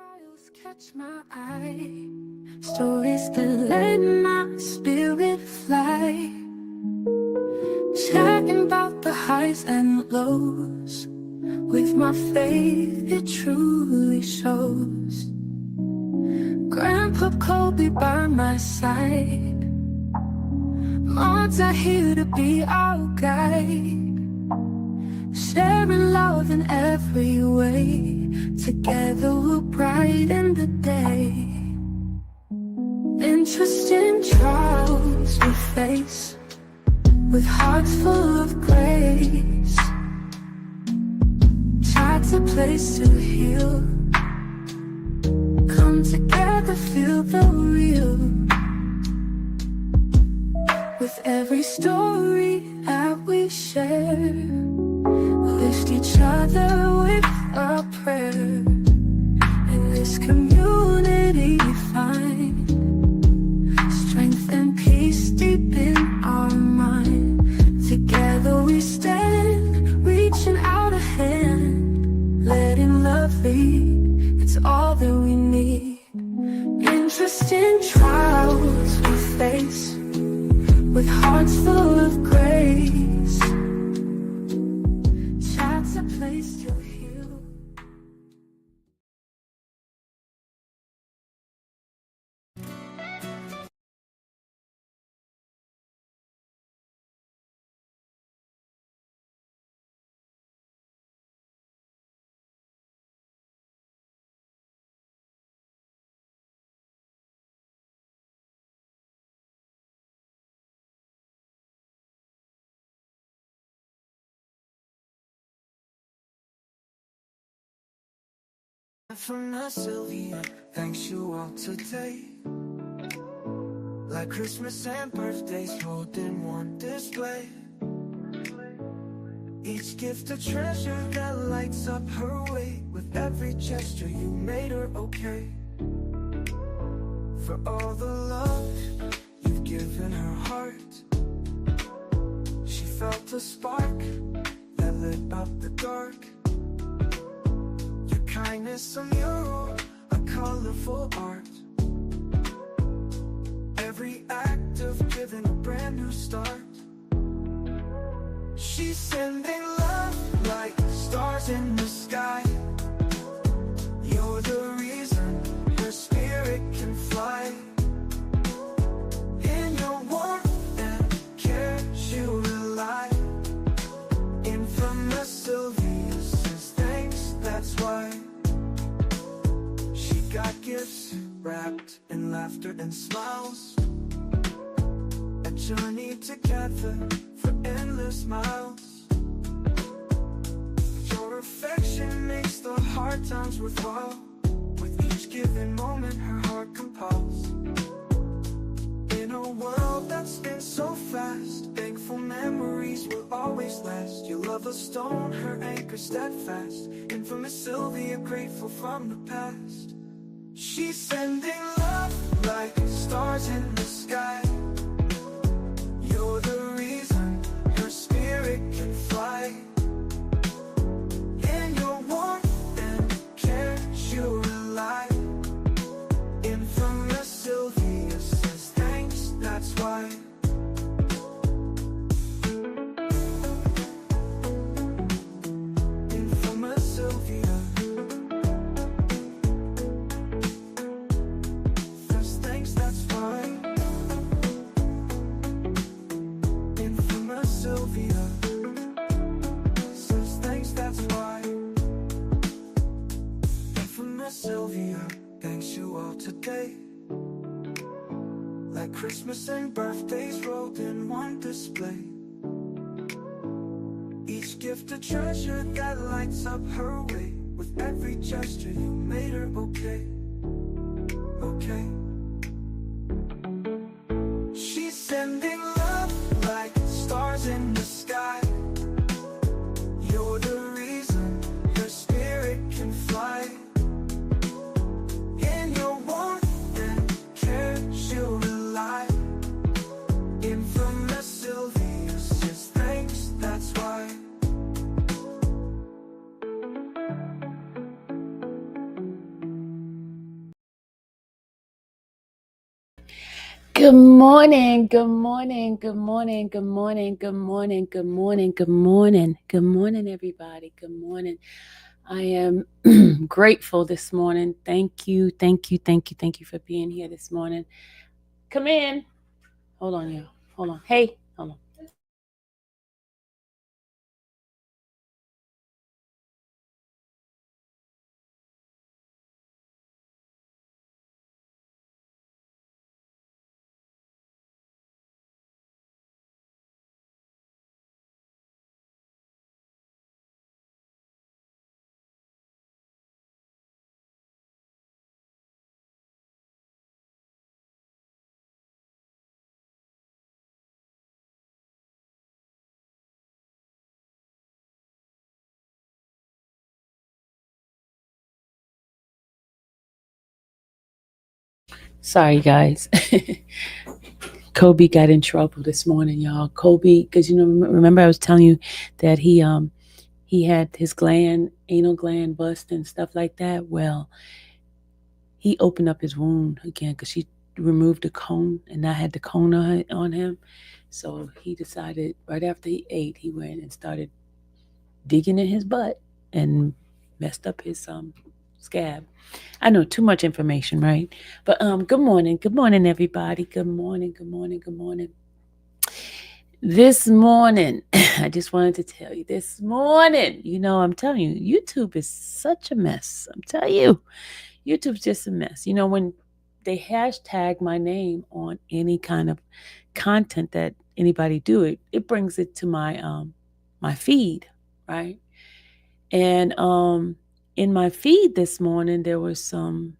Smiles catch my eye, stories that let my spirit fly. Chatting about the highs and lows, with my faith it truly shows. Grandpa Colby by my side, moms are here to be our guide. Sharing love in every way, together we'll brighten the day. Interesting trials we face, with hearts full of grace. Time's a place to heal, come together, feel the real. With every story that we share, lift each other with a prayer. In this community find strength and peace deep in our mind. Together we stand, reaching out a hand, letting love lead, it's all that we need. Interesting trials we face, with hearts full of grace. Chat's a place to heal. From us, Sylvia, thanks you all today. Like Christmas and birthdays rolled in one display. Each gift a treasure that lights up her way. With every gesture you made her okay. For all the love you've given her heart, she felt a spark that lit up the dark. Kindness, a mural, a colorful art. Every act of giving a brand new start. She's sending love like stars in the sky. You're the reason her spirit can fly. In your warmth and care she'll rely. Infamous Sylvia says thanks, that's why. Got gifts wrapped in laughter and smiles, a journey together for endless miles. Your affection makes the hard times worthwhile. With each given moment her heart compels. In a world that spins so fast, thankful memories will always last. Your love a stone, her anchor steadfast. Infamous Sylvia, grateful from the past. She's sending love like stars in the sky. You're the reason her spirit can fly. In your warmth and care she'll rely. Infamous Sylvia says thanks, that's why. Infamous Sylvia. Sylvia says thanks, that's why. Infamous Sylvia, thanks you all today. Like Christmas and birthdays rolled in one display. Each gift a treasure that lights up her way. With every gesture you made her okay. Okay. She's sending love like stars in the sky. You're the reason her spirit can fly. In your warmth and care she'll rely. Infamous Sylvia says thanks, that's why. Good morning, good morning, good morning, good morning, good morning, good morning, good morning, good morning, everybody. Good morning. I am grateful this morning. Thank you, thank you, thank you, thank you for being here this morning. Come in. Hold on, y'all. Hold on. Hey, hold on. Sorry, guys. Kobe got in trouble this morning, y'all. Kobe, because remember I was telling you that he had his anal gland bust and stuff like that. Well, he opened up his wound again because she removed the cone and I had the cone on him. So he decided right after he ate, he went and started digging in his butt and messed up his scab. I know too much information, right? But good morning, everybody. Good morning, good morning, good morning. This morning, I just wanted to tell you this morning, I'm telling you, YouTube is such a mess. I'm telling you, YouTube's just a mess. When they hashtag my name on any kind of content that anybody do, it brings it to my feed, right? And in my feed this morning, there was some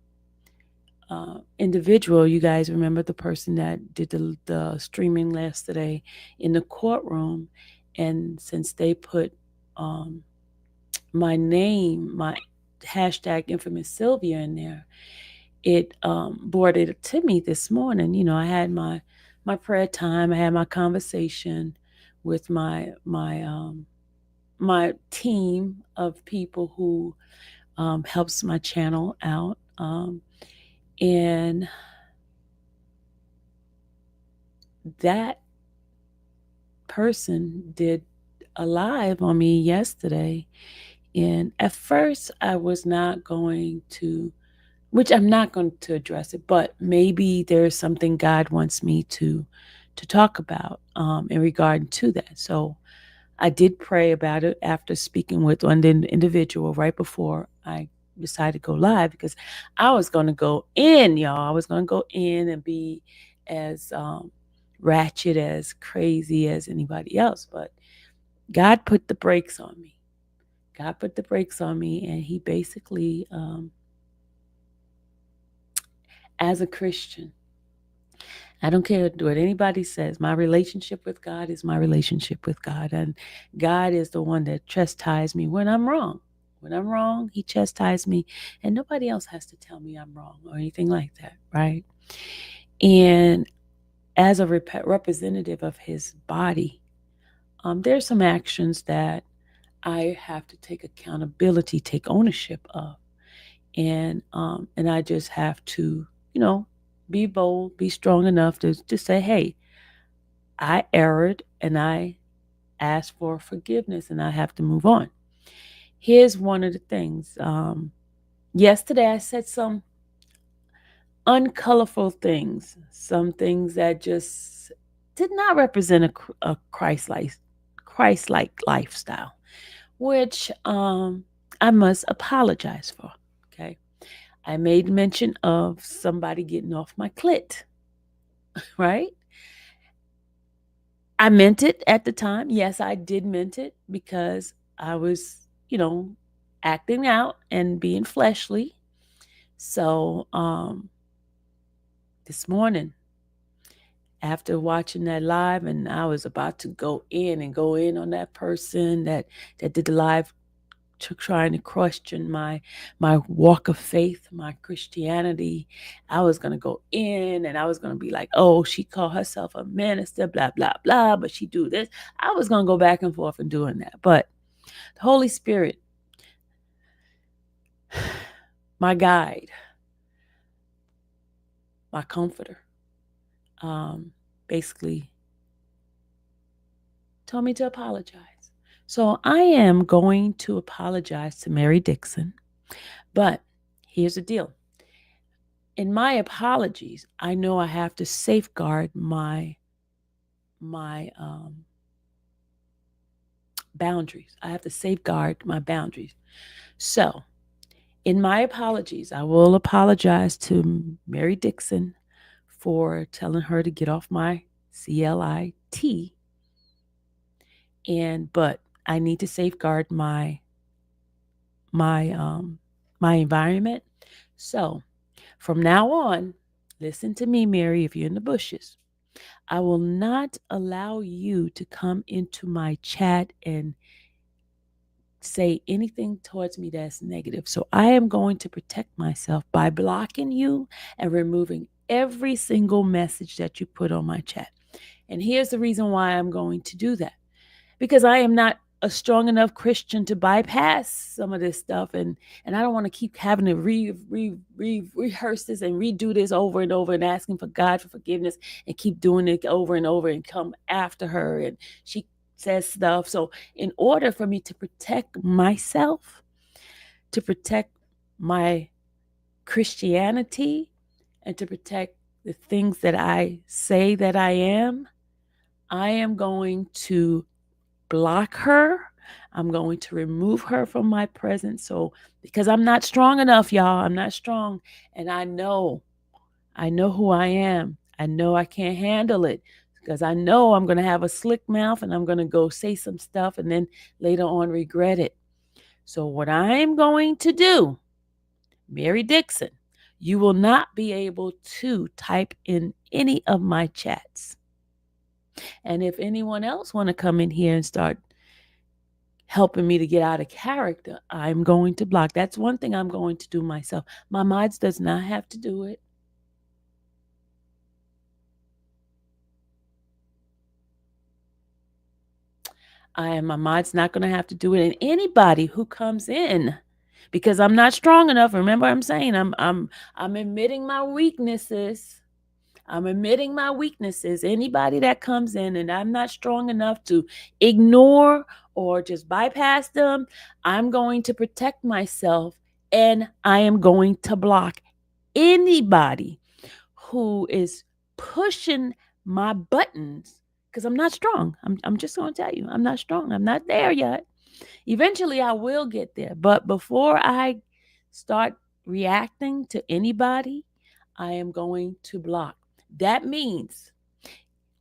individual. You guys remember the person that did the streaming yesterday in the courtroom, and since they put um, my name, my hashtag infamous Sylvia in there, it brought it to me this morning. I had my prayer time. I had my conversation with my team of people who helps my channel out, and that person did a live on me yesterday. And at first, I was not going to, which I'm not going to address it, but maybe there's something God wants me to talk about in regard to that. So I did pray about it after speaking with one individual right before I decided to go live, because I was going to go in, y'all. I was going to go in and be as ratchet, as crazy as anybody else. But God put the brakes on me. God put the brakes on me, and He basically, as a Christian, I don't care what anybody says. My relationship with God is my relationship with God. And God is the one that chastises me when I'm wrong. When I'm wrong, He chastises me. And nobody else has to tell me I'm wrong or anything like that, right? And as a representative of His body, there's some actions that I have to take accountability, take ownership of. And I just have to, be bold, be strong enough to say, hey, I erred and I asked for forgiveness and I have to move on. Here's one of the things. Yesterday, I said some uncolorful things, some things that just did not represent a Christ-like lifestyle, which I must apologize for. Okay. I made mention of somebody getting off my clit, right? I meant it at the time. Yes, I did meant it because I was, acting out and being fleshly. So, this morning, after watching that live, and I was about to go in and go in on that person that did the live, trying to question my walk of faith, my Christianity. I was gonna go in and I was gonna be like, oh, she called herself a minister, blah blah blah, but she do this. I was gonna go back and forth and doing that, but the Holy Spirit, my guide, my comforter, basically told me to apologize. So I am going to apologize to Mary Dixon. But here's the deal. In my apologies, I know I have to safeguard my boundaries. I have to safeguard my boundaries. So, in my apologies, I will apologize to Mary Dixon for telling her to get off my CLIT. But I need to safeguard my environment. So, from now on, listen to me, Mary, if you're in the bushes. I will not allow you to come into my chat and say anything towards me that's negative. So I am going to protect myself by blocking you and removing every single message that you put on my chat. And here's the reason why I'm going to do that. Because I am not a strong enough Christian to bypass some of this stuff, and I don't want to keep having to rehearse this and redo this over and over and asking for God for forgiveness and keep doing it over and over and come after her and she says stuff. So in order for me to protect myself, to protect my Christianity, and to protect the things that I say that I am going to block her. I'm going to remove her from my presence. So, because I'm not strong enough, y'all, I'm not strong. And I know who I am. I know I can't handle it because I know I'm going to have a slick mouth and I'm going to go say some stuff and then later on regret it. So, what I'm going to do, Mary Dixon, you will not be able to type in any of my chats. And if anyone else want to come in here and start helping me to get out of character, I'm going to block. That's one thing I'm going to do myself. My mods does not have to do it. My mod's not going to have to do it. And anybody who comes in, because I'm not strong enough. Remember, I'm saying I'm admitting my weaknesses. I'm admitting my weaknesses. Anybody that comes in and I'm not strong enough to ignore or just bypass them, I'm going to protect myself and I am going to block anybody who is pushing my buttons because I'm not strong. I'm just going to tell you, I'm not strong. I'm not there yet. Eventually, I will get there. But before I start reacting to anybody, I am going to block. That means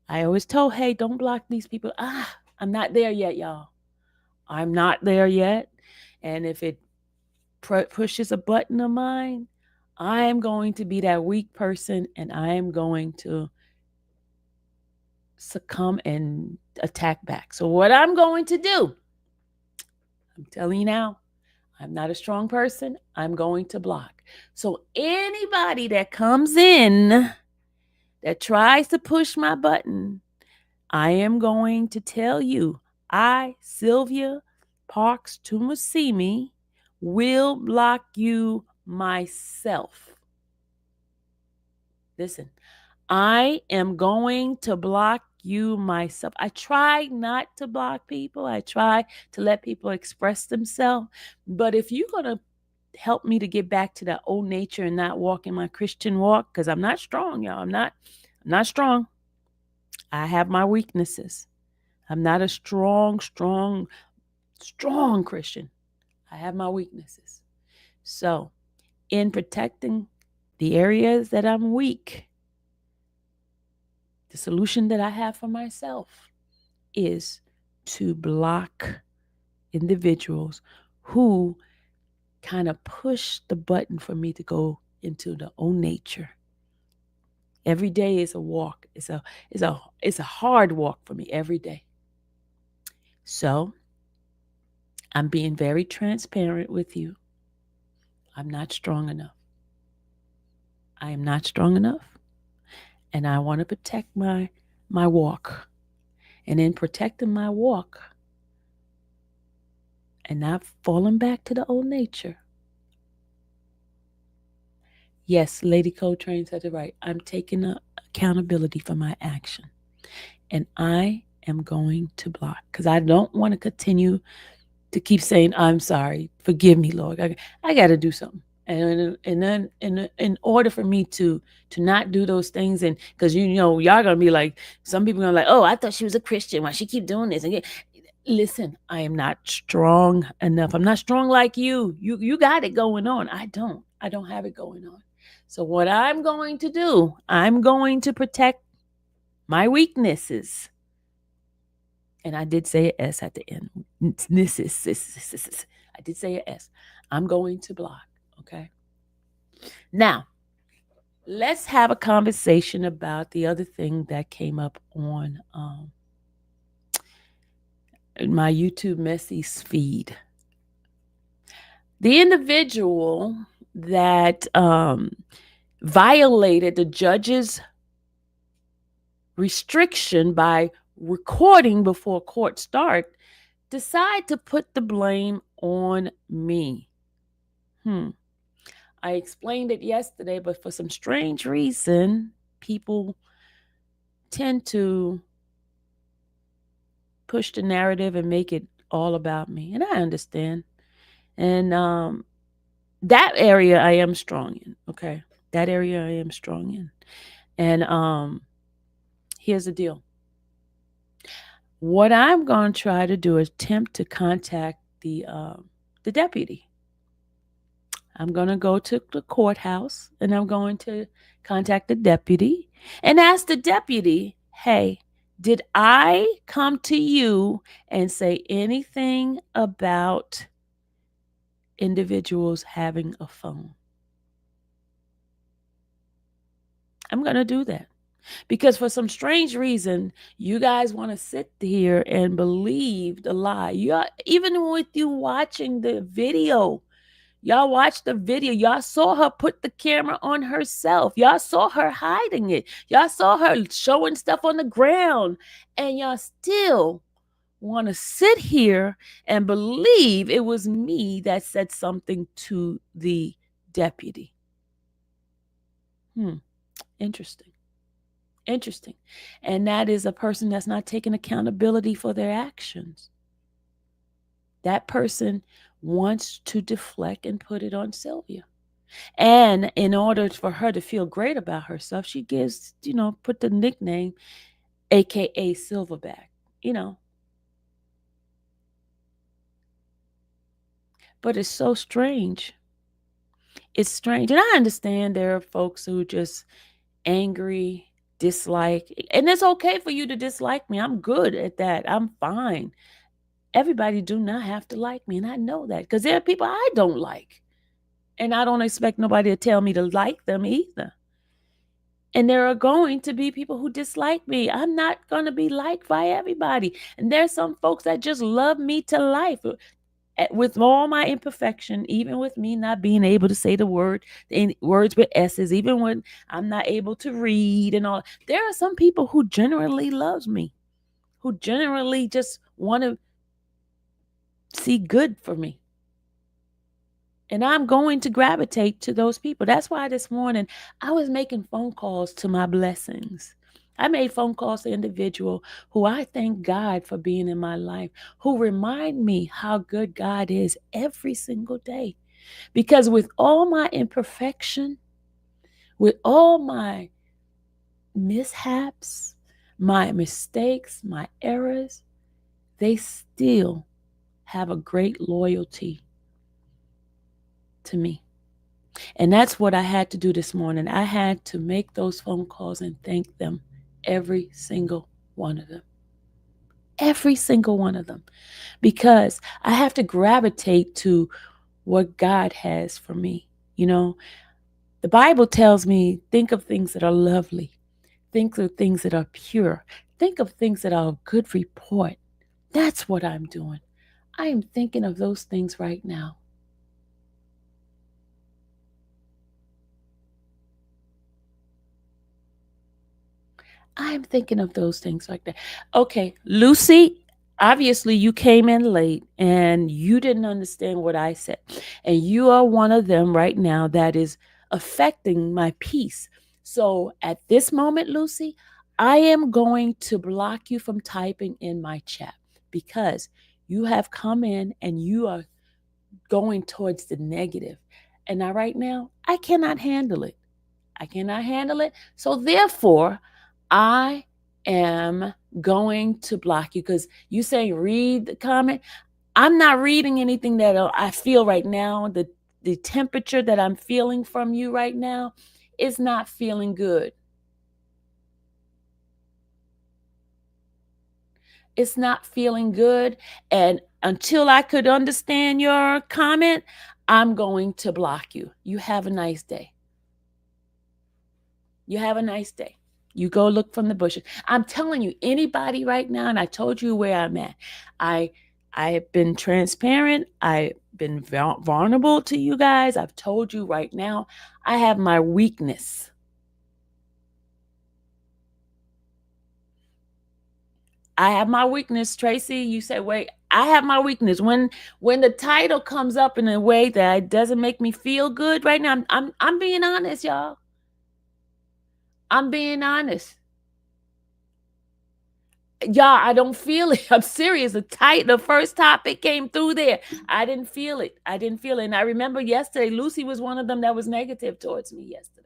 I always told, hey, don't block these people. I'm not there yet, y'all. I'm not there yet. And if it pushes a button of mine, I am going to be that weak person and I am going to succumb and attack back. So what I'm going to do, I'm telling you now, I'm not a strong person. I'm going to block. So anybody that comes in that tries to push my button, I am going to tell you, I, Sylvia Parks Tumusimi, will block you myself. Listen, I am going to block you myself. I try not to block people. I try to let people express themselves. But if you're going to help me to get back to that old nature and not walk in my Christian walk, because I'm not strong, y'all. I'm not strong. I have my weaknesses. I'm not a strong Christian. I have my weaknesses. So, in protecting the areas that I'm weak, the solution that I have for myself is to block individuals who kind of push the button for me to go into the old nature. Every day is a walk. It's a hard walk for me every day. So I'm being very transparent with you. I'm not strong enough. I am not strong enough. And I want to protect my walk. And in protecting my walk and not falling back to the old nature, Yes, Lady Coltrane said it right. I'm taking accountability for my action. And I am going to block because I don't want to continue to keep saying, I'm sorry, forgive me, Lord. I got to do something. And then in order for me to not do those things, and because y'all gonna be like, some people gonna be like, oh, I thought she was a Christian, why she keep doing this? And listen, I am not strong enough. I'm not strong like you got it going on. I don't have it going on. So what I'm going to do, I'm going to protect my weaknesses. And I did say an S at the end. I did say an S. I'm going to block. Okay. Now, let's have a conversation about the other thing that came up on my YouTube Messi's feed. The individual that violated the judge's restriction by recording before court start decide to put the blame on me. I explained it yesterday, but for some strange reason, people tend to push the narrative and make it all about me. And I understand. And that area I am strong in. Okay. That area I am strong in. And here's the deal. What I'm going to try to do is attempt to contact the deputy. I'm going to go to the courthouse and I'm going to contact the deputy and ask the deputy, hey, did I come to you and say anything about individuals having a phone? I'm going to do that. Because for some strange reason, you guys want to sit here and believe the lie. Even with you watching the video, y'all watched the video. Y'all saw her put the camera on herself. Y'all saw her hiding it. Y'all saw her showing stuff on the ground. And y'all still want to sit here and believe it was me that said something to the deputy. Interesting. And that is a person that's not taking accountability for their actions. That person wants to deflect and put it on Sylvia. And in order for her to feel great about herself, she gives, put the nickname, AKA Silverback, But it's so strange. It's strange. And I understand there are folks who just angry, dislike, and it's okay for you to dislike me. I'm good at that. I'm fine. Everybody do not have to like me, and I know that because there are people I don't like, and I don't expect nobody to tell me to like them either. And there are going to be people who dislike me. I'm not going to be liked by everybody, and there's some folks that just love me to life. With all my imperfection, even with me not being able to say the words with S's, even when I'm not able to read and all, there are some people who genuinely loves me, who genuinely just want to see good for me. And I'm going to gravitate to those people. That's why this morning I was making phone calls to my blessings. I made phone calls to individuals who I thank God for being in my life, who remind me how good God is every single day. Because with all my imperfection, with all my mishaps, my mistakes, my errors, they still have a great loyalty to me. And that's what I had to do this morning. I had to make those phone calls and thank them. Every single one of them. Every single one of them. Because I have to gravitate to what God has for me. The Bible tells me, think of things that are lovely. Think of things that are pure. Think of things that are of good report. That's what I'm doing. I am thinking of those things right now. I'm thinking of those things like that. Okay, Lucy, obviously you came in late and you didn't understand what I said. And you are one of them right now that is affecting my peace. So at this moment, Lucy, I am going to block you from typing in my chat because you have come in and you are going towards the negative. And now, right now, I cannot handle it. I cannot handle it. So, therefore, I am going to block you because you say read the comment. I'm not reading anything that I feel right now. The temperature that I'm feeling from you right now is not feeling good. It's not feeling good. And until I could understand your comment, I'm going to block you. You have a nice day. You have a nice day. You go look from the bushes. I'm telling you, anybody right now, and I told you where I'm at. I have been transparent. I've been vulnerable to you guys. I've told you right now, I have my weakness. I have my weakness, Tracy. You say, wait, I have my weakness. When the title comes up in a way that doesn't make me feel good right now, I'm being honest, y'all. I'm being honest. Y'all, I don't feel it. I'm serious. The first topic came through there. I didn't feel it. And I remember yesterday, Lucy was one of them that was negative towards me yesterday.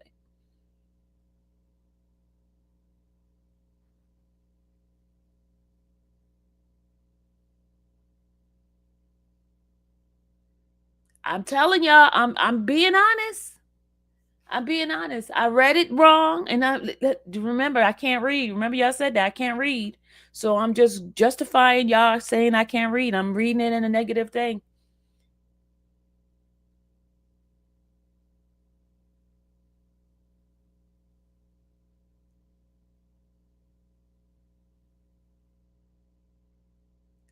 I'm telling y'all, I'm being honest. I'm being honest. I read it wrong, and remember, I can't read. Remember, y'all said that I can't read, so I'm just justifying y'all saying I can't read. I'm reading it in a negative thing.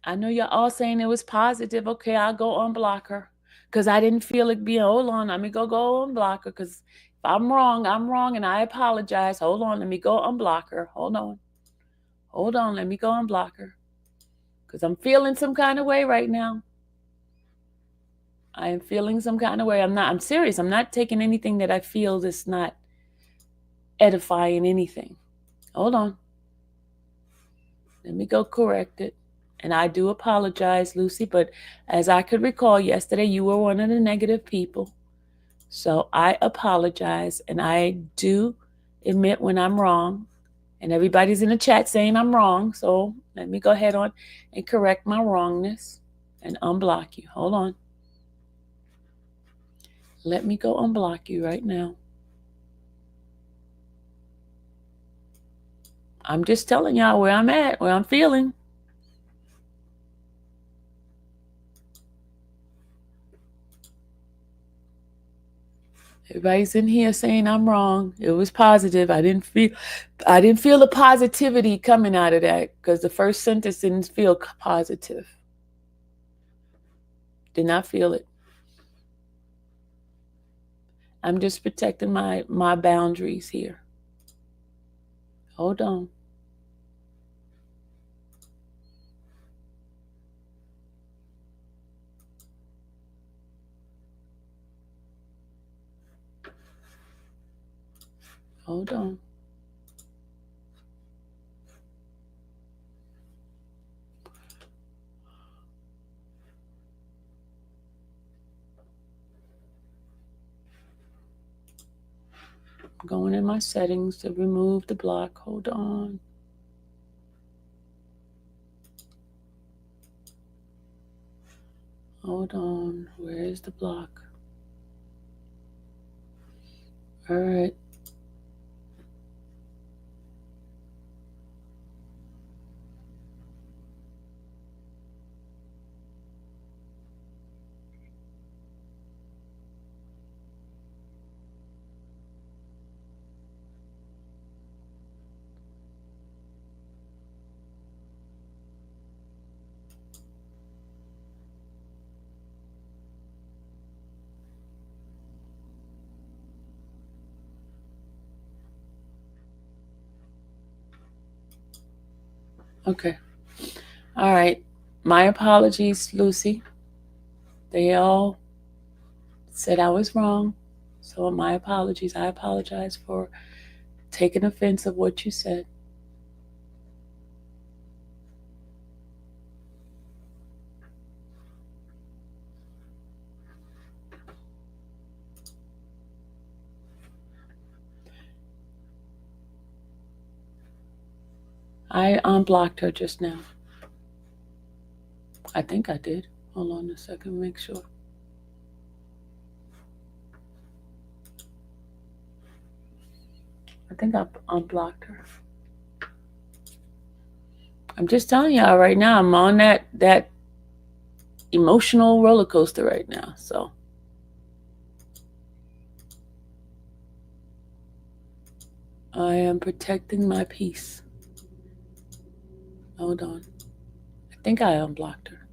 I know y'all all saying it was positive. Okay, I'll go unblock her because I didn't feel it being. Hold on, let me go unblock her because if I'm wrong, and I apologize. Hold on, let me go unblock her. Hold on, let me go unblock her because I'm feeling some kind of way right now. I am feeling some kind of way. I'm serious. I'm not taking anything that I feel that's not edifying anything. Hold on. Let me go correct it. And I do apologize, Lucy, but as I could recall yesterday, you were one of the negative people. So I apologize, and I do admit when I'm wrong. And everybody's in the chat saying I'm wrong. So let me go ahead on and correct my wrongness and unblock you. Hold on. Let me go unblock you right now. I'm just telling y'all where I'm at, where I'm feeling. Everybody's in here saying I'm wrong. It was positive. I didn't feel the positivity coming out of that because the first sentence didn't feel positive. Did not feel it. I'm just protecting my boundaries here. Hold on. Hold on. I'm going in my settings to remove the block. Hold on. Hold on. Where is the block? All right. Okay. All right. My apologies, Lucy. They all said I was wrong. So my apologies. I apologize for taking offense of what you said. I unblocked her just now. I think I did. Hold on a second, make sure. I think I unblocked her. I'm just telling y'all right now, I'm on that emotional roller coaster right now. So I am protecting my peace. Hold on. I think I unblocked her.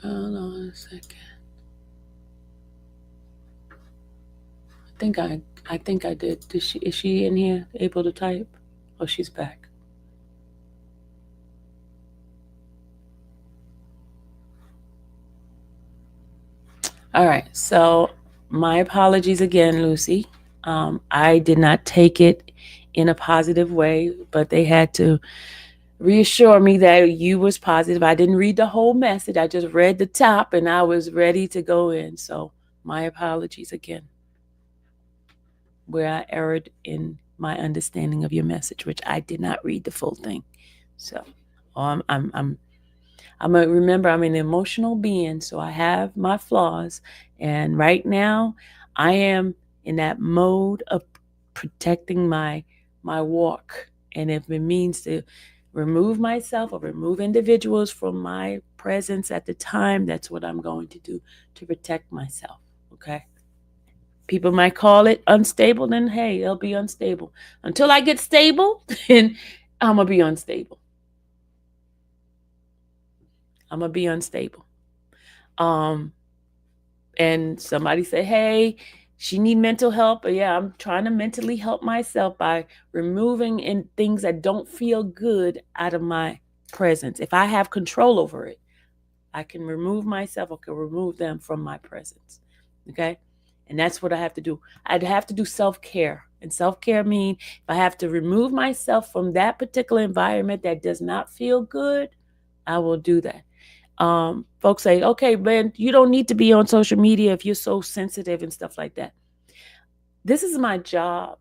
Hold on a second. I think I did. Is she in here able to type? Oh, she's back. All right. So my apologies again, Lucy. I did not take it in a positive way, but they had to reassure me that you was positive. I didn't read the whole message. I just read the top and I was ready to go in. So my apologies again, where I erred in my understanding of your message, which I did not read the full thing. So I'm a, remember I'm an emotional being, so I have my flaws, and right now I am in that mode of protecting my walk. And if it means to remove myself or remove individuals from my presence at the time, that's what I'm going to do to protect myself. Okay. People might call it unstable, then hey, it'll be unstable. Until I get stable, then I'm gonna be unstable. I'm gonna be unstable. And somebody say, hey, she need mental help. But yeah, I'm trying to mentally help myself by removing in things that don't feel good out of my presence. If I have control over it, I can remove myself or can remove them from my presence. Okay. And that's what I have to do. I'd have to do self-care. And self-care means if I have to remove myself from that particular environment that does not feel good, I will do that. Folks say, okay, man, you don't need to be on social media if you're so sensitive and stuff like that. This is my job.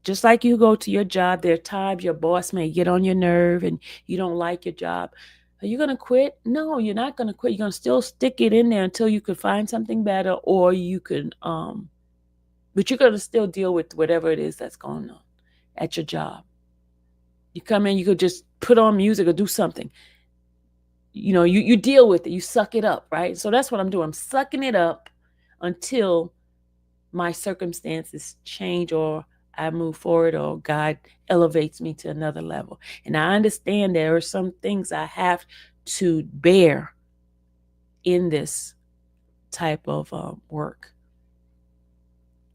Just like you go to your job, there are times your boss may get on your nerve and you don't like your job. Are you going to quit? No, you're not going to quit. You're going to still stick it in there until you can find something better, or you can, but you're going to still deal with whatever it is that's going on at your job. You come in, you could just put on music or do something. You know, you deal with it, you suck it up, right? So that's what I'm doing. I'm sucking it up until my circumstances change or I move forward or God elevates me to another level. And I understand there are some things I have to bear in this type of work.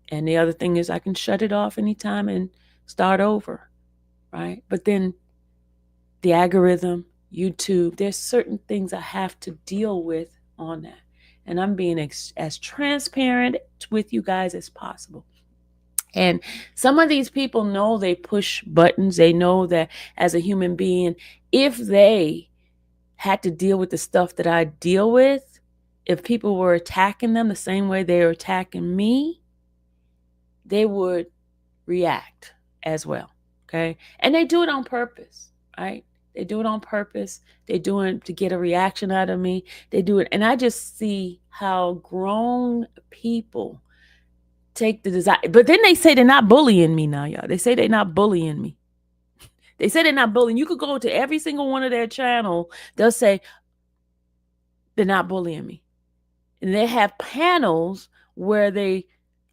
And the other thing is I can shut it off anytime and start over, right? But then the algorithm, YouTube, there's certain things I have to deal with on that. And I'm being as transparent with you guys as possible. And some of these people know they push buttons. They know that as a human being, if they had to deal with the stuff that I deal with, if people were attacking them the same way they were attacking me, they would react as well. Okay. And they do it on purpose, right? They do it on purpose. They do it to get a reaction out of me. They do it. And I just see how grown people take the desire. But then they say they're not bullying me now, y'all. They say they're not bullying me. They say they're not bullying. You could go to every single one of their channel. They'll say they're not bullying me. And they have panels where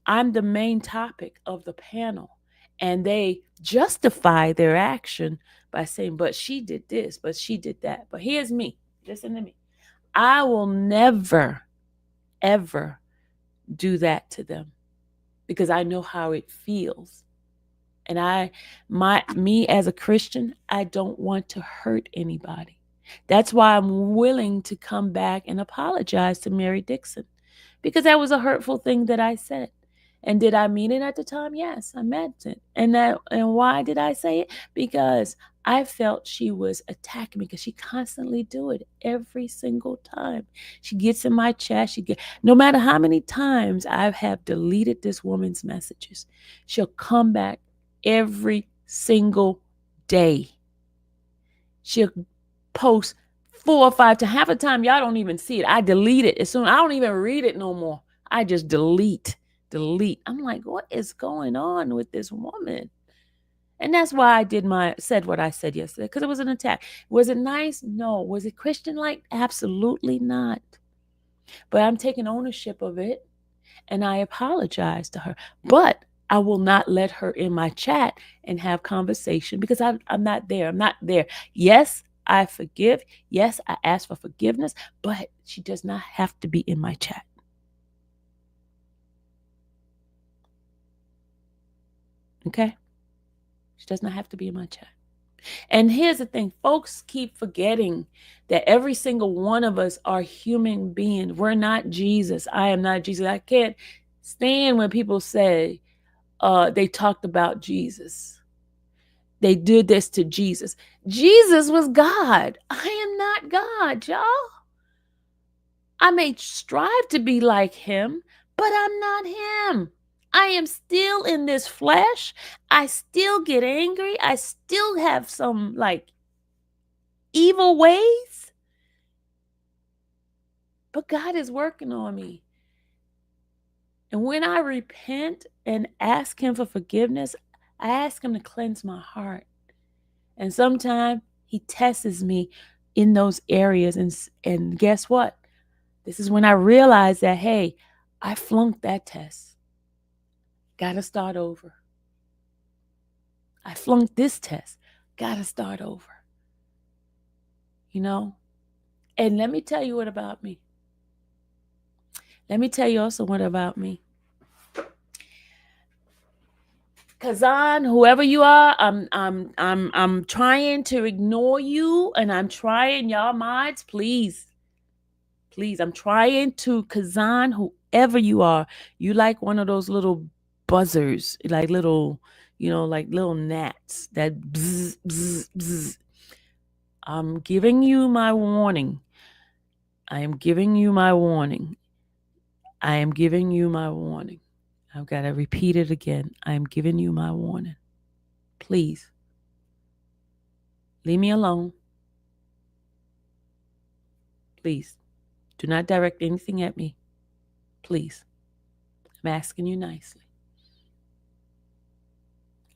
I'm the main topic of the panel. And they justify their action by saying, but she did this, but she did that. But here's me. Listen to me. I will never, ever do that to them. because I know how it feels. And me as a Christian, I don't want to hurt anybody. That's why I'm willing to come back and apologize to Mary Dixon, because that was a hurtful thing that I said. And did I mean it at the time? Yes, I meant it. And why did I say it? Because I felt she was attacking me, because she constantly do it every single time. She gets in my chat. No matter how many times I have deleted this woman's messages, she'll come back every single day. She'll post 4 or 5 times. Half the time, y'all don't even see it. I delete it as soon. I don't even read it no more. I just delete. I'm like, what is going on with this woman? And that's why I said what I said yesterday, because it was an attack. Was it nice? No. Was it Christian-like? Absolutely not. But I'm taking ownership of it, and I apologize to her. But I will not let her in my chat and have conversation, because I'm not there. I'm not there. Yes, I forgive. Yes, I ask for forgiveness, but she does not have to be in my chat. Okay? She does not have to be in my chat. And here's the thing, folks keep forgetting that every single one of us are human beings. We're not Jesus. I am not Jesus. I can't stand when people say they talked about Jesus. They did this to Jesus. Jesus was God. I am not God, y'all. I may strive to be like him, but I'm not him. I am still in this flesh. I still get angry. I still have some evil ways. But God is working on me. And when I repent and ask him for forgiveness, I ask him to cleanse my heart. And sometimes he tests me in those areas. And guess what? This is when I realize that, hey, I flunked that test. Gotta start over. I flunked this test. Gotta start over. And let me tell you what about me. Let me tell you also what about me. Kazan, whoever you are, I'm trying to ignore you, and I'm trying, y'all minds, please, I'm trying to, Kazan, whoever you are, you like one of those little buzzers, like little, like little gnats that bzz, bzz, bzz. I'm giving you my warning. I am giving you my warning. I am giving you my warning. I've got to repeat it again. I am giving you my warning. Please, leave me alone. Please, do not direct anything at me. Please, I'm asking you nicely.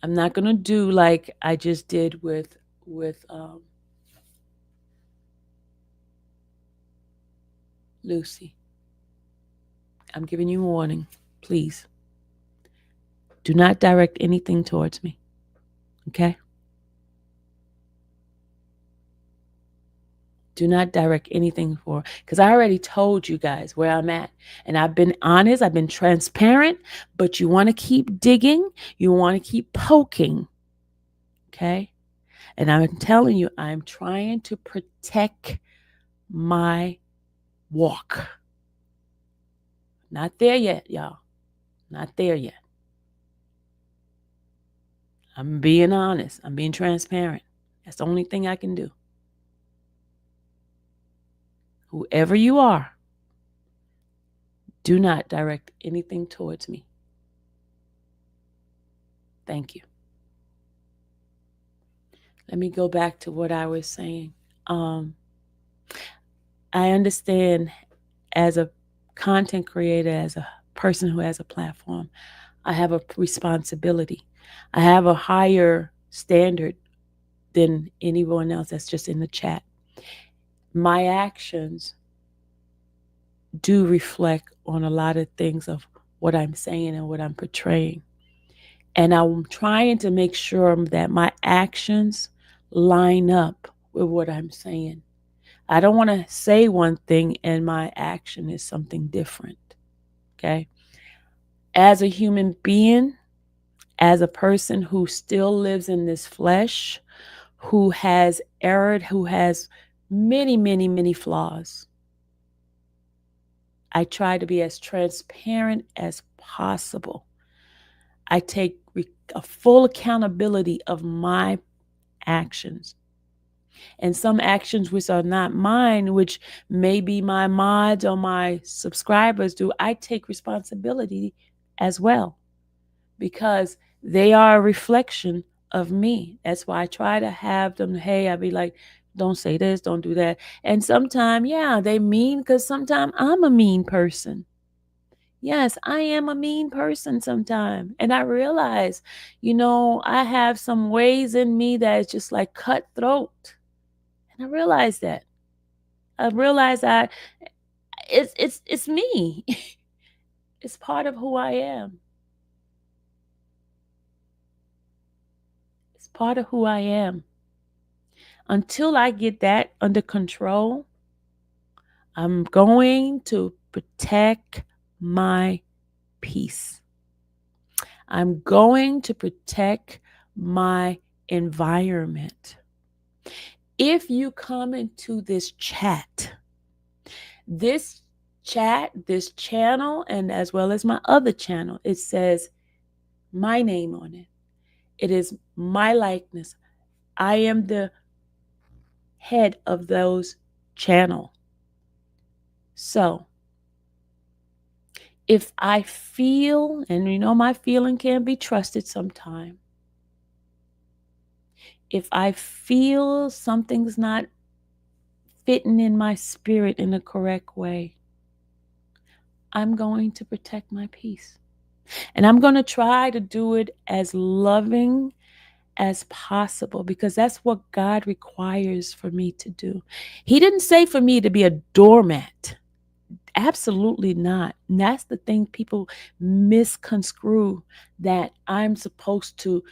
I'm not going to do like I just did with Lucy. I'm giving you a warning. Please, do not direct anything towards me. Okay? Do not direct anything because I already told you guys where I'm at. And I've been honest. I've been transparent. But you want to keep digging. You want to keep poking. Okay? And I'm telling you, I'm trying to protect my walk. Not there yet, y'all. Not there yet. I'm being honest. I'm being transparent. That's the only thing I can do. Whoever you are, do not direct anything towards me. Thank you. Let me go back to what I was saying. I understand as a content creator, as a person who has a platform, I have a responsibility. I have a higher standard than anyone else that's just in the chat. My actions do reflect on a lot of things of what I'm saying and what I'm portraying. And I'm trying to make sure that my actions line up with what I'm saying. I don't want to say one thing and my action is something different. Okay? as a human being, as a person who still lives in this flesh, who has erred, who has many, many, many flaws, I try to be as transparent as possible. I take a full accountability of my actions. And some actions which are not mine, which maybe my mods or my subscribers do, I take responsibility as well, because they are a reflection of me. That's why I try to have them, hey, I'd be like, don't say this, don't do that. And sometimes, yeah, they mean, because sometimes I'm a mean person. Yes, I am a mean person sometimes. And I realize, I have some ways in me that is just like cutthroat. And I realize that. I realize it's me. It's part of who I am. It's part of who I am. Until I get that under control, I'm going to protect my peace. I'm going to protect my environment. If you come into this channel, and as well as my other channel, it says my name on it. It is my likeness. I am the head of those channel. So if I feel, and my feeling can be trusted sometime. If I feel something's not fitting in my spirit in the correct way, I'm going to protect my peace. And I'm going to try to do it as loving as possible, because that's what God requires for me to do. He didn't say for me to be a doormat. Absolutely not. And that's the thing people misconstrue, that I'm supposed to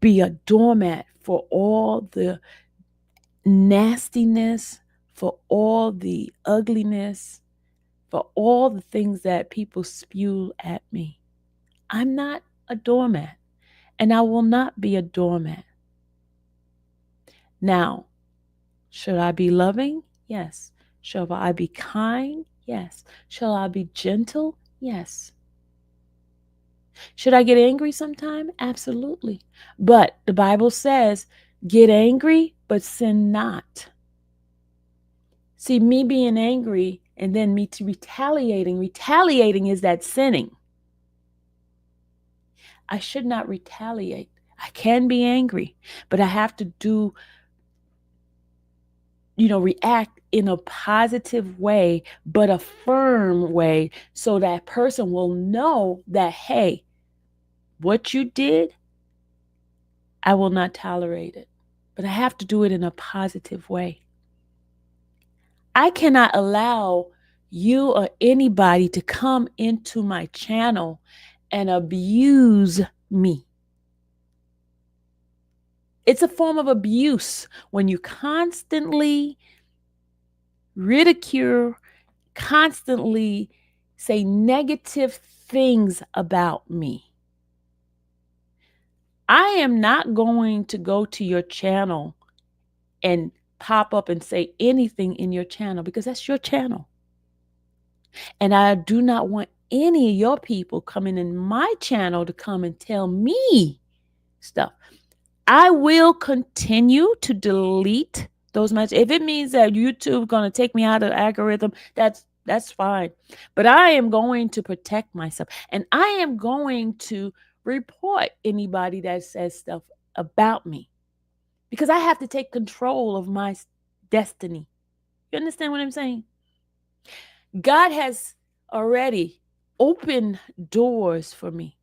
be a doormat for all the nastiness, for all the ugliness, for all the things that people spew at me. I'm not a doormat, and I will not be a doormat. Now, should I be loving? Yes. Shall I be kind? Yes. Shall I be gentle? Yes. Should I get angry sometime? Absolutely. But the Bible says, get angry, but sin not. See, me being angry and then me to retaliating is that sinning. I should not retaliate. I can be angry, but I have to react in a positive way, but a firm way, so that person will know that, hey, what you did, I will not tolerate it. But I have to do it in a positive way. I cannot allow you or anybody to come into my channel and abuse me. It's a form of abuse when you constantly ridicule, constantly say negative things about me. I am not going to go to your channel and pop up and say anything in your channel, because that's your channel. And I do not want any of your people coming in my channel to come and tell me stuff. I will continue to delete those messages. If it means that YouTube is going to take me out of the algorithm, that's fine. But I am going to protect myself, and I am going to report anybody that says stuff about me, because I have to take control of my destiny. You understand what I'm saying? God has already opened doors for me.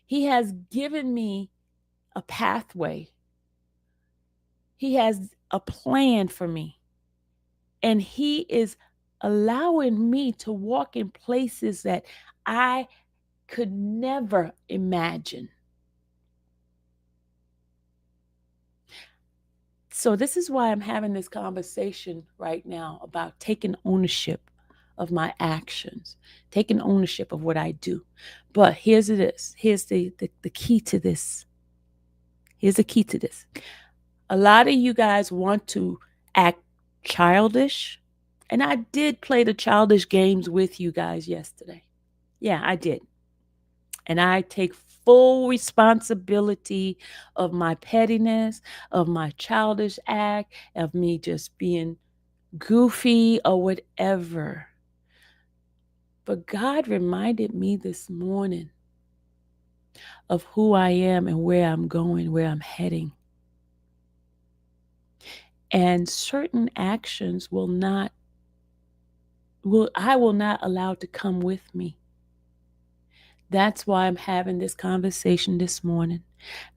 He has given me a pathway. He has a plan for me. And he is allowing me to walk in places that I could never imagine. So this is why I'm having this conversation right now about taking ownership of my actions, taking ownership of what I do. But here's this. Here's the key to this. Here's the key to this. A lot of you guys want to act childish. And I did play the childish games with you guys yesterday. Yeah, I did. And I take full responsibility of my pettiness, of my childish act, of me just being goofy or whatever. But God reminded me this morning of who I am and where I'm going, where I'm heading. And certain actions I will not allow to come with me. That's why I'm having this conversation this morning.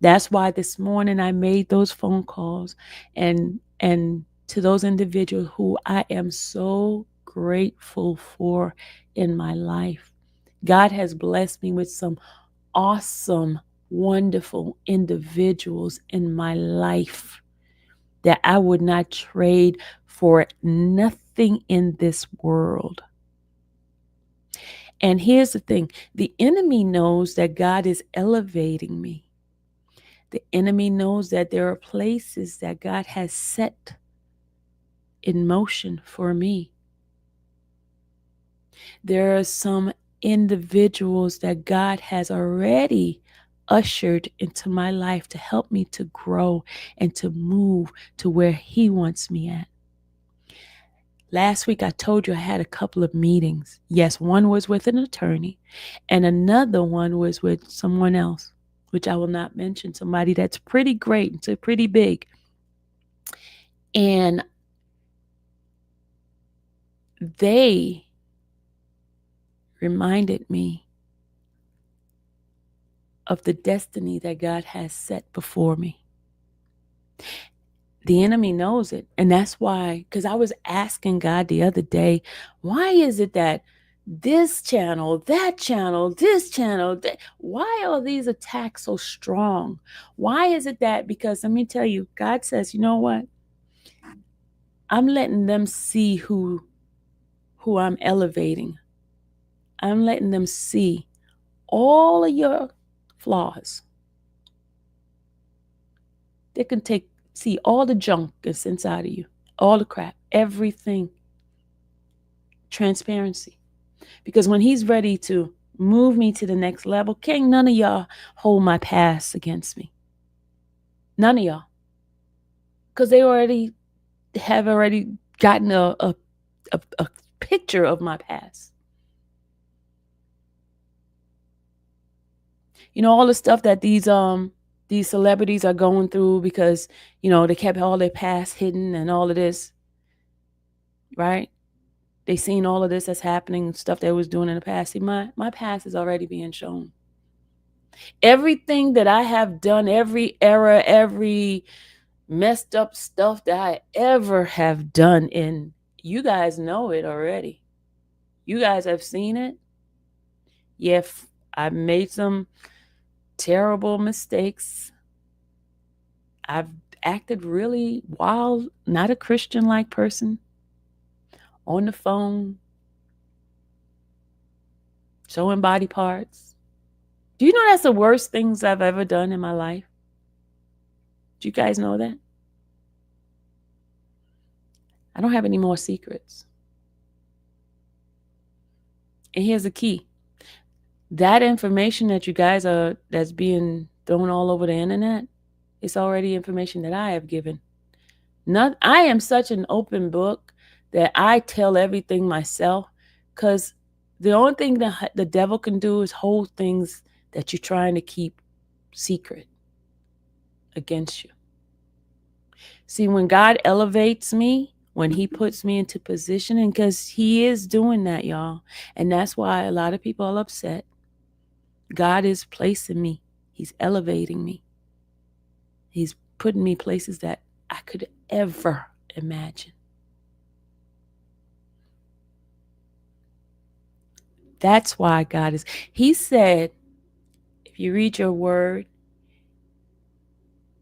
That's why this morning I made those phone calls and to those individuals who I am so grateful for in my life. God has blessed me with some awesome, wonderful individuals in my life that I would not trade for nothing in this world. And here's the thing, the enemy knows that God is elevating me. The enemy knows that there are places that God has set in motion for me. There are some individuals that God has already ushered into my life to help me to grow and to move to where He wants me at. Last week, I told you I had a couple of meetings. Yes, one was with an attorney, and another one was with someone else, which I will not mention, somebody that's pretty great, it's pretty big. And they reminded me of the destiny that God has set before me. The enemy knows it. And that's why, because I was asking God the other day, why is it that this channel, that channel, this channel, why are these attacks so strong? Why is it that? Because let me tell you, God says, you know what? I'm letting them see who I'm elevating. I'm letting them see all of your flaws. They can see all the junk that's inside of you, all the crap, everything. Transparency. Because when He's ready to move me to the next level, can't none of y'all hold my past against me. None of y'all. Because they have gotten a picture of my past. You know, all the stuff that these celebrities are going through because, you know, they kept all their past hidden and all of this, right? They seen all of this that's happening, stuff they was doing in the past. See, my past is already being shown. Everything that I have done, every error, every messed up stuff that I ever have done, you guys know it already. You guys have seen it. Yeah, I've made some terrible mistakes. I've acted really wild, not a Christian-like person, on the phone, showing body parts. Do you know that's the worst things I've ever done in my life? Do you guys know that? I don't have any more secrets. And here's the key. That information that you guys that's being thrown all over the internet, it's already information that I have given. I am such an open book that I tell everything myself, because the only thing that the devil can do is hold things that you're trying to keep secret against you. See, when God elevates me, when He puts me into position, and because He is doing that, y'all, and that's why a lot of people are upset. God is placing me. He's elevating me. He's putting me places that I could ever imagine. That's why God is. He said, if you read your word,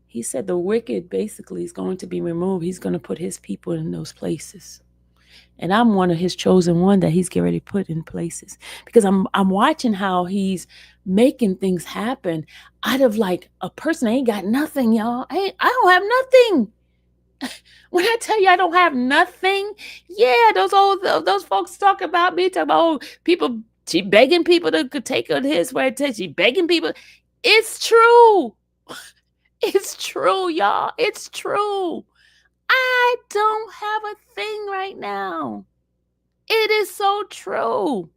He said the wicked basically is going to be removed. He's going to put His people in those places. And I'm one of his chosen one that he's getting ready to put in places, because I'm watching how he's making things happen out of like a person that ain't got nothing, y'all. I don't have nothing. When I tell you I don't have nothing, yeah, those folks talk about me, talk about, oh, people, she begging people to take her his way. She begging people. It's true. It's true, y'all. It's true. I don't have a thing right now. It is so true.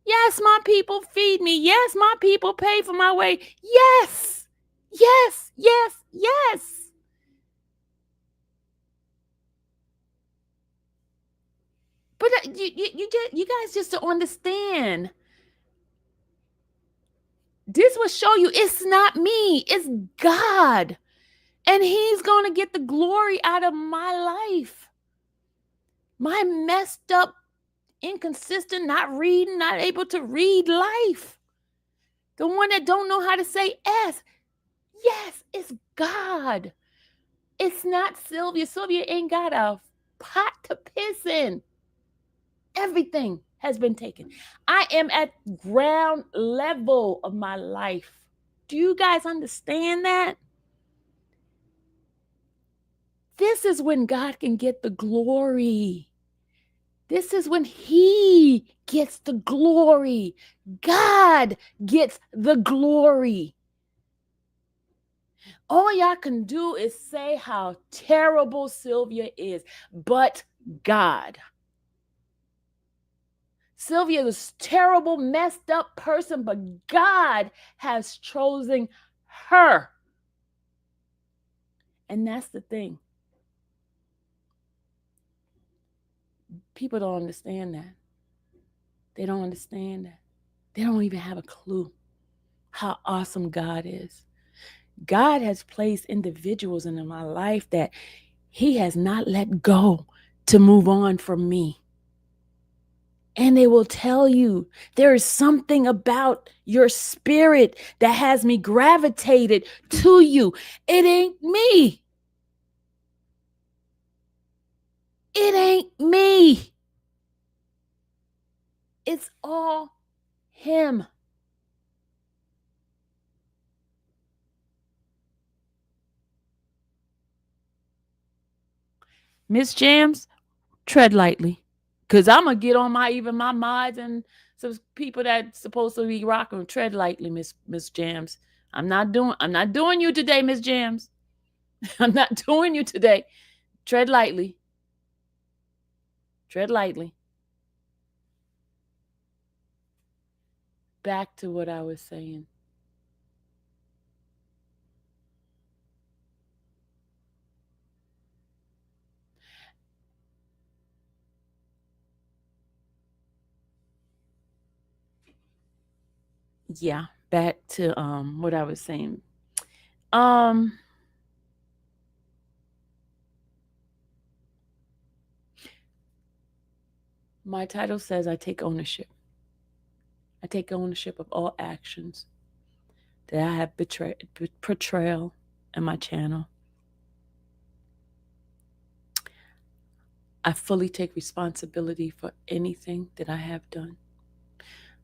Yes, my people feed me. Yes, my people pay for my way. Yes. Yes, yes, yes. But you guys just don't understand. This will show you it's not me, it's God. And he's going to get the glory out of my life. My messed up, inconsistent, not reading, not able to read life. The one that don't know how to say S. Yes, it's God. It's not Sylvia. Sylvia ain't got a pot to piss in. Everything has been taken. I am at ground level of my life. Do you guys understand that? This is when God can get the glory. This is when he gets the glory. God gets the glory. All y'all can do is say how terrible Sylvia is, but God. Sylvia is a terrible, messed up person, but God has chosen her. And that's the thing. People don't understand that. They don't understand that. They don't even have a clue how awesome God is. God has placed individuals in my life that he has not let go to move on from me. And they will tell you there is something about your spirit that has me gravitated to you. It ain't me. It ain't me. It's all him. Miss Jams, tread lightly. Because I'm going to get on my mods and some people that's supposed to be rocking. Tread lightly, Miss Jams. I'm not doing you today, Miss Jams. I'm not doing you today. Tread lightly. Tread lightly. Back to what I was saying. Yeah, back to what I was saying. My title says I take ownership. I take ownership of all actions that I have portrayal in my channel. I fully take responsibility for anything that I have done.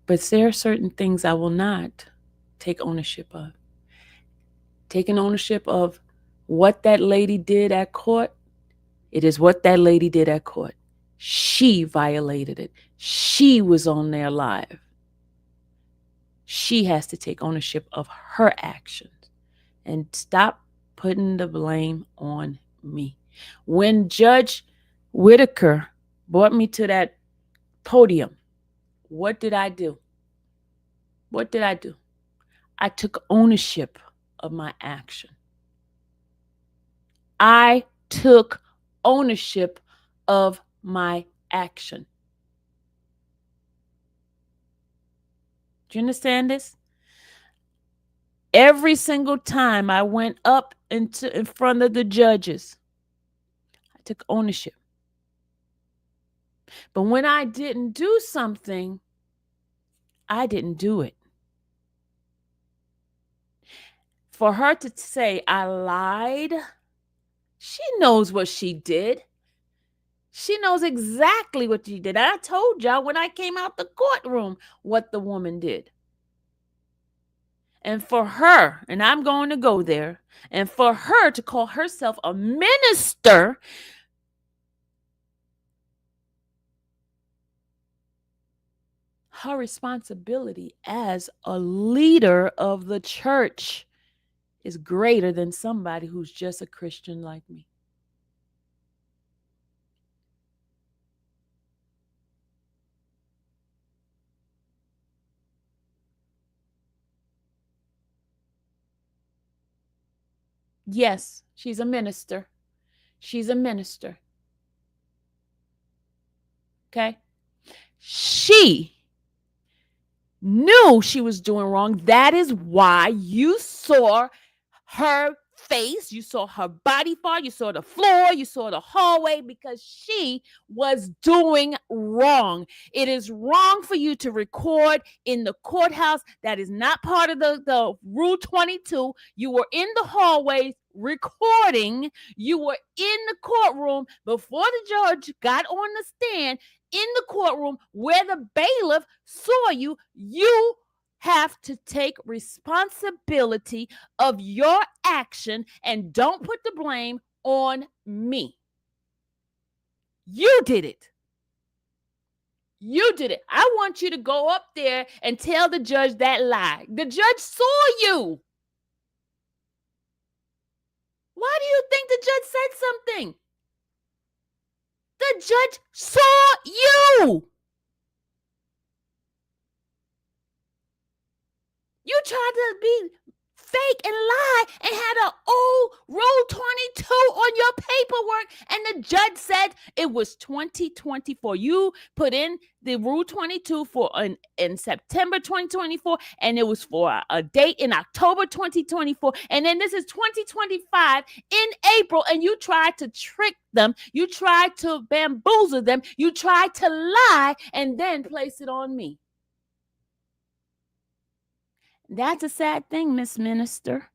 But there are certain things I will not take ownership of. Taking ownership of what that lady did at court, it is what that lady did at court. She violated it. She was on there live. She has to take ownership of her actions and stop putting the blame on me. When Judge Whitaker brought me to that podium, what did I do? What did I do? I took ownership of my action. I took ownership of my action. Do you understand this? Every single time I went up in front of the judges, I took ownership. But when I didn't do something, I didn't do it. For her to say I lied, she knows what she did. She knows exactly what she did. I told y'all when I came out the courtroom what the woman did. And for her, and I'm going to go there, and for her to call herself a minister, her responsibility as a leader of the church is greater than somebody who's just a Christian like me. Yes, she's a minister. She's a minister. Okay? She knew she was doing wrong. That is why you saw her face, you saw her body part, you saw the floor, you saw the hallway, because she was doing wrong. It is wrong for you to record in the courthouse. That is not part of the Rule 22. You were in the hallways recording. You were in the courtroom before the judge got on the stand, in the courtroom where the bailiff saw you. You have to take responsibility of your action and don't put the blame on me. You did it. You did it. I want you to go up there and tell the judge that lie. The judge saw you. Why do you think the judge said something? The judge saw you. You tried to be fake and lie and had an old Rule 22 on your paperwork, and the judge said it was 2024. You put in the Rule 22 for in September 2024, and it was for a date in October 2024, and then this is 2025 in April, and you tried to trick them, you tried to bamboozle them, you tried to lie and then place it on me. That's a sad thing, Miss Minister.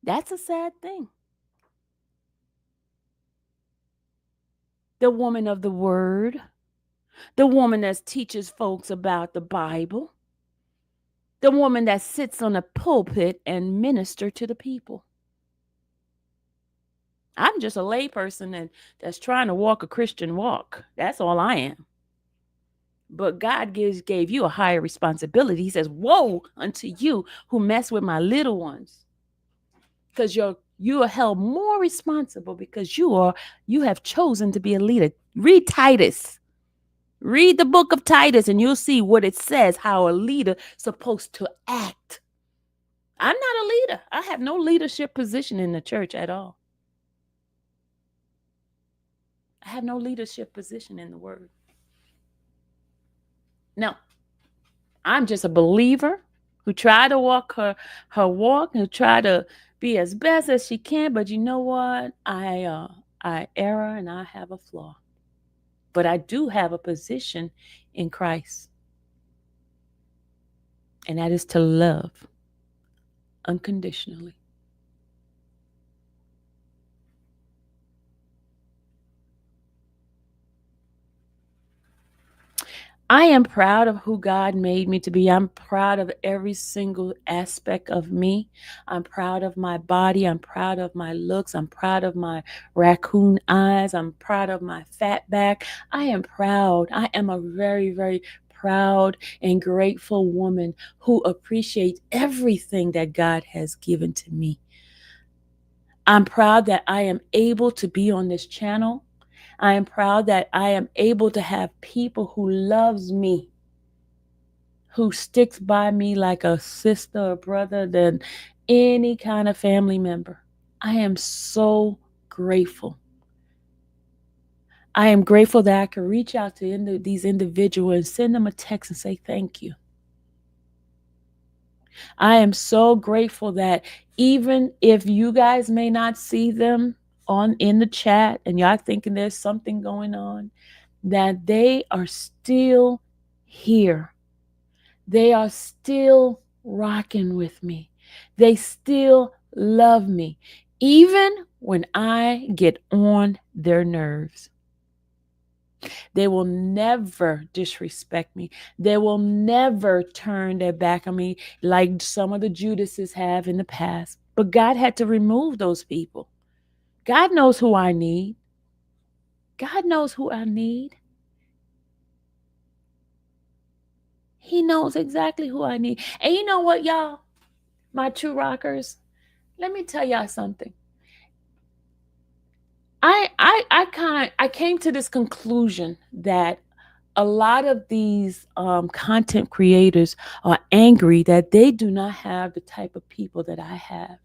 That's a sad thing. The woman of the word, the woman that teaches folks about the Bible, the woman that sits on a pulpit and minister to the people. I'm just a layperson that's trying to walk a Christian walk. That's all I am. But God gave you a higher responsibility. He says, woe unto you who mess with my little ones. Because you are held more responsible because you have chosen to be a leader. Read Titus. Read the book of Titus and you'll see what it says, how a leader supposed to act. I'm not a leader. I have no leadership position in the church at all. I have no leadership position in the word. No. I'm just a believer who try to walk her walk, who try to be as best as she can. But you know what? I err and I have a flaw. But I do have a position in Christ. And that is to love unconditionally. I am proud of who God made me to be. I'm proud of every single aspect of me. I'm proud of my body. I'm proud of my looks. I'm proud of my raccoon eyes. I'm proud of my fat back. I am proud. I am a very, very proud and grateful woman who appreciates everything that God has given to me. I'm proud that I am able to be on this channel. I am proud that I am able to have people who loves me, who sticks by me like a sister or brother than any kind of family member. I am so grateful. I am grateful that I can reach out to these individuals and send them a text and say thank you. I am so grateful that even if you guys may not see them in the chat and y'all thinking there's something going on, that they are still here. They are still rocking with me. They still love me. Even when I get on their nerves. They will never disrespect me. They will never turn their back on me like some of the Judases have in the past. But God had to remove those people. God knows who I need. God knows who I need. He knows exactly who I need. And you know what, y'all? My true rockers, let me tell y'all something. I came to this conclusion that a lot of these content creators are angry that they do not have the type of people that I have.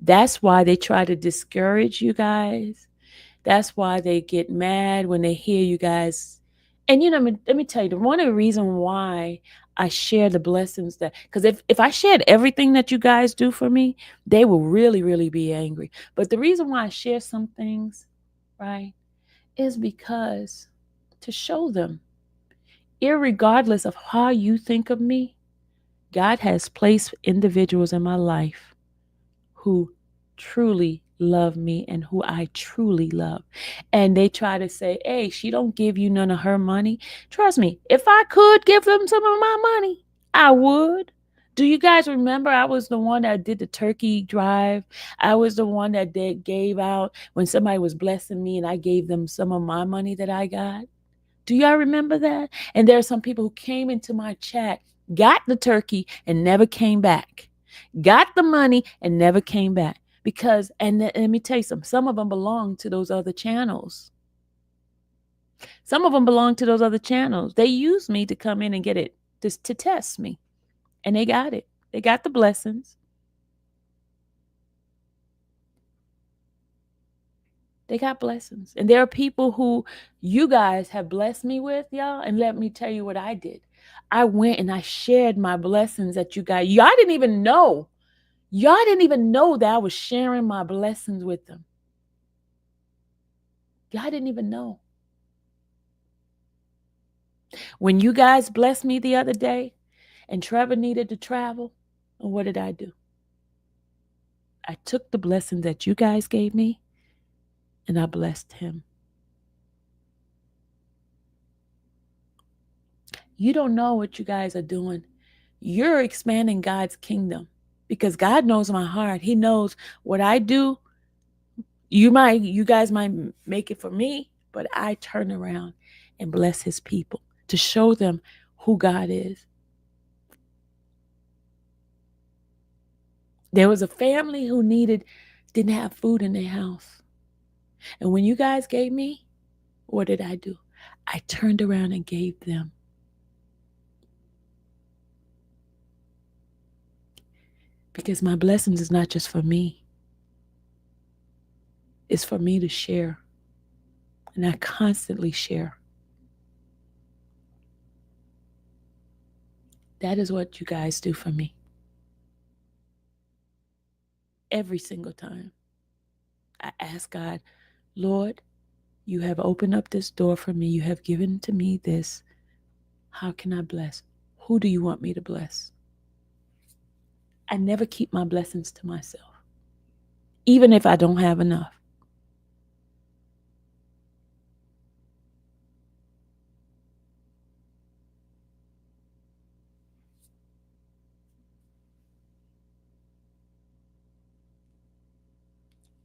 That's why they try to discourage you guys. That's why they get mad when they hear you guys. And let me tell you, one of the reasons why I share the blessings that, because if I shared everything that you guys do for me, they will really, really be angry. But the reason why I share some things, right, is because to show them, irregardless of how you think of me, God has placed individuals in my life who truly love me and who I truly love. And they try to say, hey, she don't give you none of her money. Trust me, if I could give them some of my money, I would. Do you guys remember I was the one that did the turkey drive? I was the one that gave out when somebody was blessing me and I gave them some of my money that I got. Do y'all remember that? And there are some people who came into my chat, got the turkey and never came back, got the money and never came back. Because, and let me tell you something, some of them belong to those other channels. Some of them belong to those other channels. They used me to come in and get it, just to test me. And they got it. They got the blessings. They got blessings. And there are people who you guys have blessed me with, y'all. And let me tell you what I did. I went and I shared my blessings that you guys, y'all didn't even know. Y'all didn't even know that I was sharing my blessings with them. Y'all didn't even know. When you guys blessed me the other day and Trevor needed to travel, what did I do? I took the blessing that you guys gave me and I blessed him. You don't know what you guys are doing. You're expanding God's kingdom because God knows my heart. He knows what I do. You guys might make it for me, but I turn around and bless his people to show them who God is. There was a family who didn't have food in their house. And when you guys gave me, what did I do? I turned around and gave them. Because my blessings is not just for me. It's for me to share. And I constantly share. That is what you guys do for me. Every single time. I ask God, Lord, you have opened up this door for me. You have given to me this. How can I bless? Who do you want me to bless? I never keep my blessings to myself, even if I don't have enough.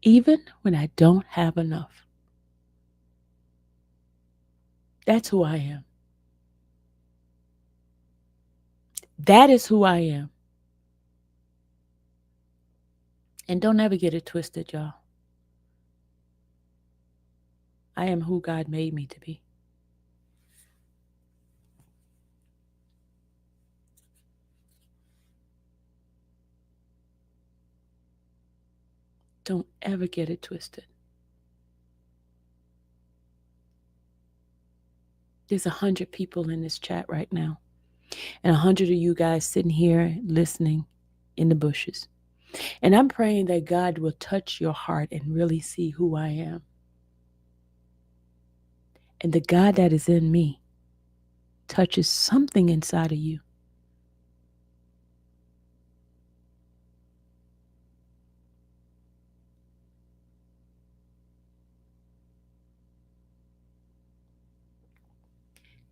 Even when I don't have enough. That's who I am. That is who I am. And don't ever get it twisted, y'all. I am who God made me to be. Don't ever get it twisted. There's 100 people in this chat right now. And 100 of you guys sitting here listening in the bushes. And I'm praying that God will touch your heart and really see who I am. And the God that is in me touches something inside of you.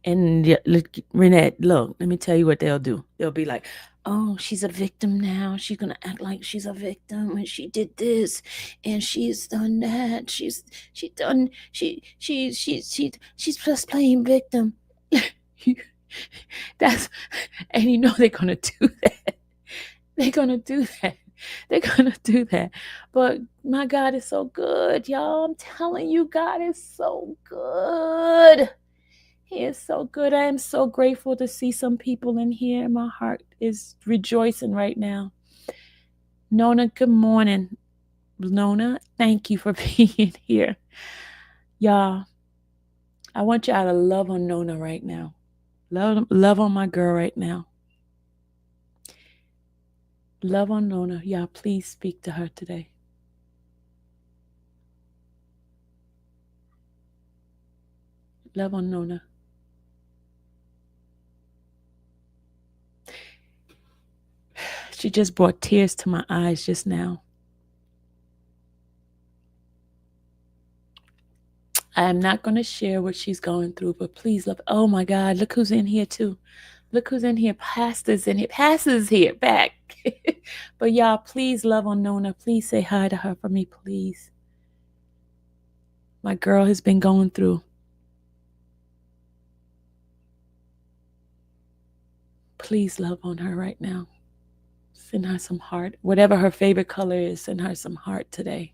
And look, Renette, look, let me tell you what they'll do. They'll be like, oh, she's a victim now. She's gonna act like she's a victim when she did this and she's done that. She's just playing victim. That's and you know they're gonna do that. They're gonna do that. They're gonna do that. But my God is so good, y'all. I'm telling you, God is so good. He is so good. I am so grateful to see some people in here. My heart is rejoicing right now. Nona, good morning. Nona, thank you for being here. Y'all, I want y'all to love on Nona right now. Love on my girl right now. Love on Nona. Y'all, please speak to her today. Love on Nona. She just brought tears to my eyes just now. I am not going to share what she's going through, but please love. Oh my God, look who's in here too. Look who's in here. Pastor's in here. Pastor's here back. But y'all, please love on Nona. Please say hi to her for me, please. My girl has been going through. Please love on her right now. Send her some heart. Whatever her favorite color is, send her some heart today.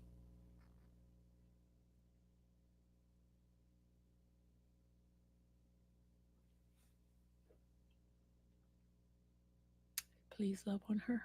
Please love on her.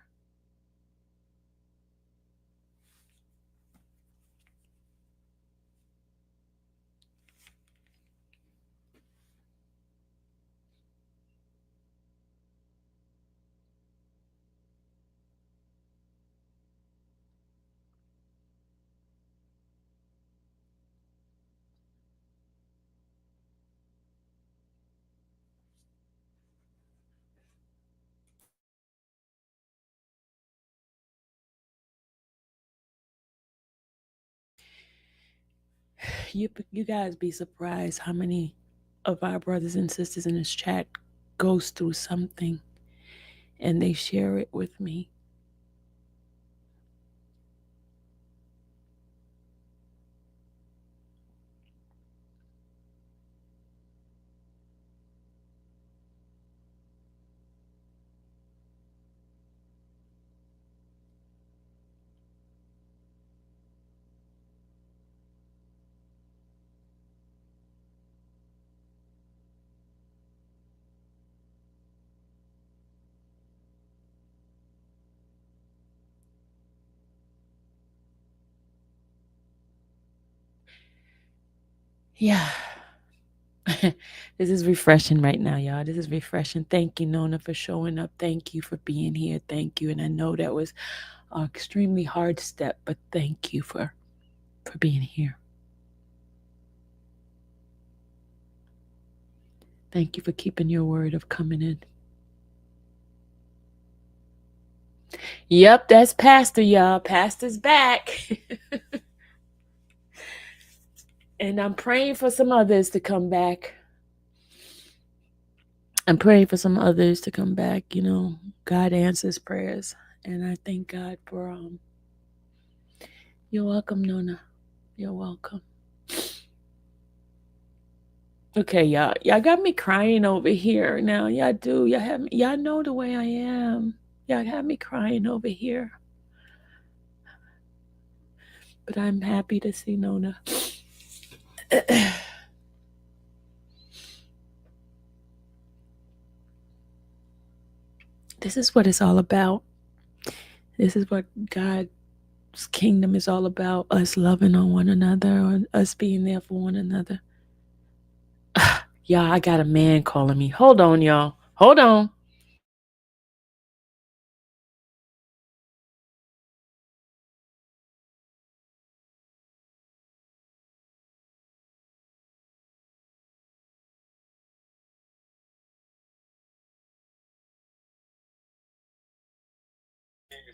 You guys be surprised how many of our brothers and sisters in this chat goes through something and they share it with me. Yeah. This is refreshing right now, y'all. This is refreshing. Thank you, Nona, for showing up. Thank you for being here. Thank you. And I know that was an extremely hard step, but thank you for being here. Thank you for keeping your word of coming in. Yep, that's Pastor, y'all. Pastor's back. And I'm praying for some others to come back. I'm praying for some others to come back. You know, God answers prayers. And I thank God for you're welcome, Nona. You're welcome. Okay, y'all got me crying over here now. Y'all do. Y'all know the way I am. Y'all have me crying over here. But I'm happy to see Nona. This is what it's all about. This is what God's kingdom is all about. Us loving on one another, or us being there for one another. Y'all, I got a man calling me. Hold on, y'all. Hold on.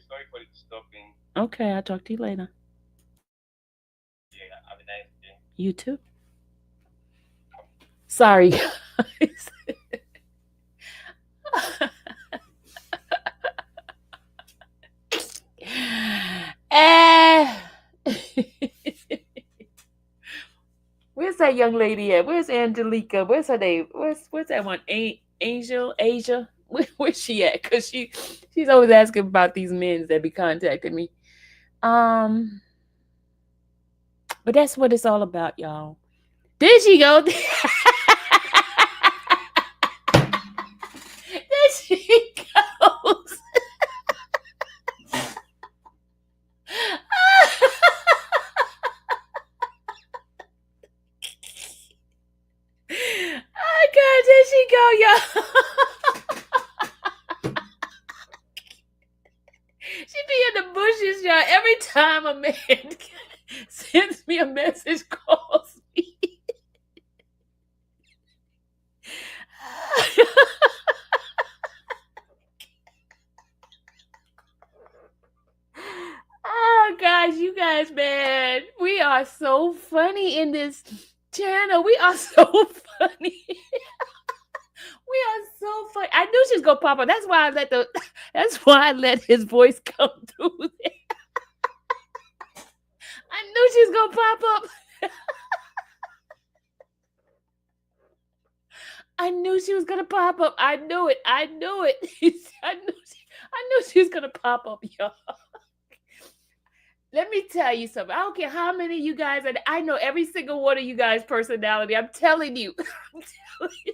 Sorry for disturbing. Okay, I'll talk to you later. Yeah, have a nice day. You too. Sorry, guys. Eh. Where's that young lady at? Where's Angelica? Where's her name? Where's that one? Angel, Asia. Where's she at? Cause she's always asking about these men that be contacting me. Um, but that's what it's all about, y'all. There she go. There she goes. Oh God, there she go, y'all. She be in the bushes, y'all. Every time a man sends me a message, calls me. Oh gosh, you guys, man, we are so funny in this channel. We are so funny. We are so funny. I knew she was gonna pop up. That's why I let his voice come through there. I knew she was gonna pop up. I knew she was gonna pop up. I knew it. I knew it. I knew she was gonna pop up, y'all. Let me tell you something. I don't care how many of you guys are. I know every single one of you guys' personality. I'm telling you. I'm telling you.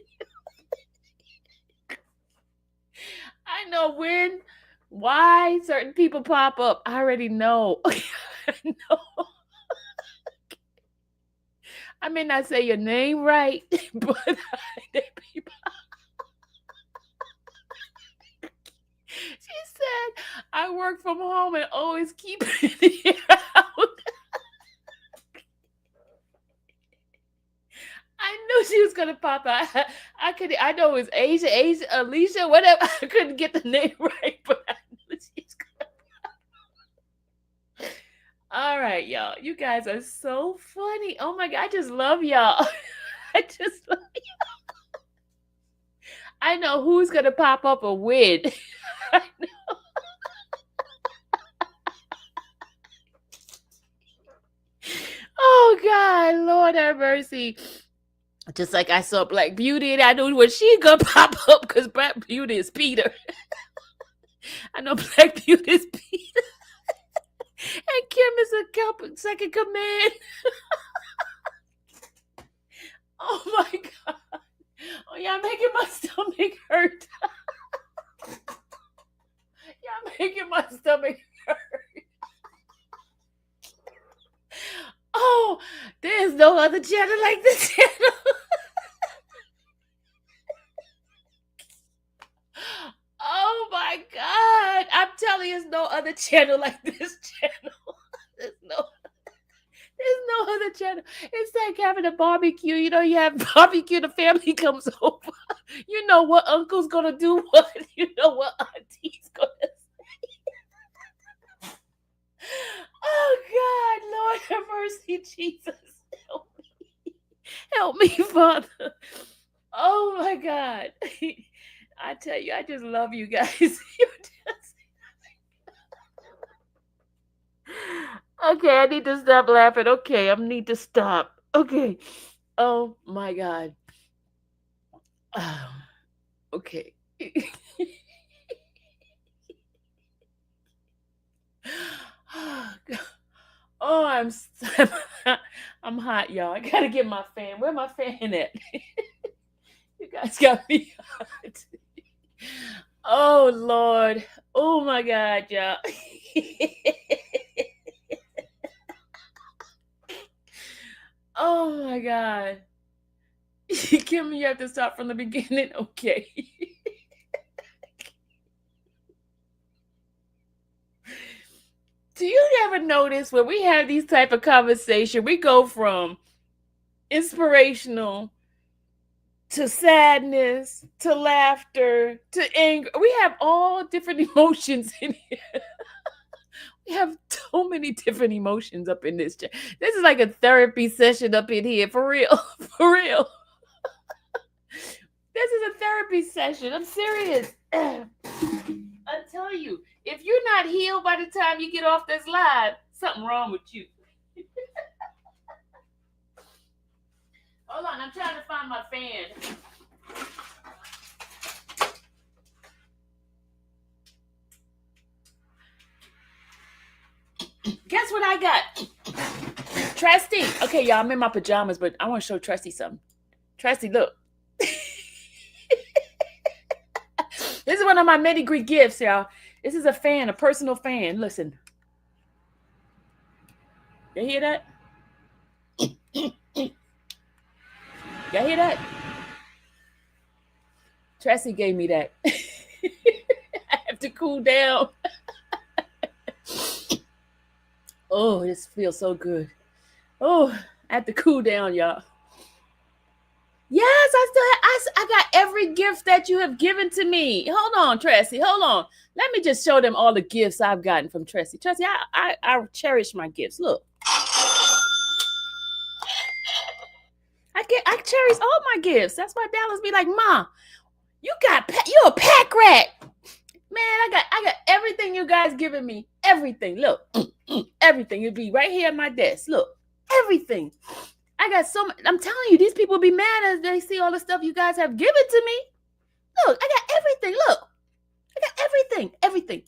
I know when, why certain people pop up. I already know. I know. I may not say your name right, but people. She said, I work from home and always keep it out. I knew she was gonna pop out. I know it was Asia, Alicia, whatever. I couldn't get the name right, but I knew she's gonna pop. All right, y'all. You guys are so funny. Oh my God, I just love y'all. I just love y'all. I know who's gonna pop up and win. I know. Oh God, Lord have mercy. Just like I saw Black Beauty, and I knew when she gonna pop up because Black Beauty is Peter. I know Black Beauty is Peter. And Kim is a second command. Oh my God. Oh, y'all making my stomach hurt. Y'all making my stomach hurt. Oh, there's no other channel like this channel. Oh my God. I'm telling you, there's no other channel like this channel. There's no other channel. It's like having a barbecue. You know, you have barbecue, the family comes over. You know what uncle's gonna do what. You know what auntie's gonna say. Oh God, Lord have mercy, Jesus. Help me. Help me, Father. Oh my God. I tell you, I just love you guys. Okay, I need to stop laughing. Okay, I need to stop. Okay. Oh my God. Okay. Oh, I'm hot, y'all. I gotta get my fan. Where my fan at? You guys got me hot. Oh Lord. Oh my God, y'all. Oh my God. Kim, you have to start from the beginning. Okay. Do you ever notice when we have these type of conversation, we go from inspirational to sadness to laughter to anger. We have all different emotions in here. We have so many different emotions up in this. This is like a therapy session up in here, for real, for real. This is a therapy session. I'm serious. I'm telling you, if you're not healed by the time you get off this live, something wrong with you. Hold on, I'm trying to find my fan. Guess what I got? Trusty. Okay, y'all, I'm in my pajamas, but I want to show Trusty something. Trusty, look. This is one of my many great gifts, y'all. This is a fan, a personal fan. Listen. You hear that? Y'all hear that? Trusty gave me that. I have to cool down. Oh, this feels so good. Oh, I have to cool down, y'all. Yes, I got every gift that you have given to me. Hold on, Tracy. Hold on. Let me just show them all the gifts I've gotten from Tracy. Tracy, I cherish my gifts. Look. I cherish all my gifts. That's why Dallas be like, Ma, you're a pack rat. Man, I got everything you guys giving me. Everything. Look. Everything. It'll be right here at my desk. Look. Everything. I got so much. I'm telling you, these people be mad as they see all the stuff you guys have given to me. Look, I got everything. Look. I got everything. Everything.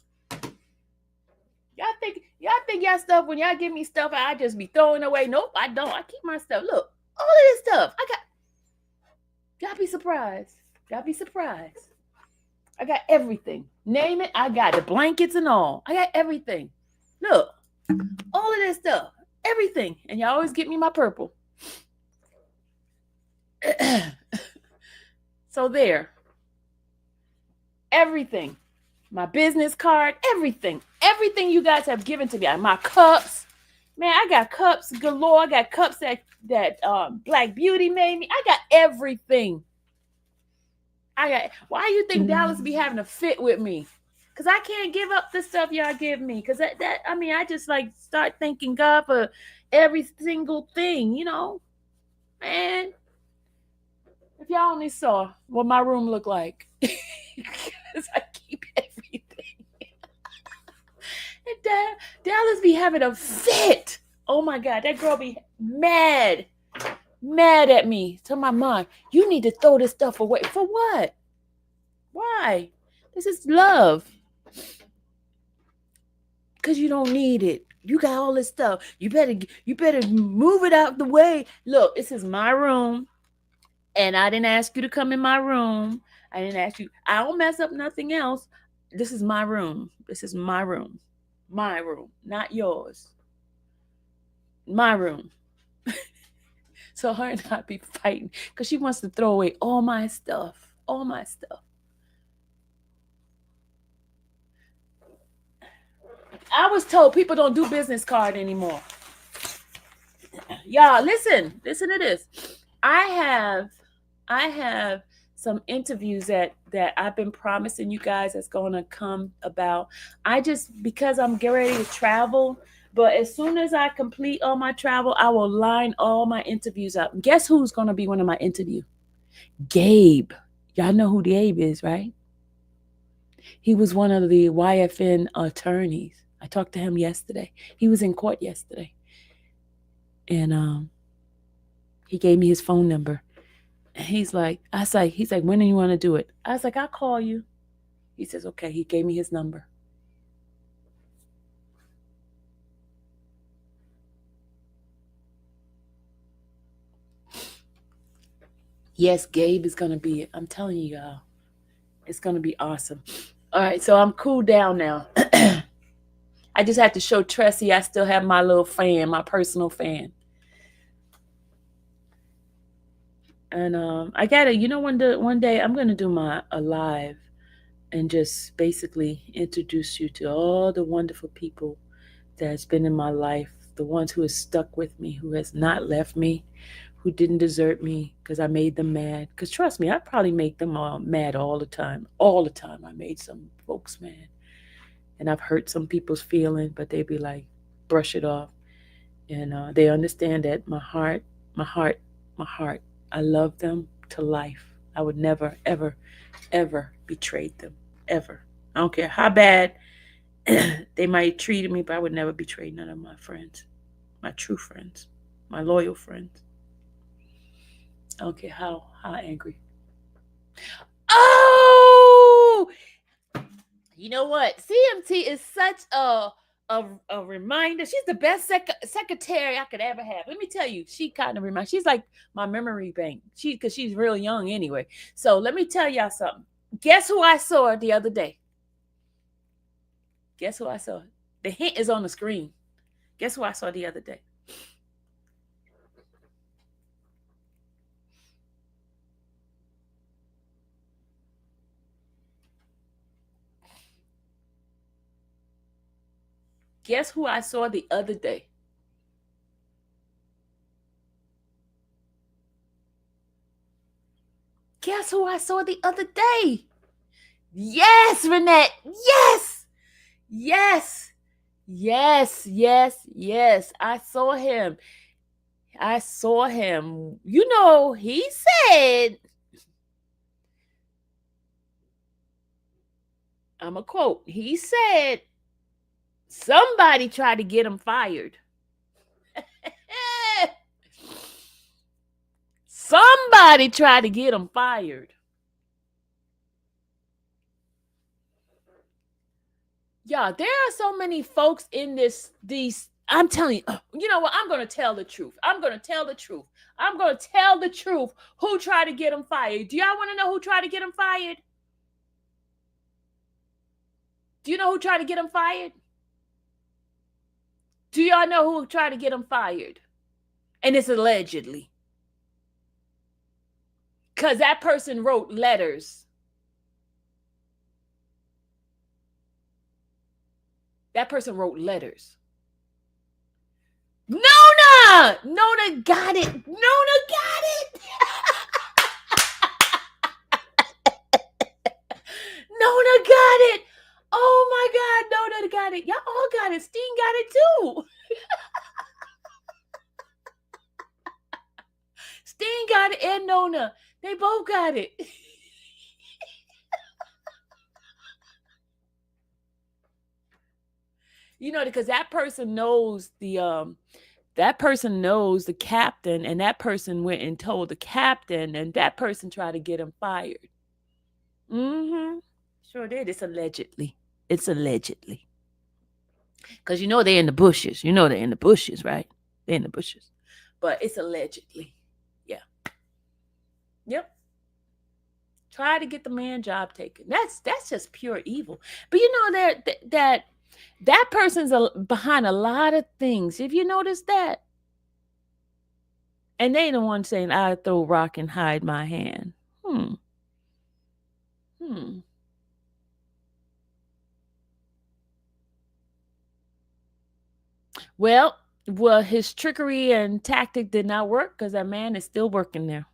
Y'all think y'all stuff, when y'all give me stuff, I just be throwing away. Nope, I don't. I keep my stuff. Look, all of this stuff. Y'all be surprised. Y'all be surprised. I got everything. Name it, I got the blankets and all. I got everything. Look, all of this stuff. Everything. And y'all always get me my purple. So there. Everything. My business card. Everything. Everything you guys have given to me. My cups. Man, I got cups galore. I got cups that Black Beauty made me. I got everything. Why you think Dallas be having a fit with me? Because I can't give up the stuff y'all give me. Because I just like start thanking God for every single thing, you know. Man, if y'all only saw what my room looked like. Because I keep everything. And Dallas be having a fit. Oh my God, that girl be mad at me. To my mom, you need to throw this stuff away. For what? Why? This is love. Because you don't need it. You got all this stuff. You better move it out the way. Look, this is my room. And I didn't ask you to come in my room. I didn't ask you. I don't mess up nothing else. This is my room. This is my room. My room, not yours. My room. So her and I be fighting because she wants to throw away all my stuff. All my stuff. I was told people don't do business card anymore. Y'all, listen to this. I have some interviews that I've been promising you guys that's going to come about. Because I'm getting ready to travel, but as soon as I complete all my travel, I will line all my interviews up. Guess who's going to be one of my interviews? Gabe. Y'all know who Gabe is, right? He was one of the YFN attorneys. I talked to him yesterday. He was in court yesterday. And he gave me his phone number. And he's like, when do you want to do it? I was like, I'll call you. He says, okay. He gave me his number. Yes, Gabe is going to be it. I'm telling you, y'all. It's going to be awesome. All right, so I'm cooled down now. I just had to show Tressie I still have my little fan, my personal fan. And I got to, one day I'm going to do a live and just basically introduce you to all the wonderful people that's been in my life, the ones who have stuck with me, who has not left me, who didn't desert me because I made them mad. Because trust me, I probably make them all mad all the time. All the time I made some folks mad. And I've hurt some people's feelings, but they be like, brush it off. And they understand that my heart, I love them to life. I would never, ever, ever betray them. Ever. I don't care how bad they might treat me, but I would never betray none of my friends, my true friends, my loyal friends. I don't care how angry. Oh, you know what? CMT is such a reminder. She's the best secretary I could ever have. Let me tell you, she kind of reminds. She's like my memory bank. Because she's real young anyway. So let me tell y'all something. Guess who I saw the other day? Guess who I saw? The hint is on the screen. Guess who I saw the other day? Guess who I saw the other day? Guess who I saw the other day? Yes, Renette. Yes. Yes. Yes. Yes. Yes. I saw him. I saw him. You know, he said, I'm a quote. He said, somebody tried to get him fired. Somebody tried to get him fired. Yeah, there are so many folks in these. I'm telling you, you know what? I'm going to tell the truth. I'm going to tell the truth. I'm going to tell the truth. Who tried to get him fired? Do y'all want to know who tried to get him fired? Do you know who tried to get him fired? Do y'all know who tried to get him fired? And it's allegedly. Because that person wrote letters. That person wrote letters. Nona! Nona got it. Nona got it. Nona got it. Oh my God, Nona got it. Y'all all got it. Steen got it too. Steen got it and Nona. They both got it. You know, because that person knows the captain, and that person went and told the captain, and that person tried to get him fired. Mm-hmm. Sure did. It's allegedly. It's allegedly. Because you know they're in the bushes. You know they're in the bushes, right? They're in the bushes. But it's allegedly. Yeah. Yep. Try to get the man job taken. That's just pure evil. But you know that person's behind a lot of things. If you notice that. And they ain't the one saying, I throw rock and hide my hand. Well, his trickery and tactic did not work because that man is still working there.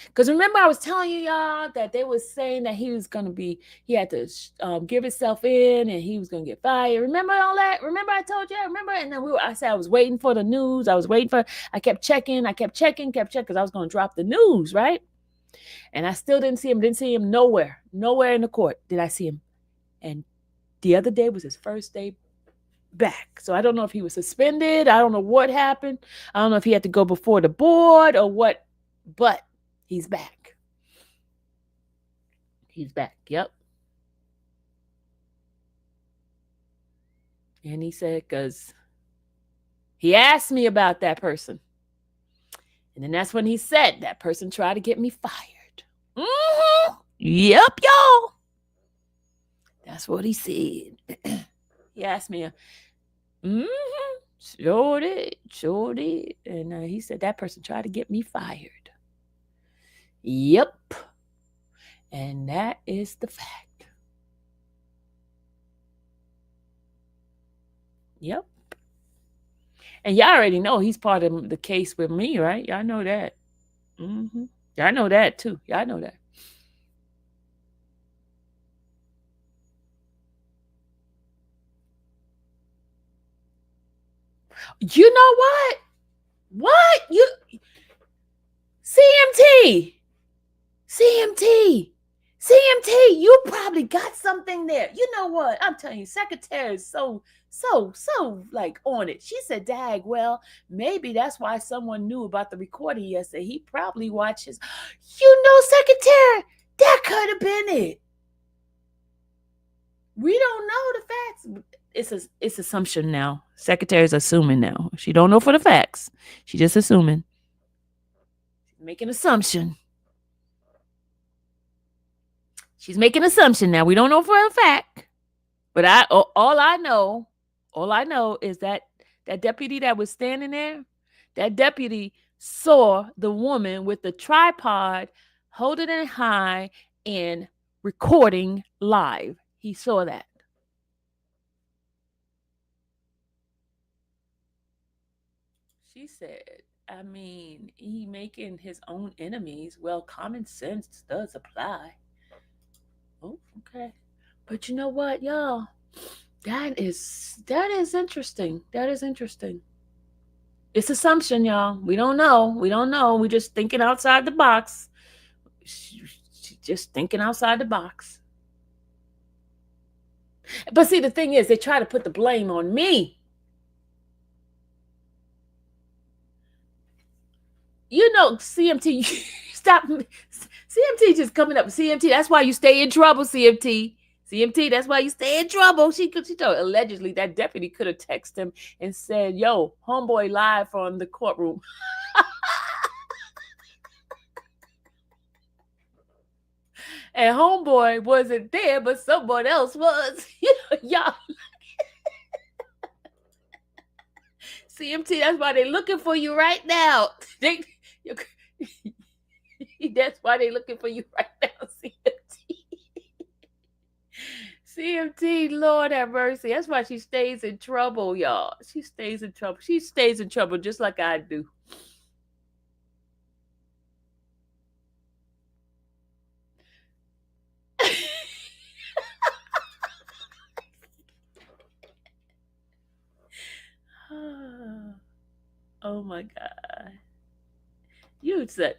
Because remember, I was telling you, y'all, that they was saying that he had to give himself in and he was going to get fired. Remember all that? Remember I told you? Remember? And then I said I was waiting for the news. I kept checking because I was going to drop the news, right? And I still didn't see him nowhere in the court did I see him. And the other day was his first day back. So I don't know if he was suspended. I don't know what happened. I don't know if he had to go before the board or what, but he's back. He's back. Yep. And he said, because he asked me about that person. And then that's when he said that person tried to get me fired. Mm-hmm. Yep, y'all. That's what he said. He asked me, sure did. And he said that person tried to get me fired. Yep. And that is the fact. Yep. And y'all already know he's part of the case with me, right? Y'all know that. Y'all know that too. Y'all know that. You know what? What? CMT. CMT, CMT, you probably got something there. You know what? I'm telling you, Secretary is so like on it. She said, dag, well, maybe that's why someone knew about the recording yesterday. He probably watches. You know, Secretary, that could have been it. We don't know the facts. It's assumption now. Secretary's assuming now. She don't know for the facts. She just assuming. Making assumption. She's making assumption now. We don't know for a fact. But all I know is that deputy that was standing there, that deputy saw the woman with the tripod holding it high and recording live. He saw that. She said, I mean, he making his own enemies. Well, common sense does apply. Oh, okay. But you know what, y'all? That is interesting. That is interesting. It's assumption, y'all. We don't know. We're just thinking outside the box. Just thinking outside the box. But see, the thing is, they try to put the blame on me. You know, CMT, stop. CMT just coming up. CMT, that's why you stay in trouble, CMT. CMT, that's why you stay in trouble. She told allegedly that deputy could have texted him and said, yo, homeboy live from the courtroom. And homeboy wasn't there, but someone else was. Y'all. CMT, that's why they're looking for you right now. That's why they're looking for you right now, CMT. CMT, Lord have mercy. That's why she stays in trouble, y'all. She stays in trouble. She stays in trouble just like I do. Oh my God. You said.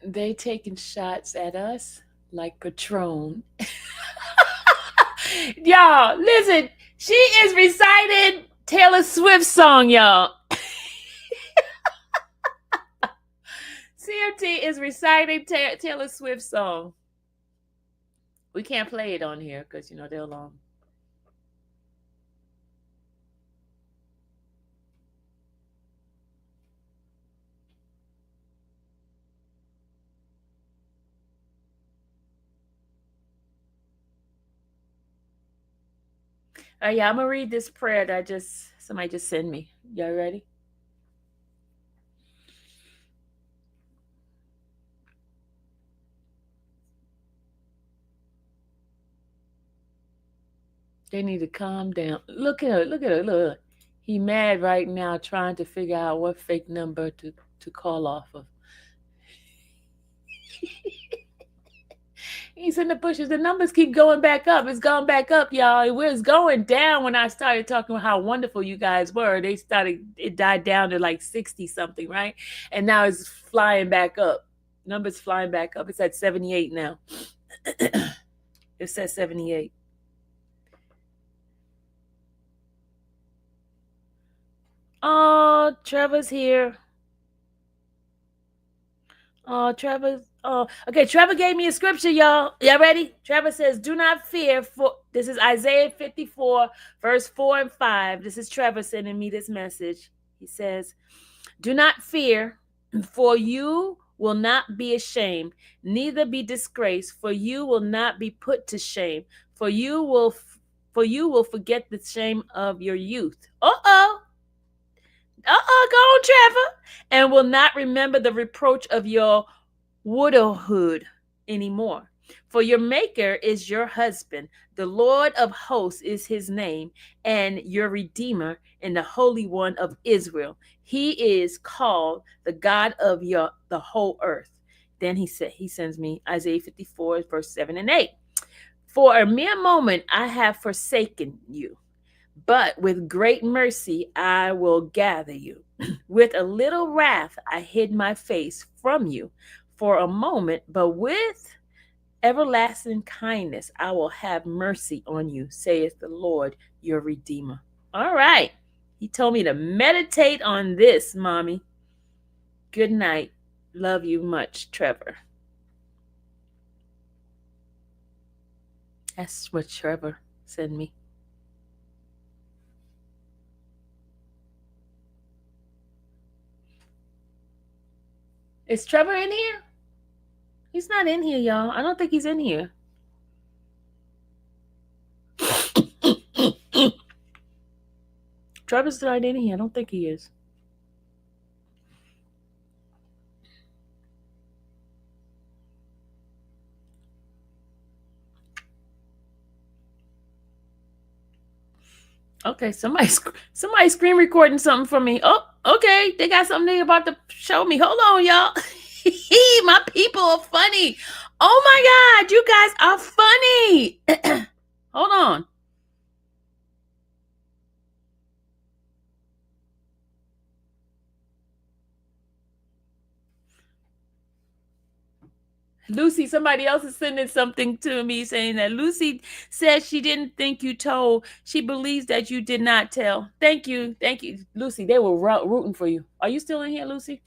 They taking shots at us like Patron. Y'all, listen. She is reciting Taylor Swift's song, y'all. CMT is reciting Taylor Swift's song. We can't play it on here because, they'll yeah, I'm gonna read this prayer that somebody just sent me. Y'all ready? They need to calm down. Look at her. Look. He mad right now trying to figure out what fake number to call off of. He's in the bushes. The numbers keep going back up. It's going back up, y'all. It was going down when I started talking about how wonderful you guys were. It died down to like 60 something, right? And now it's flying back up. Numbers flying back up. It's at 78 now. It says 78. Oh, Trevor's here. Oh, Trevor. Oh, okay. Trevor gave me a scripture, y'all. Y'all ready? Trevor says, "Do not fear." For this is Isaiah 54, verse 4 and 5. This is Trevor sending me this message. He says, "Do not fear, for you will not be ashamed, neither be disgraced, for you will not be put to shame. For you will forget the shame of your youth." Go on, Trevor. "And will not remember the reproach of your widowhood anymore. For your Maker is your husband, the Lord of hosts is his name, and your Redeemer and the Holy One of Israel. He is called the God of the whole earth." Then he sends me Isaiah 54, verse 7 and 8. "For a mere moment I have forsaken you, but with great mercy I will gather you. With a little wrath I hid my face from you for a moment, but with everlasting kindness I will have mercy on you, saith the Lord your Redeemer." All right. He told me to meditate on this, Mommy. Good night. Love you much, Trevor. That's what Trevor sent me. Is Trevor in here? He's not in here, y'all. I don't think he's in here. Trevor's not in here. I don't think he is. Okay, somebody screen recording something for me. Oh, okay. They got something they about to show me. Hold on, y'all. My people are funny. Oh my God, you guys are funny. Hold on. Lucy, somebody else is sending something to me saying that Lucy says she didn't think you told. She believes that you did not tell. Thank you. Thank you, Lucy. They were rooting for you. Are you still in here, Lucy?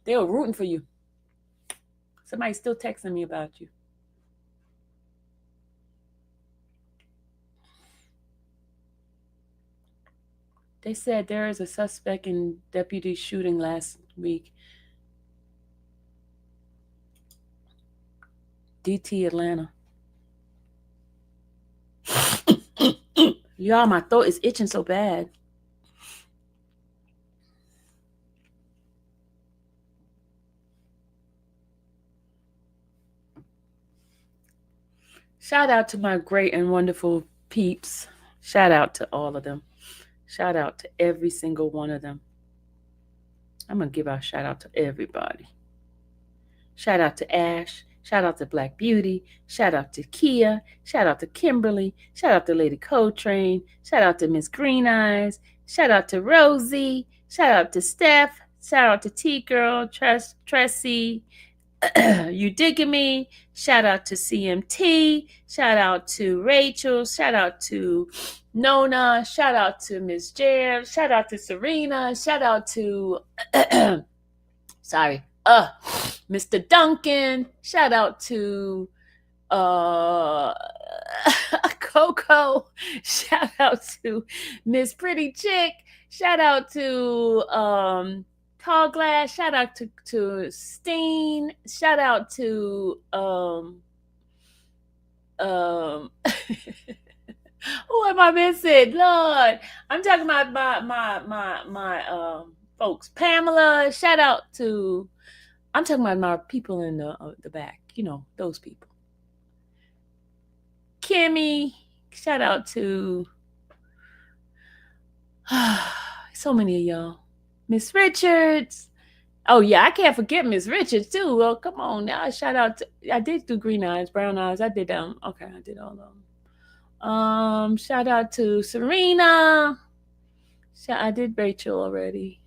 They were rooting for you. Somebody's still texting me about you. They said there is a suspect in deputy shooting last week. DT Atlanta. Y'all, my throat is itching so bad. Shout out to my great and wonderful peeps. Shout out to all of them. Shout out to every single one of them. I'm going to give a shout out to everybody. Shout out to Ash. Shout out to Black Beauty. Shout out to Kia. Shout out to Kimberly. Shout out to Lady Coltrane. Shout out to Miss Green Eyes. Shout out to Rosie. Shout out to Steph. Shout out to T-Girl, Tressie. You digging me? Shout out to CMT. Shout out to Rachel. Shout out to Nona. Shout out to Miss Jam. Shout out to Serena. Shout out to Mr. Duncan. Shout out to Coco. Shout out to Miss Pretty Chick. Shout out to Tall Glass. Shout out to Steen. Shout out to who am I missing? Lord, I'm talking about my folks. Pamela. Shout out to. I'm talking about my people in the back. You know, those people. Kimmy. Shout out to so many of y'all. Miss Richards. Oh yeah, I can't forget Miss Richards too. Well, come on now. Shout out to, I did do Green Eyes, Brown Eyes. I did them. Okay, I did all of them. Shout out to Serena. I did Rachel already.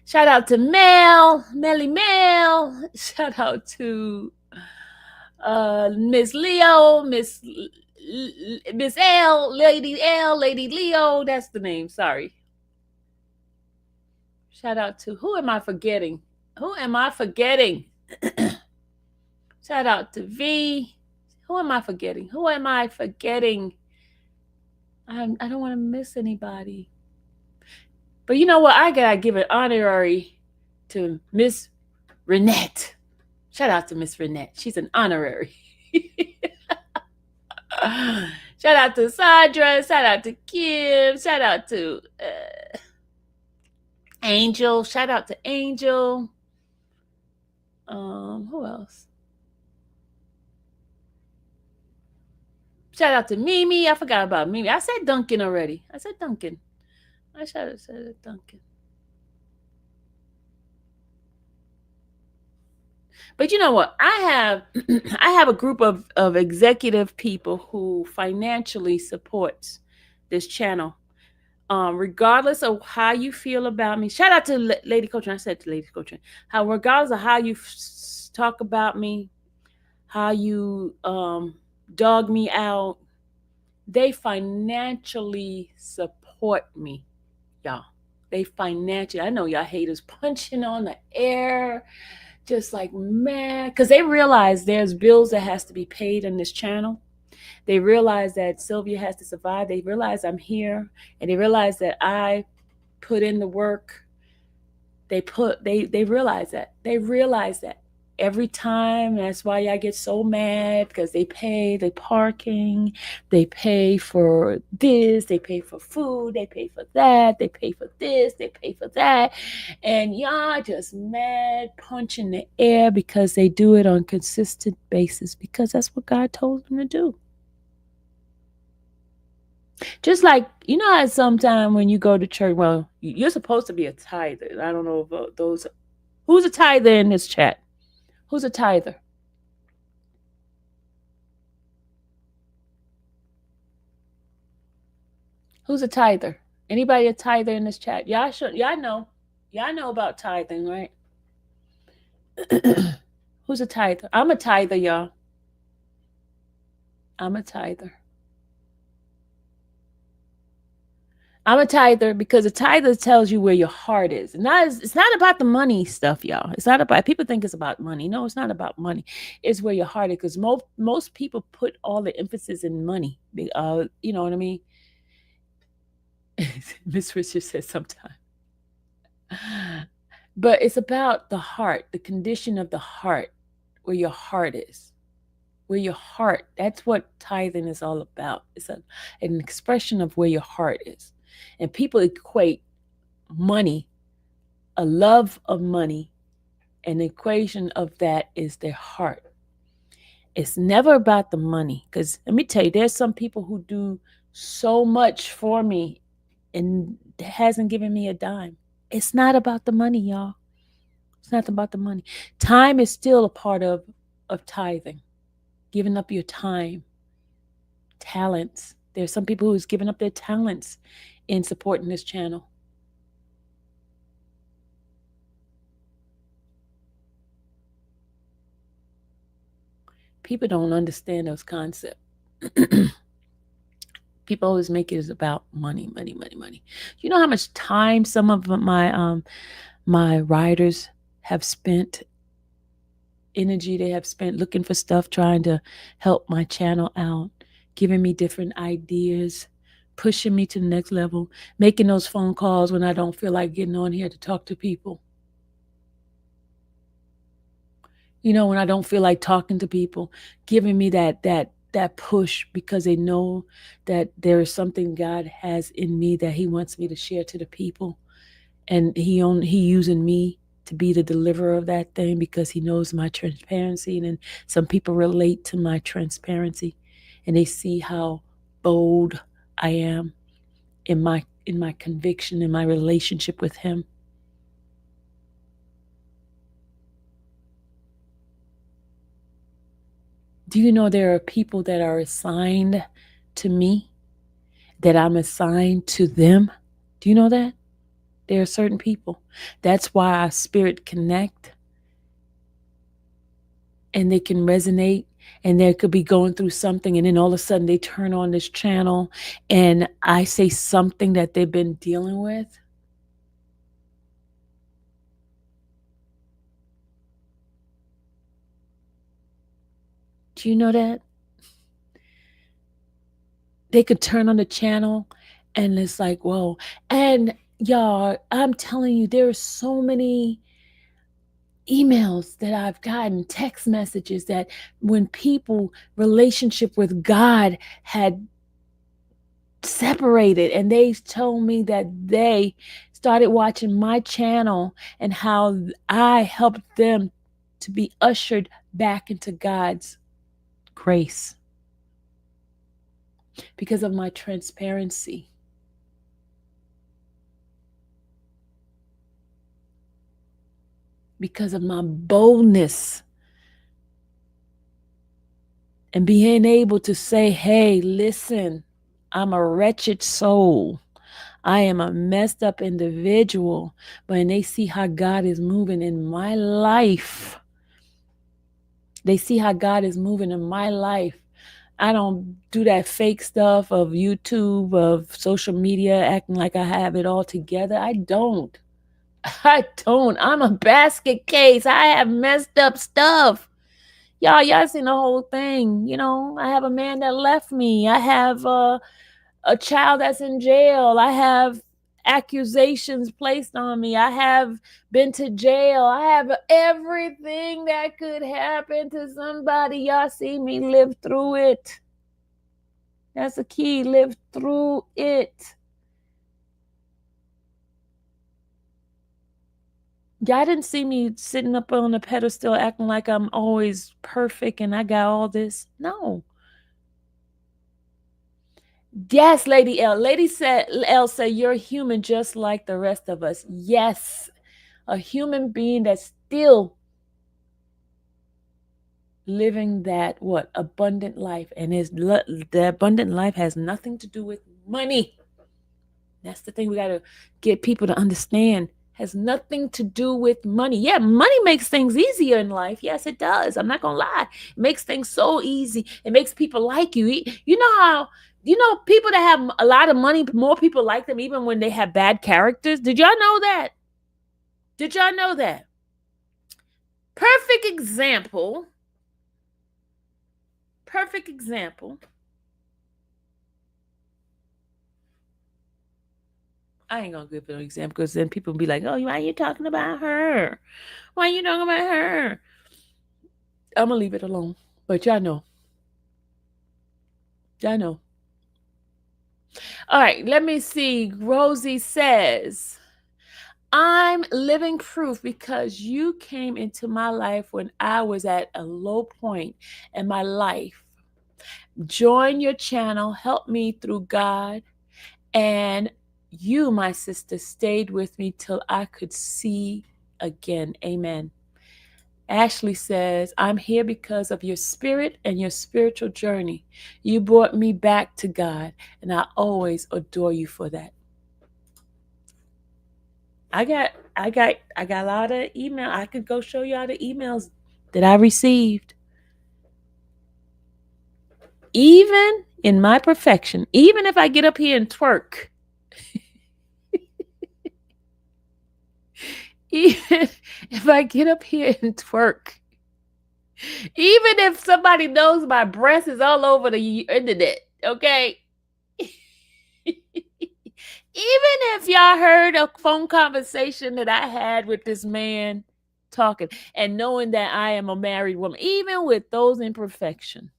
Shout out to Melly Mel. Shout out to Miss Leo, Miss L, Lady Leo. That's the name. Sorry. Shout out to, who am I forgetting? Who am I forgetting? Shout out to V. Who am I forgetting? Who am I forgetting? I don't want to miss anybody. But you know what? I gotta give an honorary to Miss Renette. Shout out to Miss Renette. She's an honorary. Shout out to Sandra. Shout out to Kim. Shout out to Angel. Shout out to Angel. Who else? Shout out to Mimi. I forgot about Mimi. I said Duncan already. I should have said Duncan. But you know what? I have a group of executive people who financially supports this channel. Regardless of how you feel about me. Shout out to Lady Coaching. I said to Lady Coaching. How regardless of how you talk about me, how you dog me out, they financially support me, y'all. They financially. I know y'all haters punching on the air, just like mad, because they realize there's bills that has to be paid on this channel. They realize that Sylvia has to survive. They realize I'm here, and they realize that I put in the work. They realize that. They realize that every time. That's why I get so mad, because they pay the parking, they pay for this, they pay for food, they pay for that, they pay for this, they pay for that, and y'all just mad, punching the air because they do it on a consistent basis, because that's what God told them to do. Just like, you know how sometimes when you go to church, well, you're supposed to be a tither. I don't know about those. Who's a tither in this chat? Who's a tither? Who's a tither? Anybody a tither in this chat? Y'all know. Y'all know about tithing, right? Who's a tither? I'm a tither, y'all. I'm a tither. I'm a tither because a tither tells you where your heart is. And it's not about the money stuff, y'all. It's not about, people think it's about money. No, it's not about money. It's where your heart is, because most people put all the emphasis in money. You know what I mean? Miss Richard says sometimes. But it's about the heart, the condition of the heart, where your heart is. Where your heart, that's what tithing is all about. It's an expression of where your heart is. And people equate money, a love of money, an equation of that is their heart. It's never about the money, because let me tell you, there's some people who do so much for me and hasn't given me a dime. It's not about the money, y'all. It's not about the money. Time is still a part of tithing. Giving up your time, talents. There's some people who's given up their talents in supporting this channel. People don't understand those concepts. People always make it about money, money, money, money. You know how much time some of my writers have spent, energy they have spent looking for stuff, trying to help my channel out, giving me different ideas, pushing me to the next level, making those phone calls when I don't feel like getting on here to talk to people. You know, when I don't feel like talking to people, giving me that push, because they know that there is something God has in me that he wants me to share to the people. And he using me to be the deliverer of that thing, because he knows my transparency. And then some people relate to my transparency, and they see how bold I am in my conviction, in my relationship with him. Do you know there are people that are assigned to me, that I'm assigned to them? Do you know that? There are certain people. That's why our spirit connect, and they can resonate, and they could be going through something, and then all of a sudden they turn on this channel and I say something that they've been dealing with, Do you know that? They could turn on the channel and it's like, whoa. And y'all, I'm telling you, there are so many emails that I've gotten, text messages that when people relationship with God had separated and they told me that they started watching my channel and how I helped them to be ushered back into God's grace because of my transparency. Because of my boldness and being able to say, hey, listen, I'm a wretched soul. I am a messed up individual. But when they see how God is moving in my life, they see how God is moving in my life. I don't do that fake stuff of YouTube, of social media, acting like I have it all together. I don't. I'm a basket case. I have messed up stuff. Y'all seen the whole thing. You know, I have a man that left me. I have a child that's in jail. I have accusations placed on me. I have been to jail. I have everything that could happen to somebody. Y'all see me live through it. That's the key. Live through it. Y'all didn't see me sitting up on a pedestal acting like I'm always perfect and I got all this. No. Yes, Lady L. Lady L said, you're human just like the rest of us. Yes. A human being that's still living that abundant life, and the abundant life has nothing to do with money. That's the thing we got to get people to understand. Has nothing to do with money. Yeah, money makes things easier in life. Yes, it does. I'm not gonna lie. It makes things so easy. It makes people like you. You know how people that have a lot of money, more people like them even when they have bad characters. Did y'all know that? Did y'all know that? Perfect example. I ain't gonna give an example because then people will be like, oh, why are you talking about her? Why are you talking about her? I'm gonna leave it alone. But y'all know. All right, let me see. Rosie says, I'm living proof because you came into my life when I was at a low point in my life. Join your channel, help me through God, and you, my sister, stayed with me till I could see again. Amen. Ashley says, I'm here because of your spirit and your spiritual journey. You brought me back to God, and I always adore you for that. I got a lot of email. I could go show y'all the emails that I received. Even in my perfection, even if I get up here and twerk, even if I get up here and twerk, even if somebody knows my breast is all over the internet, okay? Even if y'all heard a phone conversation that I had with this man talking and knowing that I am a married woman, even with those imperfections,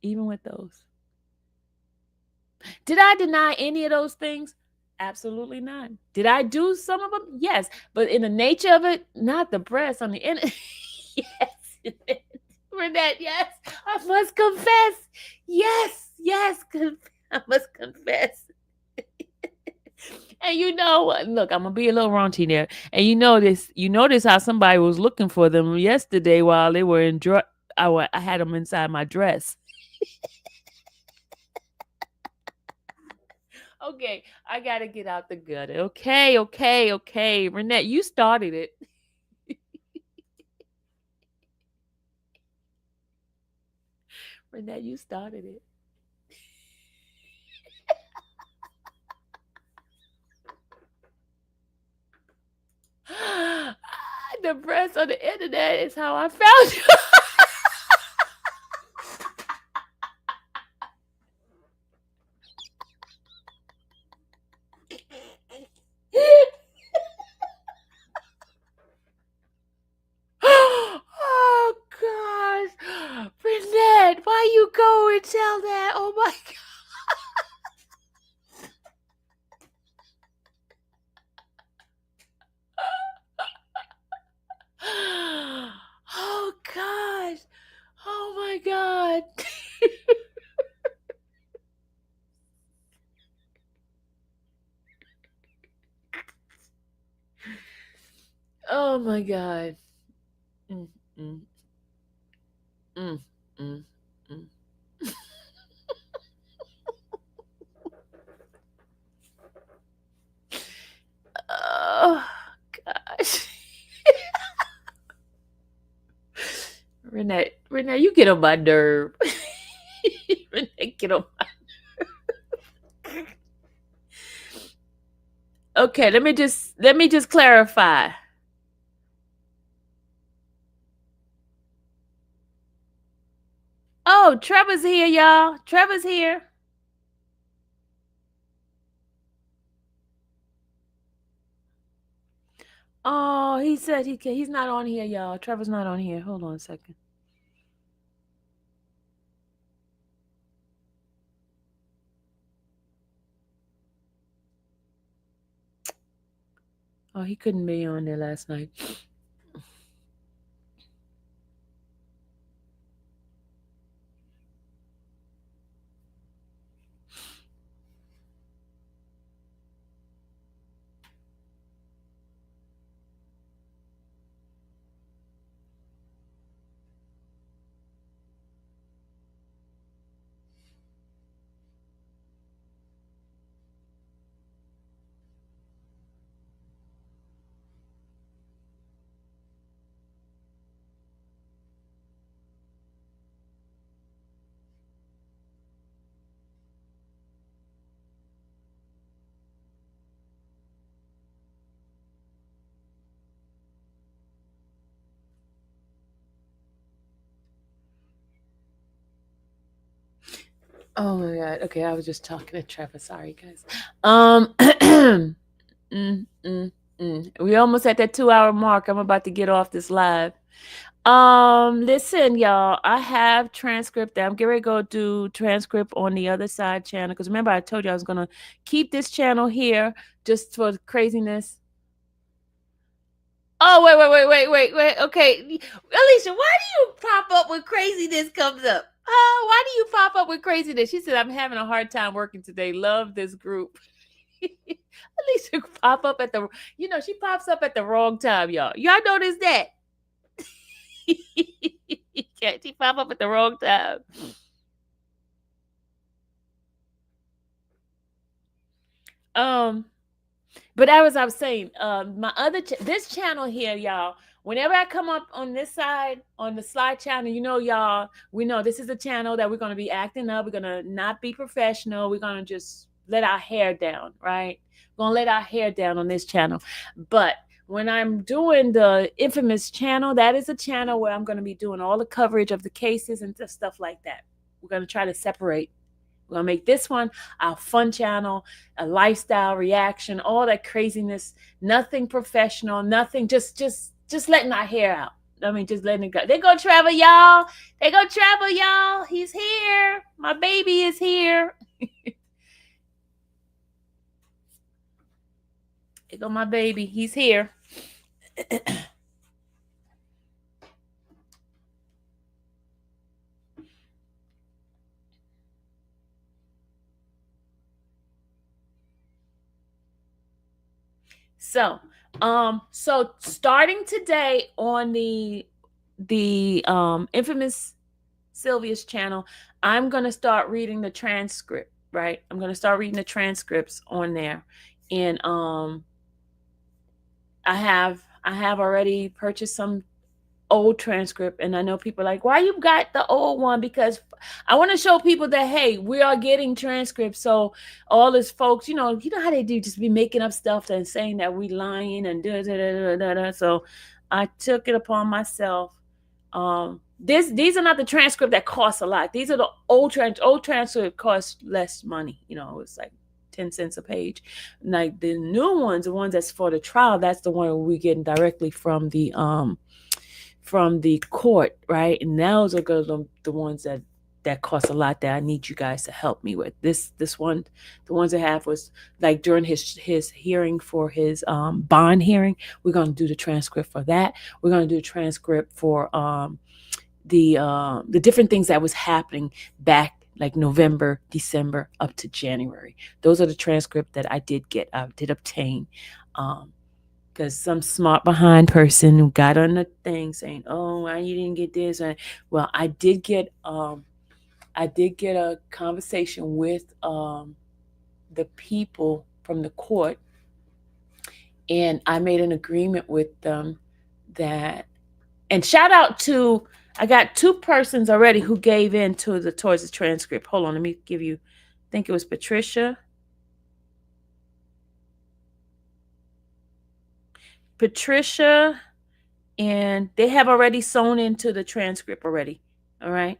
even with those. Did I deny any of those things? Absolutely not. Did I do some of them? Yes. But in the nature of it, not the breast on the internet. Yes. Renette, yes. I must confess. Yes. I must confess. And look, I'm gonna be a little raunchy there. And you notice how somebody was looking for them yesterday while they were in I had them inside my dress. Okay, I gotta get out the gutter. Okay. Renette, you started it. Renette, you started it. the press on the internet is how I found you. Oh gosh, Burnett, why you go and tell that? Oh my god. Oh gosh. Oh my god. Oh my god. Mm, mm, mm, mm, mm. Oh gosh. Renee, you get on my nerve. Renee, get on my Okay, let me just clarify. Oh, Trevor's here, y'all. Trevor's here. Oh, he said he's not on here, y'all. Trevor's not on here. Hold on a second. Oh, he couldn't be on there last night. Oh my god. Okay, I was just talking to Trevor. Sorry, guys. We almost at that 2-hour mark. I'm about to get off this live. Listen, y'all. I have transcript. I'm getting ready to go do transcript on the other side channel. Because remember, I told you I was gonna keep this channel here just for craziness. Oh, wait. Okay. Alicia, why do you pop up when craziness comes up? Oh, why do you pop up with craziness? She said, I'm having a hard time working today. Love this group. Alicia pop up at she pops up at the wrong time, y'all. Y'all notice that? She pop up at the wrong time. But as I was saying, my this channel here, y'all, whenever I come up on this side, on the slide channel, y'all, we know this is a channel that we're going to be acting up. We're going to not be professional. We're going to just let our hair down, right? We're going to let our hair down on this channel. But when I'm doing the infamous channel, that is a channel where I'm going to be doing all the coverage of the cases and stuff like that. We're going to try to separate. We're going to make this one our fun channel, a lifestyle reaction, all that craziness, nothing professional, nothing, just letting our hair out. I mean, just letting it go. They go Trevor, y'all. They go Trevor, y'all. He's here. My baby is here. There go my baby. He's here. So starting today on the infamous Sylvia's channel, I'm going to start reading the transcript, right? I'm going to start reading the transcripts on there. And I have already purchased some old transcript. And I know people are like, why you got the old one? Because I want to show people that, hey, we are getting transcripts. So all this folks, you know how they do, just be making up stuff and saying that we lying and da da da da da. So I took it upon myself. These are not the transcript that cost a lot. These are the old transcript cost less money. It's like 10 cents a page. Like the new ones, the ones that's for the trial, that's the one we're getting directly from the court, right? And those are the ones that cost a lot, that I need you guys to help me with. This one, the ones I have was like during his hearing for his bond hearing. We're gonna do the transcript for that. We're gonna do a transcript for the different things that was happening back like November, December up to January. Those are the transcript that I did obtain. Because some smart behind person who got on the thing saying, "Oh, why you didn't get this?" Well, I did get a conversation with the people from the court, and I made an agreement with them that. And shout out to, I got 2 persons already who gave in towards the transcript. Hold on, let me give you. I think it was Patricia. And they have already sewn into the transcript already. All right.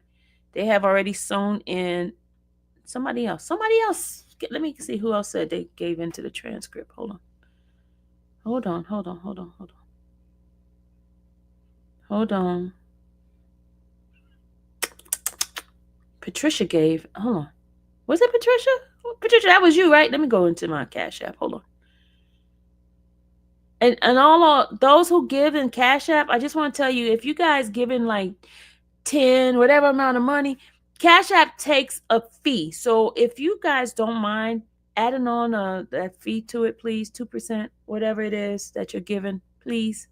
They have already sewn in somebody else. Let me see who else said they gave into the transcript. Hold on. Patricia gave. Hold on. Was it Patricia? Patricia, that was you, right? Let me go into my Cash App. Hold on. And all those who give in Cash App, I just want to tell you, if you guys give in like 10, whatever amount of money, Cash App takes a fee. So if you guys don't mind adding on that fee to it, please, 2%, whatever it is that you're giving, please,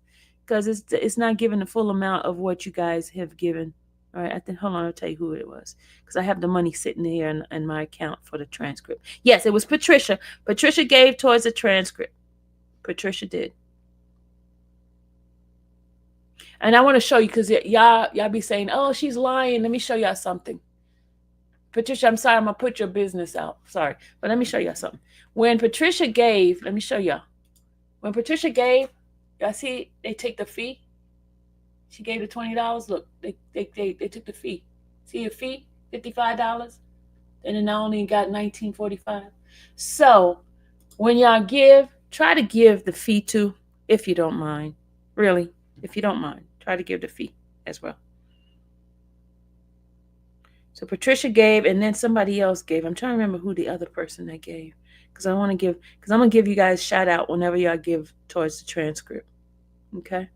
because it's not giving the full amount of what you guys have given. All right, hold on, I'll tell you who it was, because I have the money sitting here in my account for the transcript. Yes, it was Patricia. Patricia gave towards the transcript. Patricia did. And I want to show you, because y'all be saying, "Oh, she's lying." Let me show y'all something. Patricia, I'm sorry, I'm going to put your business out. Sorry. But let me show y'all something. When Patricia gave, let me show y'all. When Patricia gave, y'all see they take the fee? She gave the $20. Look, they took the fee. See your fee? $55. And then I only got $19.45. So when y'all give, try to give the fee too, if you don't mind. Really, if you don't mind, try to give the fee as well. So Patricia gave, and then somebody else gave. I'm trying to remember who the other person that gave, because I'm going to give you guys shout out whenever y'all give towards the transcript. Okay?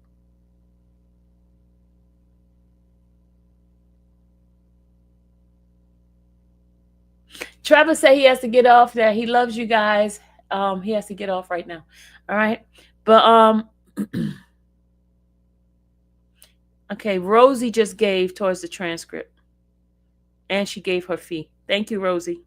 Trevor said he has to get off there. He loves you guys. He has to get off right now. All right? But okay, Rosie just gave towards the transcript. And she gave her fee. Thank you, Rosie.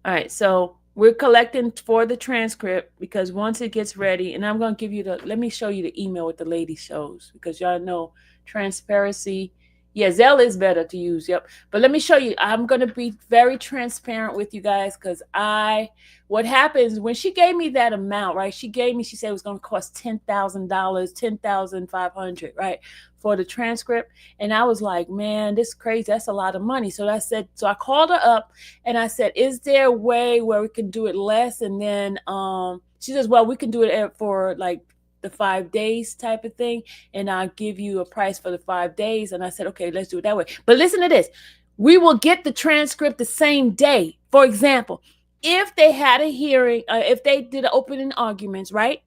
All right, so we're collecting for the transcript, because once it gets ready, and I'm going to give you let me show you the email with the lady shows, because y'all know transparency. Yeah, Zelle is better to use. Yep. But let me show you. I'm going to be very transparent with you guys, because what happens when she gave me that amount, right? She said it was going to cost $10,000, $10,500, right? For the transcript. And I was like, man, this is crazy. That's a lot of money. So I called her up and I said, is there a way where we can do it less? And then she says, well, we can do it for like the 5 days type of thing, and I'll give you a price for the 5 days. And I said, okay, let's do it that way. But listen to this. We will get the transcript the same day. For example, if they had a hearing, if they did opening arguments, right?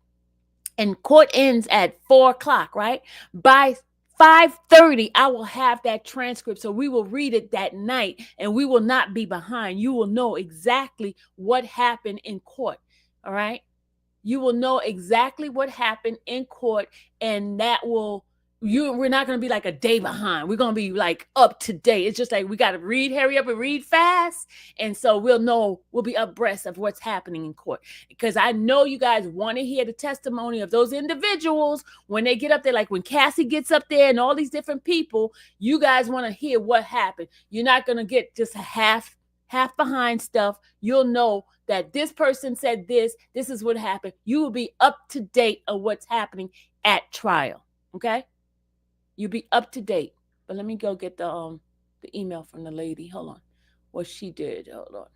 And court ends at 4:00, right? By 5:30, I will have that transcript. So we will read it that night, and we will not be behind. You will know exactly what happened in court. All right. You will know exactly what happened in court, and that will we're not going to be like a day behind. We're going to be like up to date. It's just like we got to hurry up and read fast. And so we'll be abreast of what's happening in court. Because I know you guys want to hear the testimony of those individuals when they get up there, like when Cassie gets up there and all these different people, you guys want to hear what happened. You're not going to get just a half behind stuff. You'll know that this person said this is what happened. You will be up to date of what's happening at trial. Okay? You be up to date. But let me go get the email from the lady. Hold on. What she did. Hold on.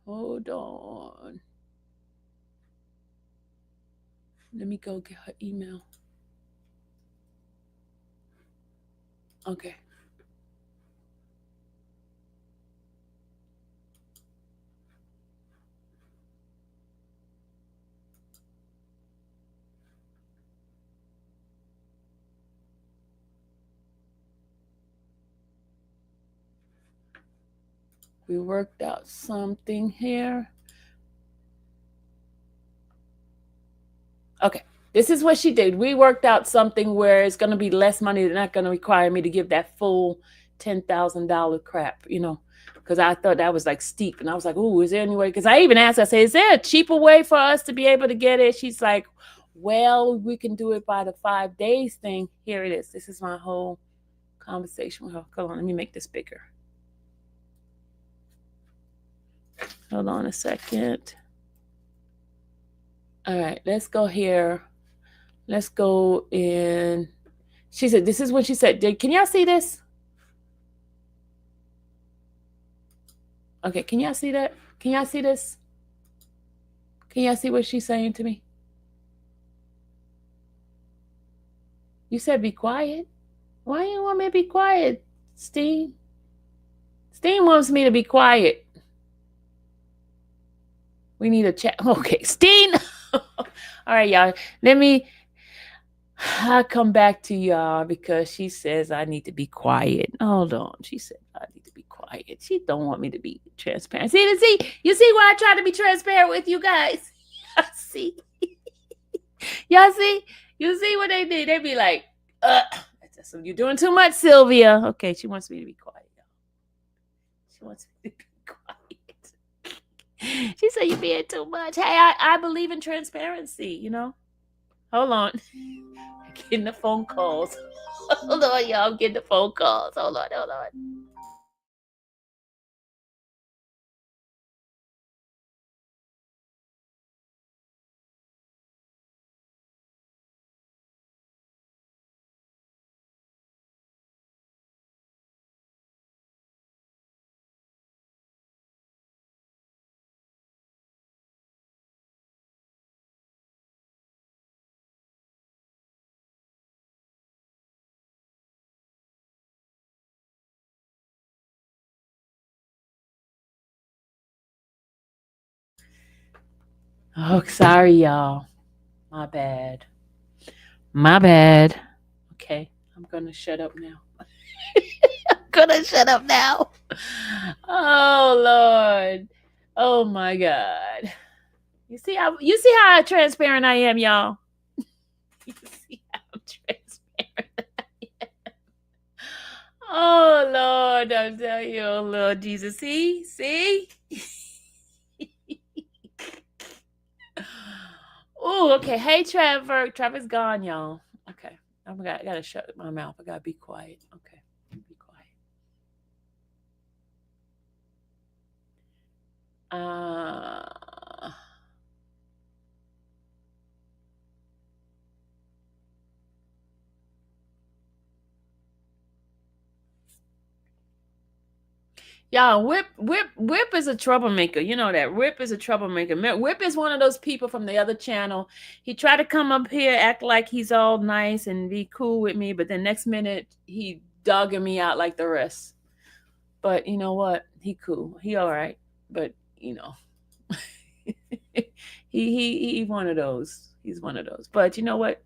Hold on. Let me go get her email. Okay. We worked out something here. Okay. This is what she did. We worked out something where it's going to be less money. They're not going to require me to give that full $10,000 crap, because I thought that was like steep. And I was like, ooh, is there any way? Because I even asked her, I said, is there a cheaper way for us to be able to get it? She's like, well, we can do it by the 5 days thing. Here it is. This is my whole conversation with her. Hold on, let me make this bigger. Hold on a second. All right, let's go here. Let's go in. She said, this is what she said. Can y'all see this? Okay, can y'all see that? Can y'all see this? Can y'all see what she's saying to me? You said be quiet. Why you want me to be quiet, Steen? Steen wants me to be quiet. We need a chat. Okay, Steen. All right, y'all. I'll come back to y'all because she says I need to be quiet. Hold on. She said I need to be quiet. She don't want me to be transparent. See, you see why I try to be transparent with you guys? See? Y'all see? You see what they did? They be like, you're doing too much, Sylvia. Okay, she wants me to be quiet, y'all. She wants me to be quiet. She said you're being too much. Hey, I believe in transparency, Hold on. I'm getting the phone calls. Hold on, y'all. I'm getting the phone calls. Hold on. Oh, sorry, y'all. My bad. Okay, I'm gonna shut up now. Oh Lord. Oh my God. You see how transparent I am, y'all. You see how transparent I am. Oh Lord, I'm telling you, oh Lord Jesus. See? Oh, okay. Hey, Trevor. Trevor's gone, y'all. Okay. I gotta shut my mouth. I gotta be quiet. Okay. Be quiet. Y'all, Whip is a troublemaker. You know that. Whip is a troublemaker. Whip is one of those people from the other channel. He tried to come up here, act like he's all nice and be cool with me, but the next minute he dogging me out like the rest. But you know what? He cool. He all right. But he one of those. He's one of those. But you know what?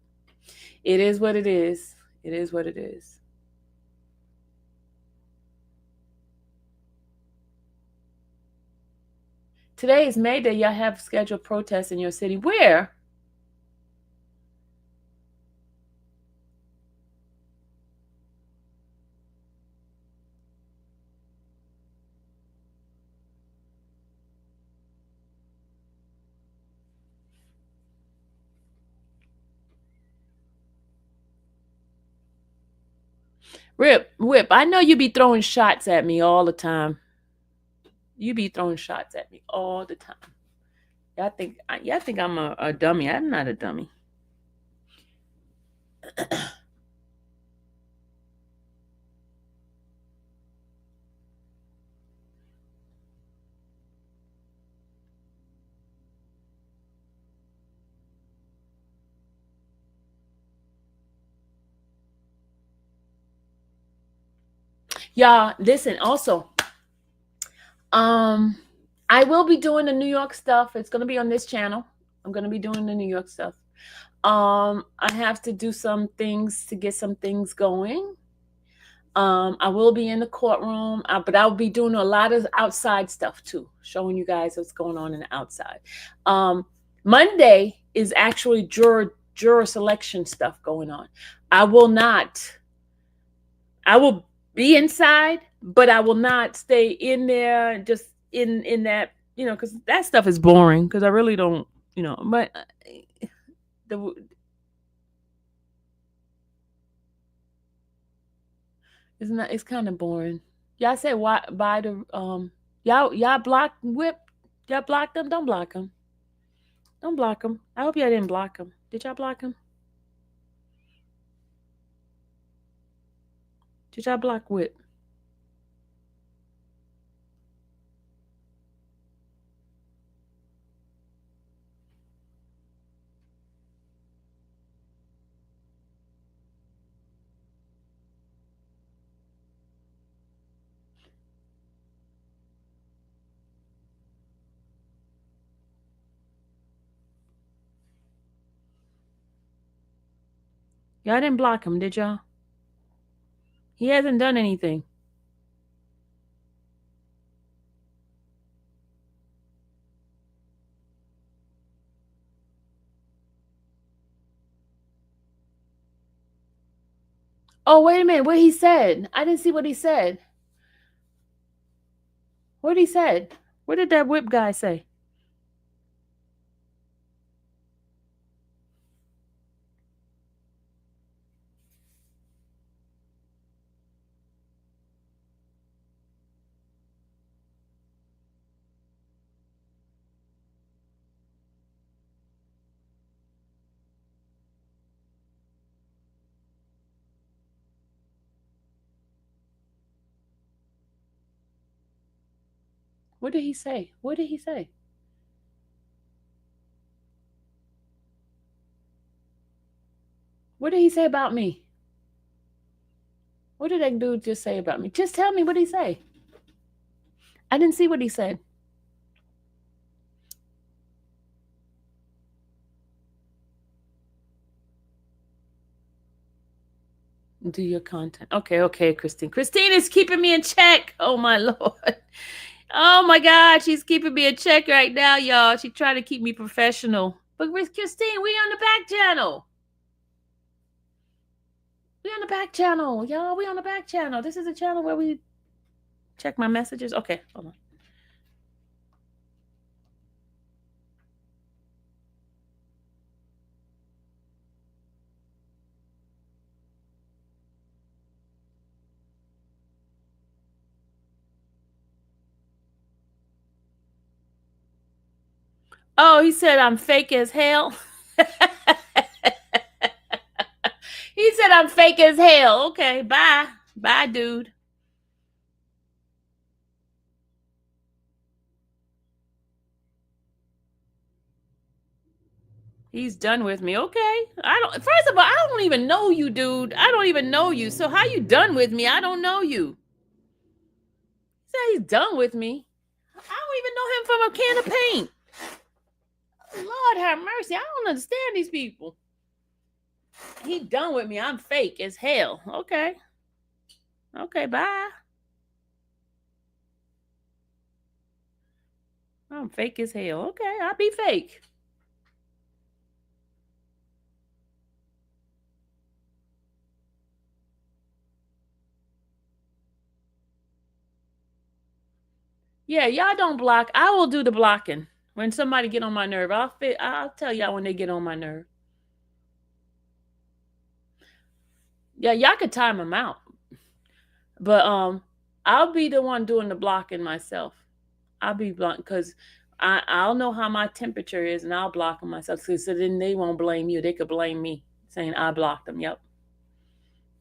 It is what it is. It is what it is. Today is May Day. Y'all have scheduled protests in your city. Where? Whip, I know you be throwing shots at me all the time. You be throwing shots at me all the time. Y'all think I'm a dummy. I'm not a dummy. Y'all, listen, also, I will be doing the New York stuff. It's gonna be on this channel. I'm gonna be doing the New York stuff. I have to do some things to get some things going. I will be in the courtroom, but I'll be doing a lot of outside stuff too, showing you guys what's going on in the outside. Monday is actually juror selection stuff going on. I will be inside, but I will not stay in there just in that, because that stuff is boring, because I really don't, but it's kind of boring. Y'all said why by the y'all block Whip. Y'all block them. Don't block them. Don't block them. I hope y'all didn't block them. Did y'all block them? Did y'all block Whip? Y'all didn't block him, did y'all? He hasn't done anything. Oh, wait a minute. What he said? I didn't see what he said. What he said? What did that Whip guy say? What did he say? What did he say? What did he say about me? What did that dude just say about me? Just tell me what he say. I didn't see what he said. Do your content. Okay, Christine. Christine is keeping me in check. Oh my Lord. Oh my God, she's keeping me in check right now, y'all. She's trying to keep me professional. But with Christine, we on the back channel. We on the back channel, y'all. We on the back channel. This is a channel where we check my messages. Okay, hold on. Oh, he said I'm fake as hell. He said I'm fake as hell. Okay, bye. Bye, dude. He's done with me. Okay. First of all, I don't even know you, dude. I don't even know you. So how you done with me? I don't know you. He said he's done with me. I don't even know him from a can of paint. Lord have mercy. I don't understand these people. He done with me. I'm fake as hell. Okay. Okay, bye. I'm fake as hell. Okay, I'll be fake. Yeah, y'all don't block. I will do the blocking. When somebody get on my nerve, I'll tell y'all when they get on my nerve. Yeah, y'all could time them out. But I'll be the one doing the blocking myself. I'll be blocked because I'll know how my temperature is and I'll block them myself. So then they won't blame you. They could blame me saying I blocked them. Yep.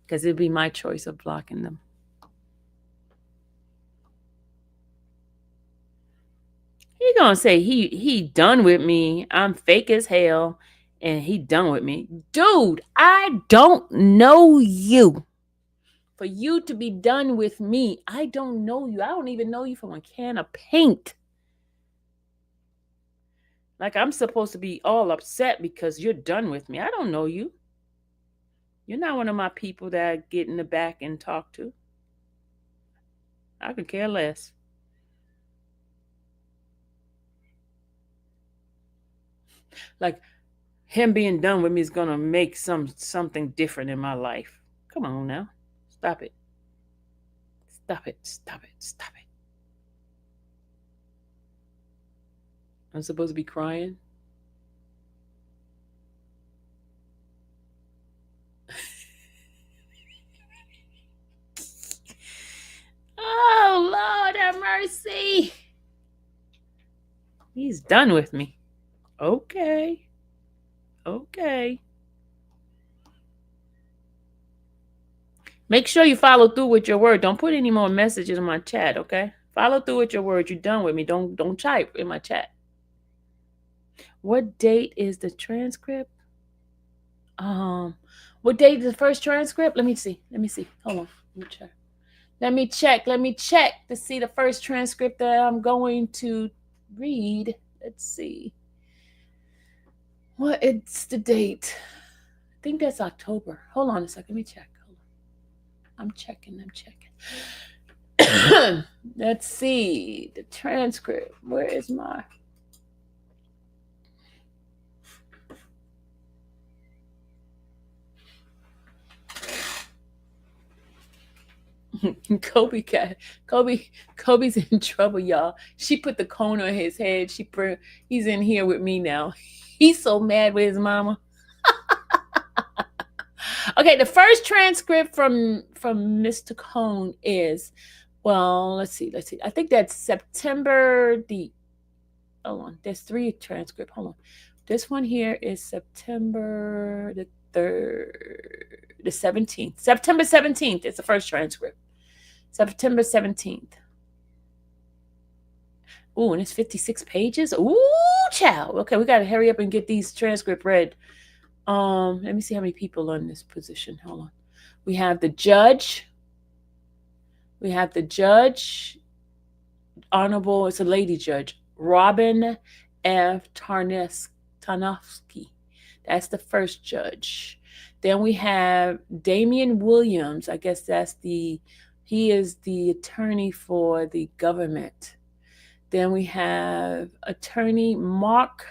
Because it'd be my choice of blocking them. He gonna say he done with me. I'm fake as hell, and he done with me, dude. I don't know you. For you to be done with me, I don't know you. I don't even know you from a can of paint. Like I'm supposed to be all upset because you're done with me. I don't know you. You're not one of my people that I get in the back and talk to. I could care less. Like him being done with me is gonna make something different in my life. Come on now. Stop it. Stop it. Stop it. Stop it. I'm supposed to be crying. Oh, Lord have mercy. He's done with me. Okay. Okay. Make sure you follow through with your word. Don't put any more messages in my chat, okay? Follow through with your word. You're done with me. Don't type in my chat. What date is the transcript? What date is the first transcript? Let me see. Hold on. Let me check to see the first transcript that I'm going to read. Let's see. What it's the date? I think that's October. Hold on a second. Let me check. Hold on. I'm checking. Let's see. The transcript. Where is my Kobe's in trouble, y'all. She put the cone on his head. He's in here with me now. He's so mad with his mama. Okay, the first transcript from Mr. Cone is, well, let's see. I think that's September hold on. There's 3 transcripts. Hold on. This one here is September the 3rd, the 17th. September 17th is the first transcript. September 17th. Ooh, and it's 56 pages. Ooh, child. Okay, we got to hurry up and get these transcript read. Let me see how many people are in this position. Hold on. We have the judge. Honorable, it's a lady judge, Robin F. Tarnowski. That's the first judge. Then we have Damian Williams. I guess he is the attorney for the government. Then we have attorney Mark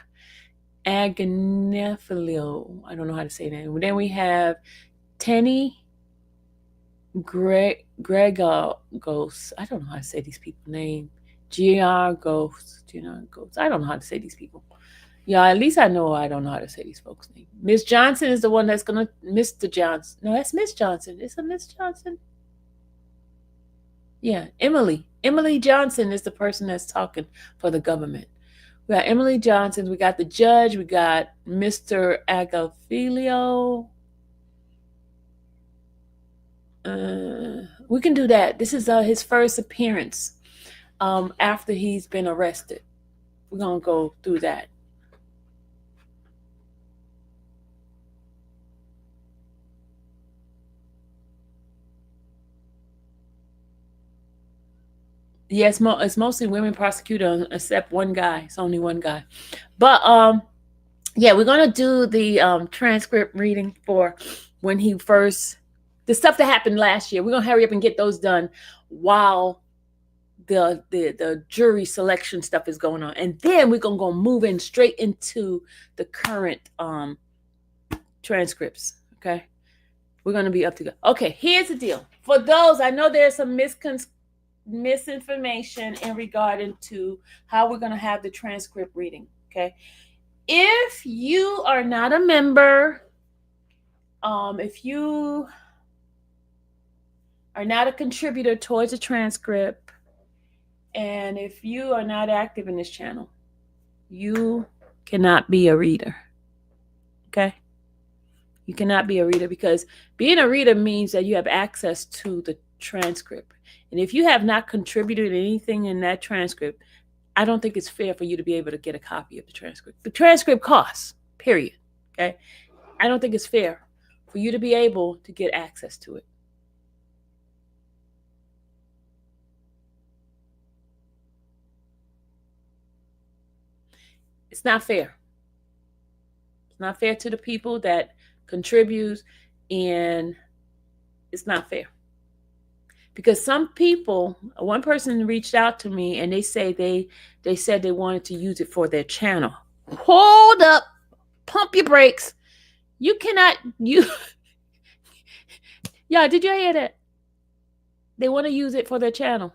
Agnifilo. I don't know how to say that. Then we have Tenny Gregos. I don't know how to say these people's names. Giargos. I don't know how to say these people. Yeah, at least I know I don't know how to say these folks' names. Miss Johnson is the one that's gonna Mr. Johnson. No, that's Miss Johnson. It's a Miss Johnson. Yeah, Emily. Emily Johnson is the person that's talking for the government. We got Emily Johnson. We got the judge. We got Mr. Agafilio. We can do that. This is his first appearance after he's been arrested. We're going to go through that. Yeah, it's mostly women prosecutors, except one guy. It's only one guy. But yeah, we're gonna do the transcript reading for when he first, the stuff that happened last year. We're gonna hurry up and get those done while the jury selection stuff is going on, and then we're gonna go move in straight into the current transcripts. Okay, we're gonna be up to go. Okay, here's the deal. For those, I know there's some misinformation in regarding to how we're gonna have the transcript reading. Okay, if you are not a member, if you are not a contributor towards a transcript, and if you are not active in this channel, you cannot be a reader. Okay? You cannot be a reader, because being a reader means that you have access to the transcript. And if you have not contributed anything in that transcript, I don't think it's fair for you to be able to get a copy of the transcript. The transcript costs, period. Okay? I don't think it's fair for you to be able to get access to it. It's not fair. It's not fair to the people that contribute, and it's not fair. Because some people, one person reached out to me and they said they wanted to use it for their channel. Hold up, pump your brakes. You cannot, yeah, did you hear that? They want to use it for their channel,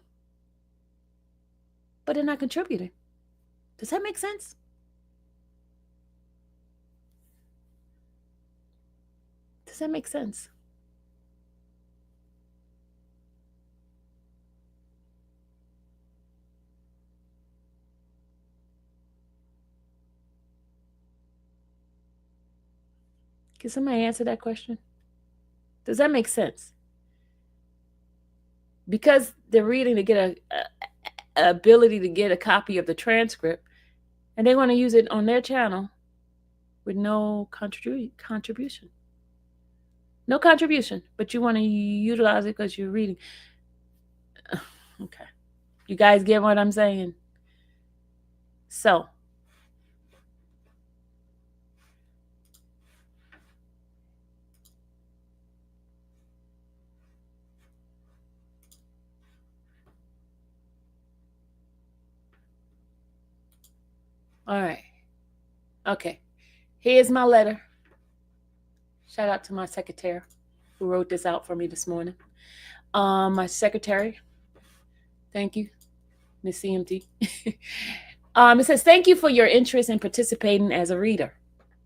but they're not contributing. Does that make sense? Does that make sense? Can somebody answer that question? Does that make sense? Because they're reading to get a ability to get a copy of the transcript, and they want to use it on their channel with no contribution. No contribution, but you want to utilize it because you're reading. Okay. You guys get what I'm saying? So, all right. Okay. Here's my letter. Shout out to my secretary who wrote this out for me this morning. My secretary, thank you, Miss CMT. It says, thank you for your interest in participating as a reader.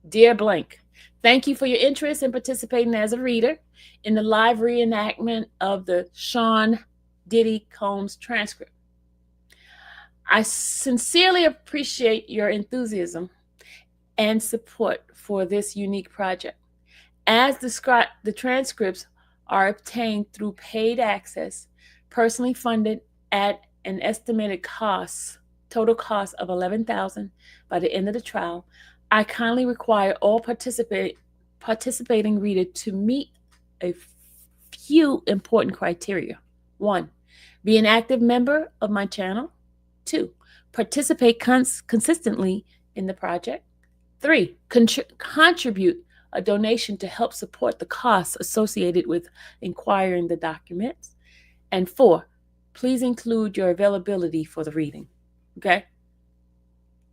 Dear blank, thank you for your interest in participating as a reader in the live reenactment of the Sean Diddy Combs transcript. I sincerely appreciate your enthusiasm and support for this unique project. As described, the transcripts are obtained through paid access, personally funded at an estimated total cost of $11,000 by the end of the trial. I kindly require all participating readers to meet a few important criteria. 1, be an active member of my channel. 2, participate consistently in the project. 3, contribute a donation to help support the costs associated with acquiring the documents. And 4, please include your availability for the reading. Okay?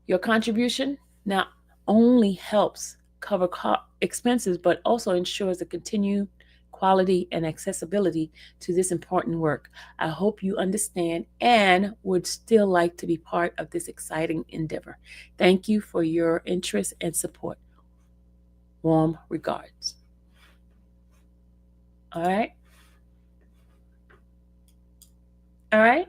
Your contribution not only helps cover expenses, but also ensures the continued quality and accessibility to this important work. I hope you understand and would still like to be part of this exciting endeavor. Thank you for your interest and support. Warm regards. All right. All right.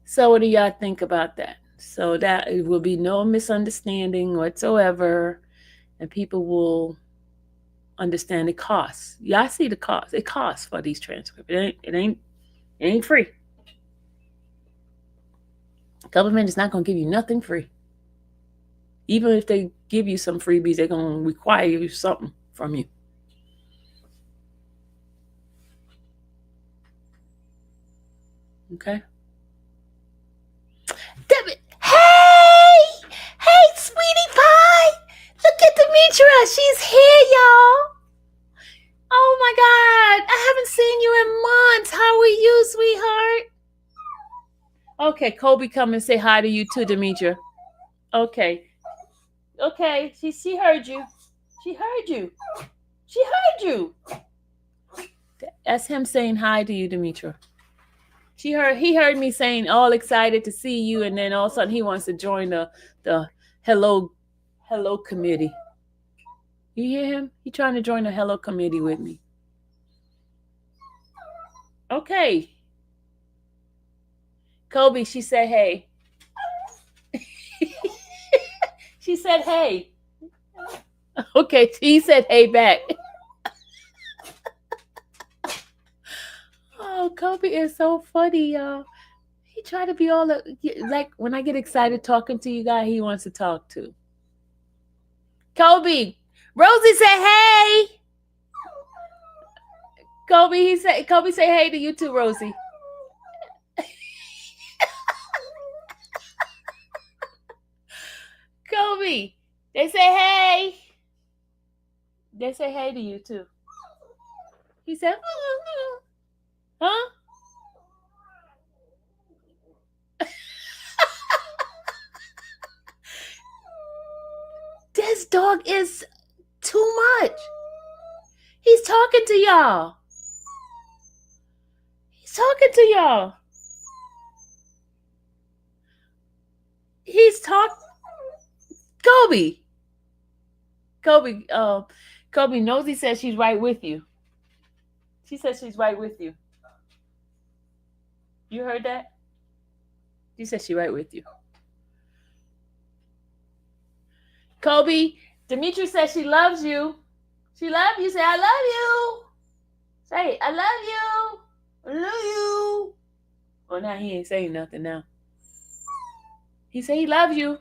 So what do y'all think about that? So that it will be no misunderstanding whatsoever, and people will understand the costs. Y'all see the cost. It costs for these transcripts. It ain't free. Government is not going to give you nothing free. Even if they give you some freebies, they're going to require you something from you. Okay? Hey, sweetie pie. Look at Demetra. She's here, y'all. my God. I haven't seen you in months. How are you, sweetheart? Okay, Kobe, come and say hi to you too, Demetra. Okay. Okay. She heard you. She heard you. She heard you. That's him saying hi to you, Demetra. He heard me saying all excited to see you, and then all of a sudden he wants to join the hello committee. You hear him? He trying to join the hello committee with me. Okay. Kobe, she said hey. She said hey. Okay, he said hey back. Oh, Kobe is so funny, y'all. He tried to be all like when I get excited talking to you guys, he wants to talk to. Kobe, Rosie said hey. Kobe say hey to you too, Rosie. Kobe, they say hey. They say hey to you too. He said, huh? This dog is too much. He's talking to y'all. He's talking to y'all. He's talking. Kobe, Nosy says she's right with you. She says she's right with you. You heard that? She says she's right with you. Kobe, Demetra says she loves you. She loves you. Say, I love you. Say, I love you. I love you. Oh, now he ain't saying nothing now. He said he loves you.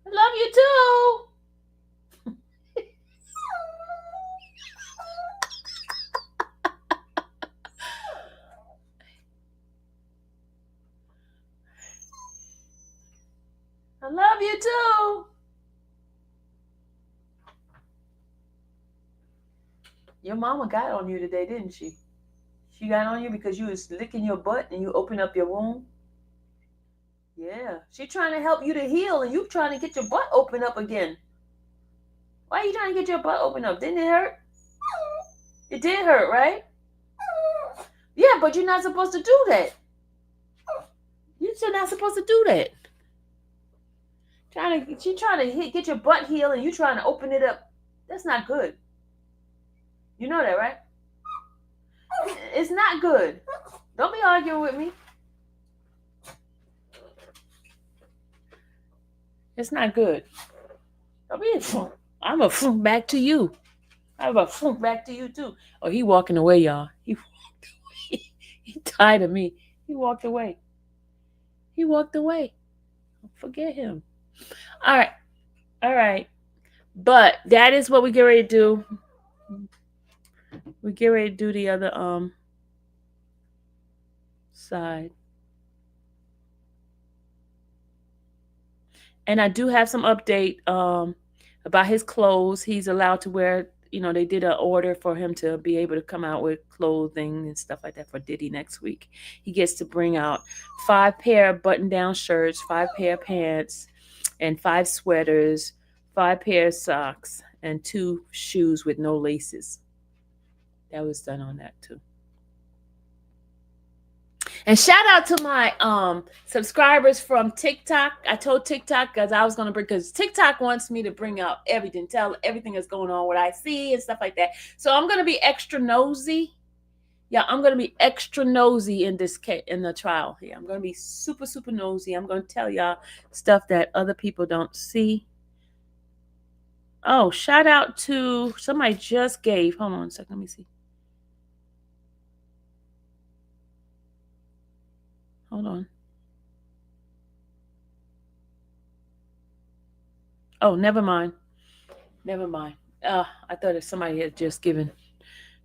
I love you too. I love you too. Your mama got on you today, didn't she? She got on you because you was licking your butt and you opened up your womb. Yeah. She trying to help you to heal and you trying to get your butt open up again. Why are you trying to get your butt open up? Didn't it hurt? It did hurt, right? Yeah, but you're not supposed to do that. You're not supposed to do that. She trying to get your butt healed and you trying to open it up. That's not good. You know that, right? It's not good. Don't be arguing with me. It's not good. Don't be. I'm a flunk back to you. I'm a flunk back to you too. Oh, he walking away, y'all. He walked away. He tired of me. He walked away. He walked away. Forget him. All right. But that is what we get ready to do. We get ready to do the other side. And I do have some update about his clothes. He's allowed to wear, they did an order for him to be able to come out with clothing and stuff like that for Diddy next week. He gets to bring out 5 pair of button-down shirts, 5 pair of pants, and 5 sweaters, 5 pair of socks, and 2 shoes with no laces. That was done on that too. And shout out to my subscribers from TikTok. I told TikTok because TikTok wants me to bring out everything, tell everything that's going on, what I see and stuff like that. So I'm gonna be extra nosy. Yeah, I'm gonna be extra nosy in the trial here. I'm gonna be super, super nosy. I'm gonna tell y'all stuff that other people don't see. Oh, shout out to somebody just gave. Hold on a second, let me see. Hold on. Oh, never mind. I thought if somebody had just given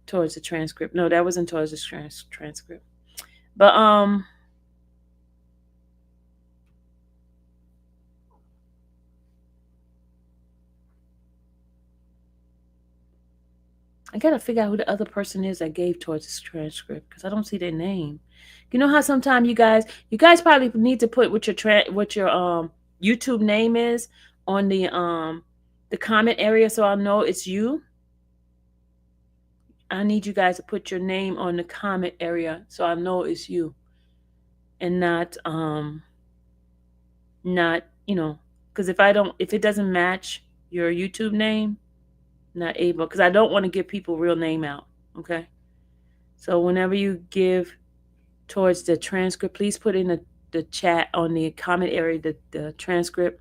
towards the transcript. No, that wasn't towards the transcript. But I gotta figure out who the other person is that gave towards this transcript because I don't see their name. You know how sometimes you guys probably need to put what your YouTube name is on the comment area so I'll know it's you. I need you guys to put your name on the comment area so I know it's you and not because if it doesn't match your YouTube name, not able, because I don't want to give people real name out. Okay, so whenever you give towards the transcript, please put in the chat on the comment area the transcript,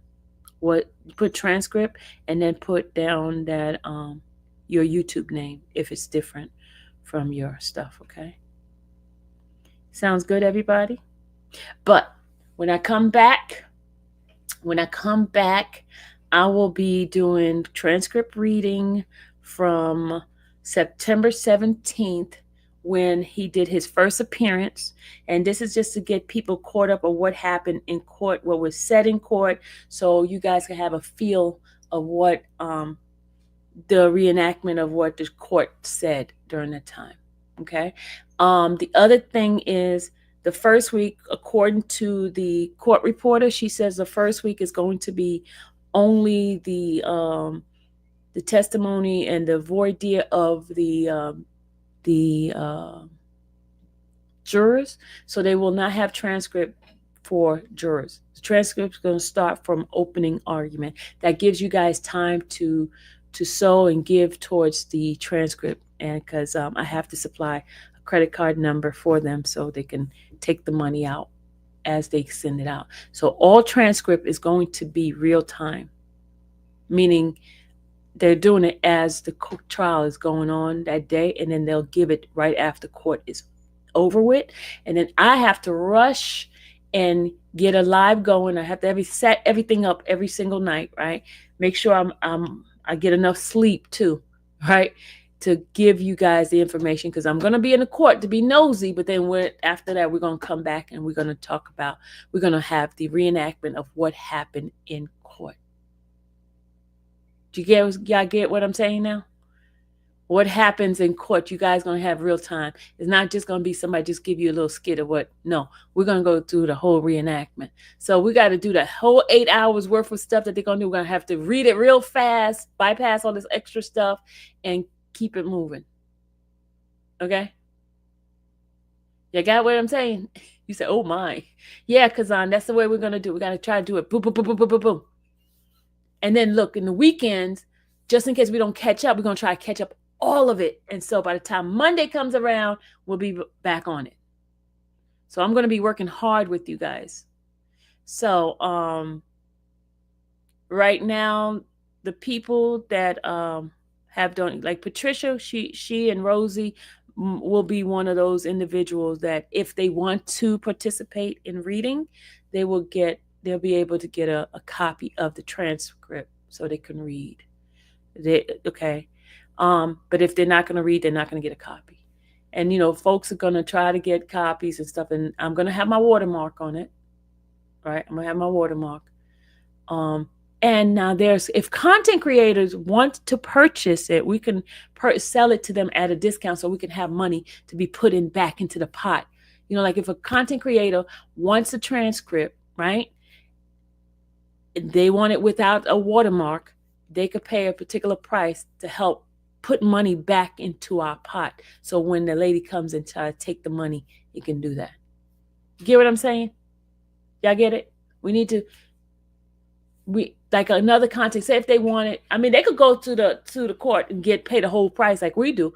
what put transcript, and then put down that your YouTube name if it's different from your stuff. Okay, sounds good, everybody. But when I come back, I will be doing transcript reading from September 17th when he did his first appearance. And this is just to get people caught up on what happened in court, what was said in court, so you guys can have a feel of what the reenactment of what the court said during that time. Okay. The other thing is the first week, according to the court reporter, she says the first week is going to be only the testimony and the voir dire of the jurors. So they will not have transcript for jurors. The transcript is going to start from opening argument. That gives you guys time to sow and give towards the transcript, and because I have to supply a credit card number for them so they can take the money out as they send it out. So all transcript is going to be real time, meaning they're doing it as the trial is going on that day, and then they'll give it right after court is over with. And then I have to rush and get a live going. I have to set everything up every single night, right? Make sure I get enough sleep too, right? To give you guys the information, because I'm going to be in the court to be nosy, but then after that, we're going to come back and we're going to have the reenactment of what happened in court. Do y'all get what I'm saying now? What happens in court, you guys going to have real time. It's not just going to be somebody just give you a little skit of what. No, we're going to go through the whole reenactment. So we got to do the whole 8 hours worth of stuff that they're going to do. We're going to have to read it real fast, bypass all this extra stuff, and keep it moving. Okay? You got what I'm saying? You say, oh my. Yeah, because that's the way we're going to do it. We got to try to do it. Boom, boom, boom, boom, boom, boom, boom. And then look, in the weekends, just in case we don't catch up, we're going to try to catch up all of it. And so by the time Monday comes around, we'll be back on it. So I'm going to be working hard with you guys. So right now, the people that have done, like Patricia, she and Rosie will be one of those individuals that if they want to participate in reading, they'll be able to get a copy of the transcript so they can read. Okay. But if they're not going to read, they're not going to get a copy. And, folks are going to try to get copies and stuff. And I'm going to have my watermark on it. Right. I'm going to have my watermark. And now if content creators want to purchase it, we can sell it to them at a discount so we can have money to be put back into the pot. Like if a content creator wants a transcript, right? They want it without a watermark, they could pay a particular price to help put money back into our pot. So when the lady comes and try to take the money, you can do that. You get what I'm saying? Y'all get it? Like another content, say if they want it, they could go to the court and pay the whole price like we do,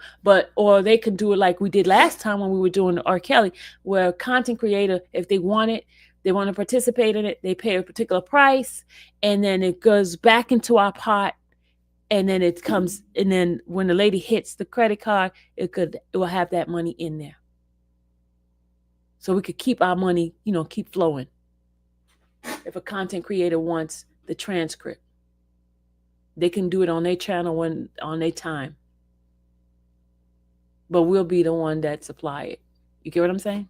or they could do it like we did last time when we were doing the R. Kelly, where a content creator, if they want it, they want to participate in it, they pay a particular price, and then it goes back into our pot, and then it comes, and then when the lady hits the credit card, it will have that money in there. So we could keep our money, keep flowing. If a content creator wants the transcript, they can do it on their channel on their time. But we'll be the one that supply it. You get what I'm saying?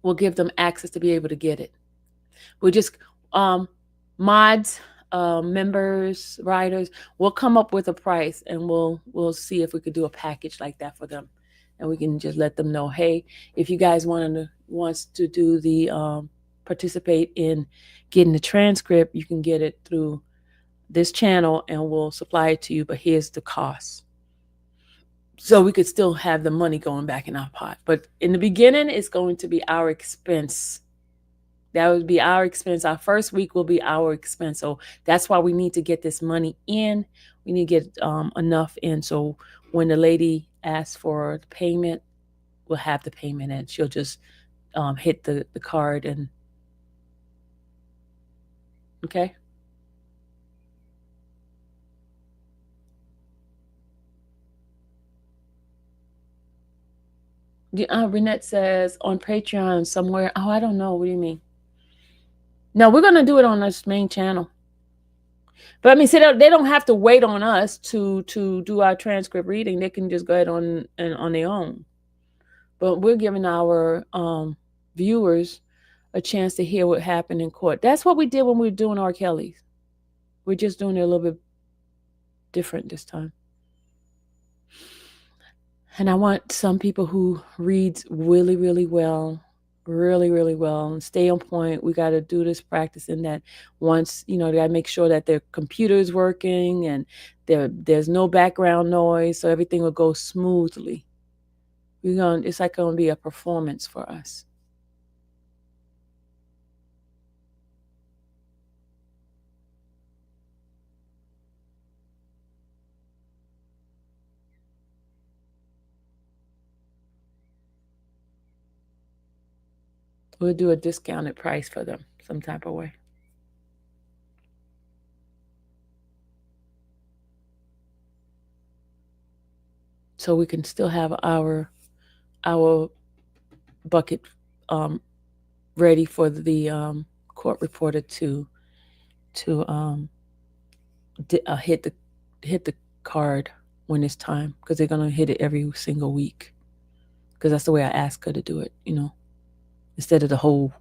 We'll give them access to be able to get it. We'll just mods. members, riders. We'll come up with a price, and we'll see if we could do a package like that for them, and we can just let them know, hey, if you guys wants to do the participate in getting the transcript, you can get it through this channel, and we'll supply it to you. But here's the cost. So we could still have the money going back in our pot. But in the beginning, it's going to be our expense. That would be our expense. Our first week will be our expense. So that's why we need to get this money in. We need to get enough in. So when the lady asks for the payment, we'll have the payment in. She'll just hit the card and, okay? Renette says on Patreon somewhere. Oh, I don't know. What do you mean? No, we're going to do it on this main channel. But I mean, see, they don't have to wait on us to do our transcript reading. They can just go ahead on their own. But we're giving our viewers a chance to hear what happened in court. That's what we did when we were doing R. Kelly's. We're just doing it a little bit different this time. And I want some people who reads really, really well, and stay on point. We got to do this practice in that once, they got to make sure that their computer is working and there's no background noise, so everything will go smoothly. It's like going to be a performance for us. We'll do a discounted price for them some type of way. So we can still have our bucket ready for the court reporter to hit the card when it's time, because they're gonna hit it every single week, because that's the way I ask her to do it, instead of the whole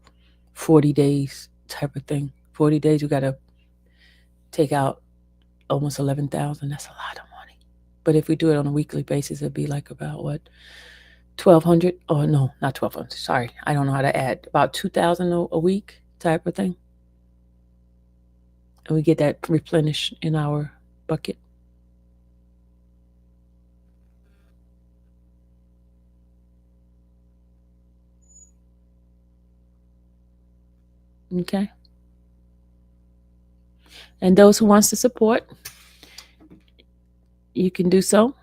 40 days type of thing. 40 days, you got to take out almost 11,000. That's a lot of money. But if we do it on a weekly basis, it'd be like about what, 1,200? Oh no, not 1,200. Sorry, I don't know how to add. About 2,000 a week type of thing, and we get that replenished in our bucket. Okay. And those who wants to support, you can do so.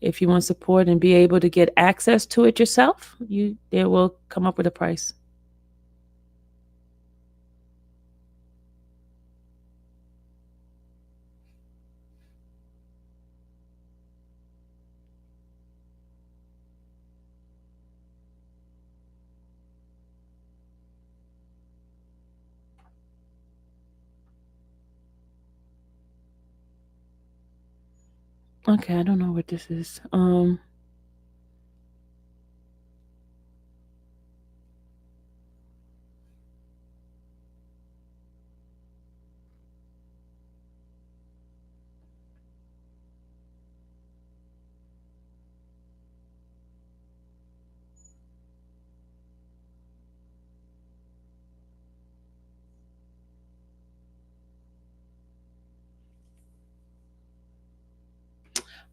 If you want support and be able to get access to it yourself, they will come up with a price. Okay, I don't know what this is.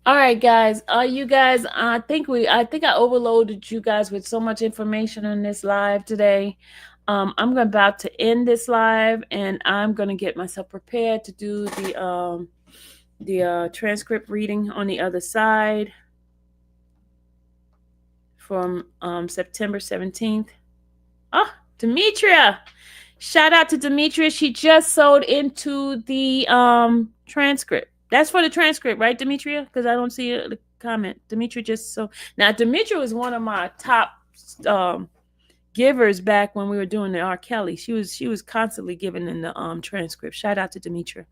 All right, guys. You guys, I think I overloaded you guys with so much information on this live today. I'm about to end this live, and I'm gonna get myself prepared to do the transcript reading on the other side from September 17th. Oh, Demetria. Shout out to Demetria. She just sold into the transcript. That's for the transcript, right, Demetria? Because I don't see the comment. Demetria just so now. Demetria was one of my top givers back when we were doing the R. Kelly. She was constantly giving in the transcript. Shout out to Demetria.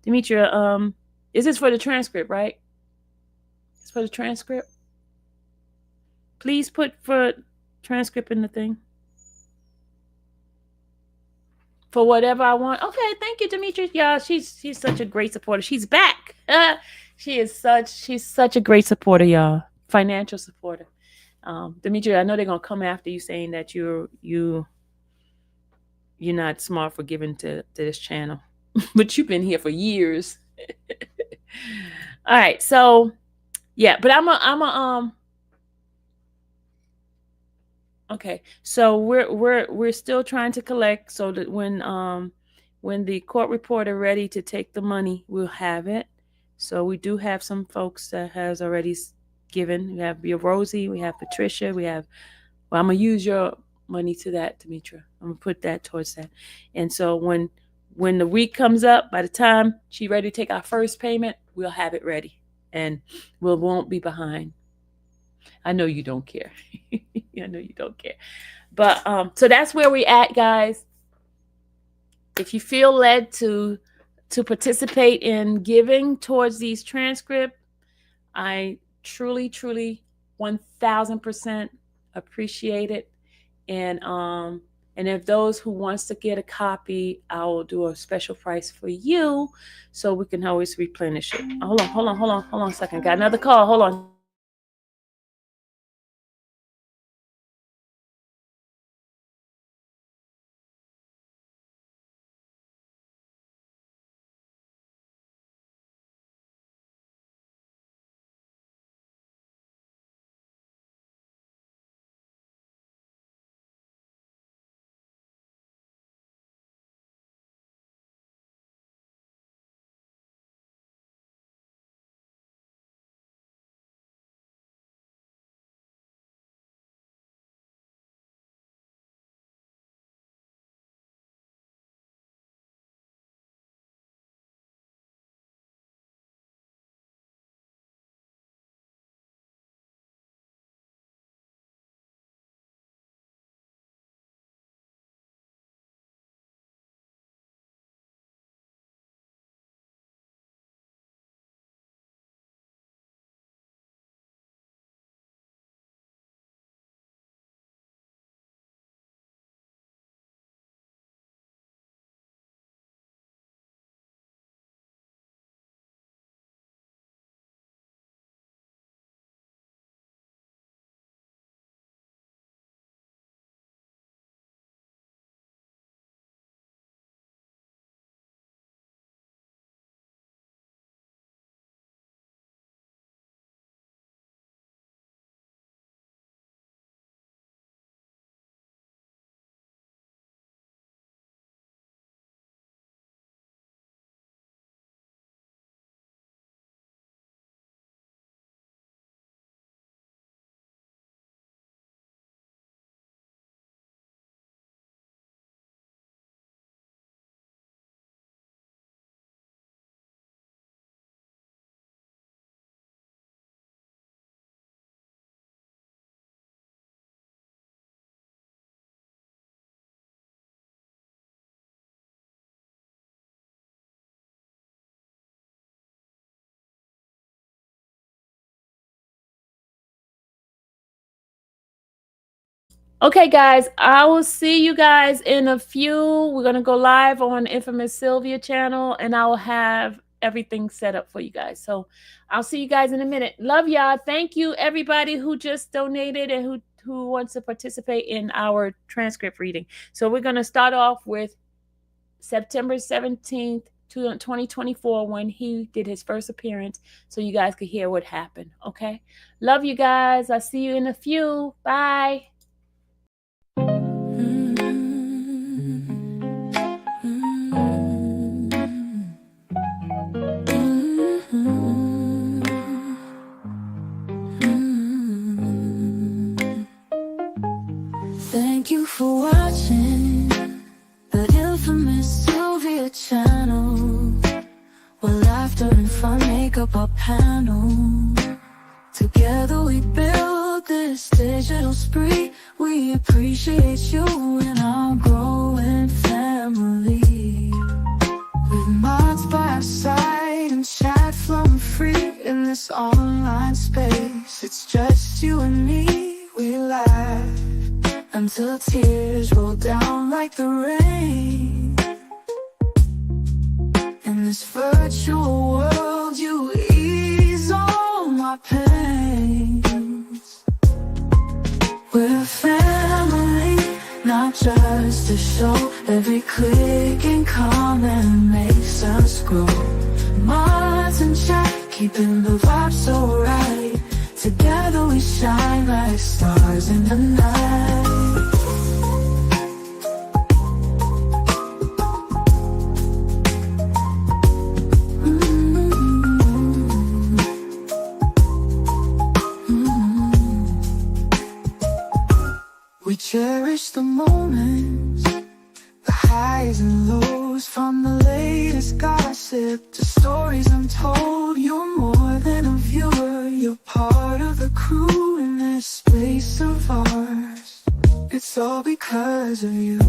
Demetria, is this for the transcript, right? It's for the transcript. Please put for transcript in the thing. for whatever I want. Okay, thank you, Demetria. Yeah, she's such a great supporter. She's back. She's such a great supporter, y'all. Financial supporter. Demetria, I know they're gonna come after you saying that you're not smart for giving to this channel, but you've been here for years. All right, so yeah, but okay, so we're still trying to collect so that when the court reporter ready to take the money, we'll have it. So we do have some folks that has already given. We have your Rosie, we have Patricia, we have. Well, I'm gonna use your money to that, Demetria. I'm gonna put that towards that. And so when the week comes up, by the time she's ready to take our first payment, we'll have it ready, and we won't be behind. I know you don't care. I know you don't care. But so that's where we at, guys. If you feel led to participate in giving towards these transcripts, I truly 1000% appreciate it. And if those who wants to get a copy, I will do a special price for you so we can always replenish it. Hold on a second. Got another call. Hold on. Okay, guys, I will see you guys in a few. We're going to go live on Infamous Sylvia channel, and I will have everything set up for you guys. So I'll see you guys in a minute. Love y'all. Thank you, everybody who just donated and who wants to participate in our transcript reading. So we're going to start off with September 17th, 2024, when he did his first appearance, so you guys could hear what happened. Okay? Love you guys. I'll see you in a few. Bye. Thank you for watching the Infamous Sylvia channel, where laughter and fun make up our panel. Together we build this digital spree. We appreciate you and our growing family. With mods by our side and chat flowing free in this online space. It's just you and me. We laugh until tears roll down like the rain. In this virtual world, you ease all my pains. We're a family, not just a show. Every click and comment makes us grow. Mars and chat, keeping the vibe so right. Together we shine like stars in the night. We cherish the moments, the highs and lows, from the latest gossip to stories untold. You're more than a viewer, you're part of the crew in this space of ours. It's all because of you.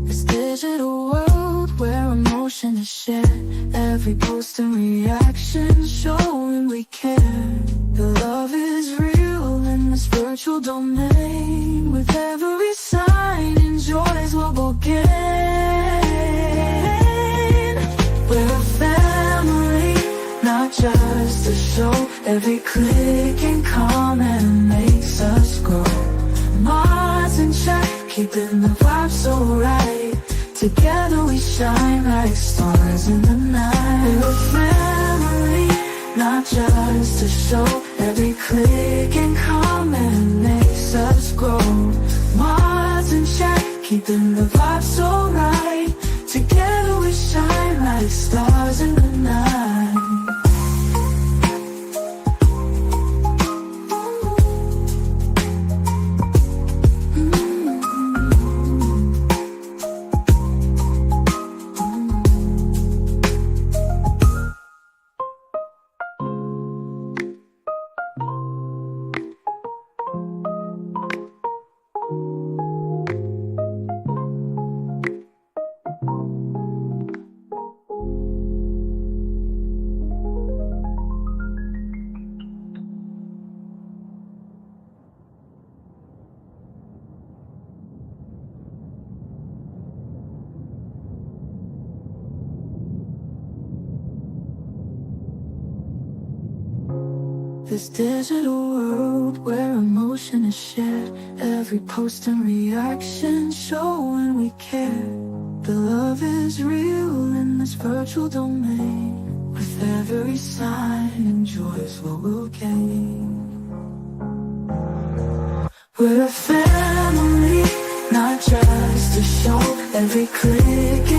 This digital world where emotion is shared, every post and reaction showing we care. The love is real in this virtual domain. With every sign, enjoys what we'll gain. We're a family, not just a show. Every click and comment makes us grow. Mars and chat, keeping the vibe so right. Together we shine like stars in the night. We're a family, not just a show. Every click and comment makes us grow. Mars and chat, keeping the vibe so right. Together we shine like stars in the night. This digital world where emotion is shared, every post and reaction showing we care. The love is real in this virtual domain. With every sign, enjoys what we'll gain. We're a family, not just a show. Every click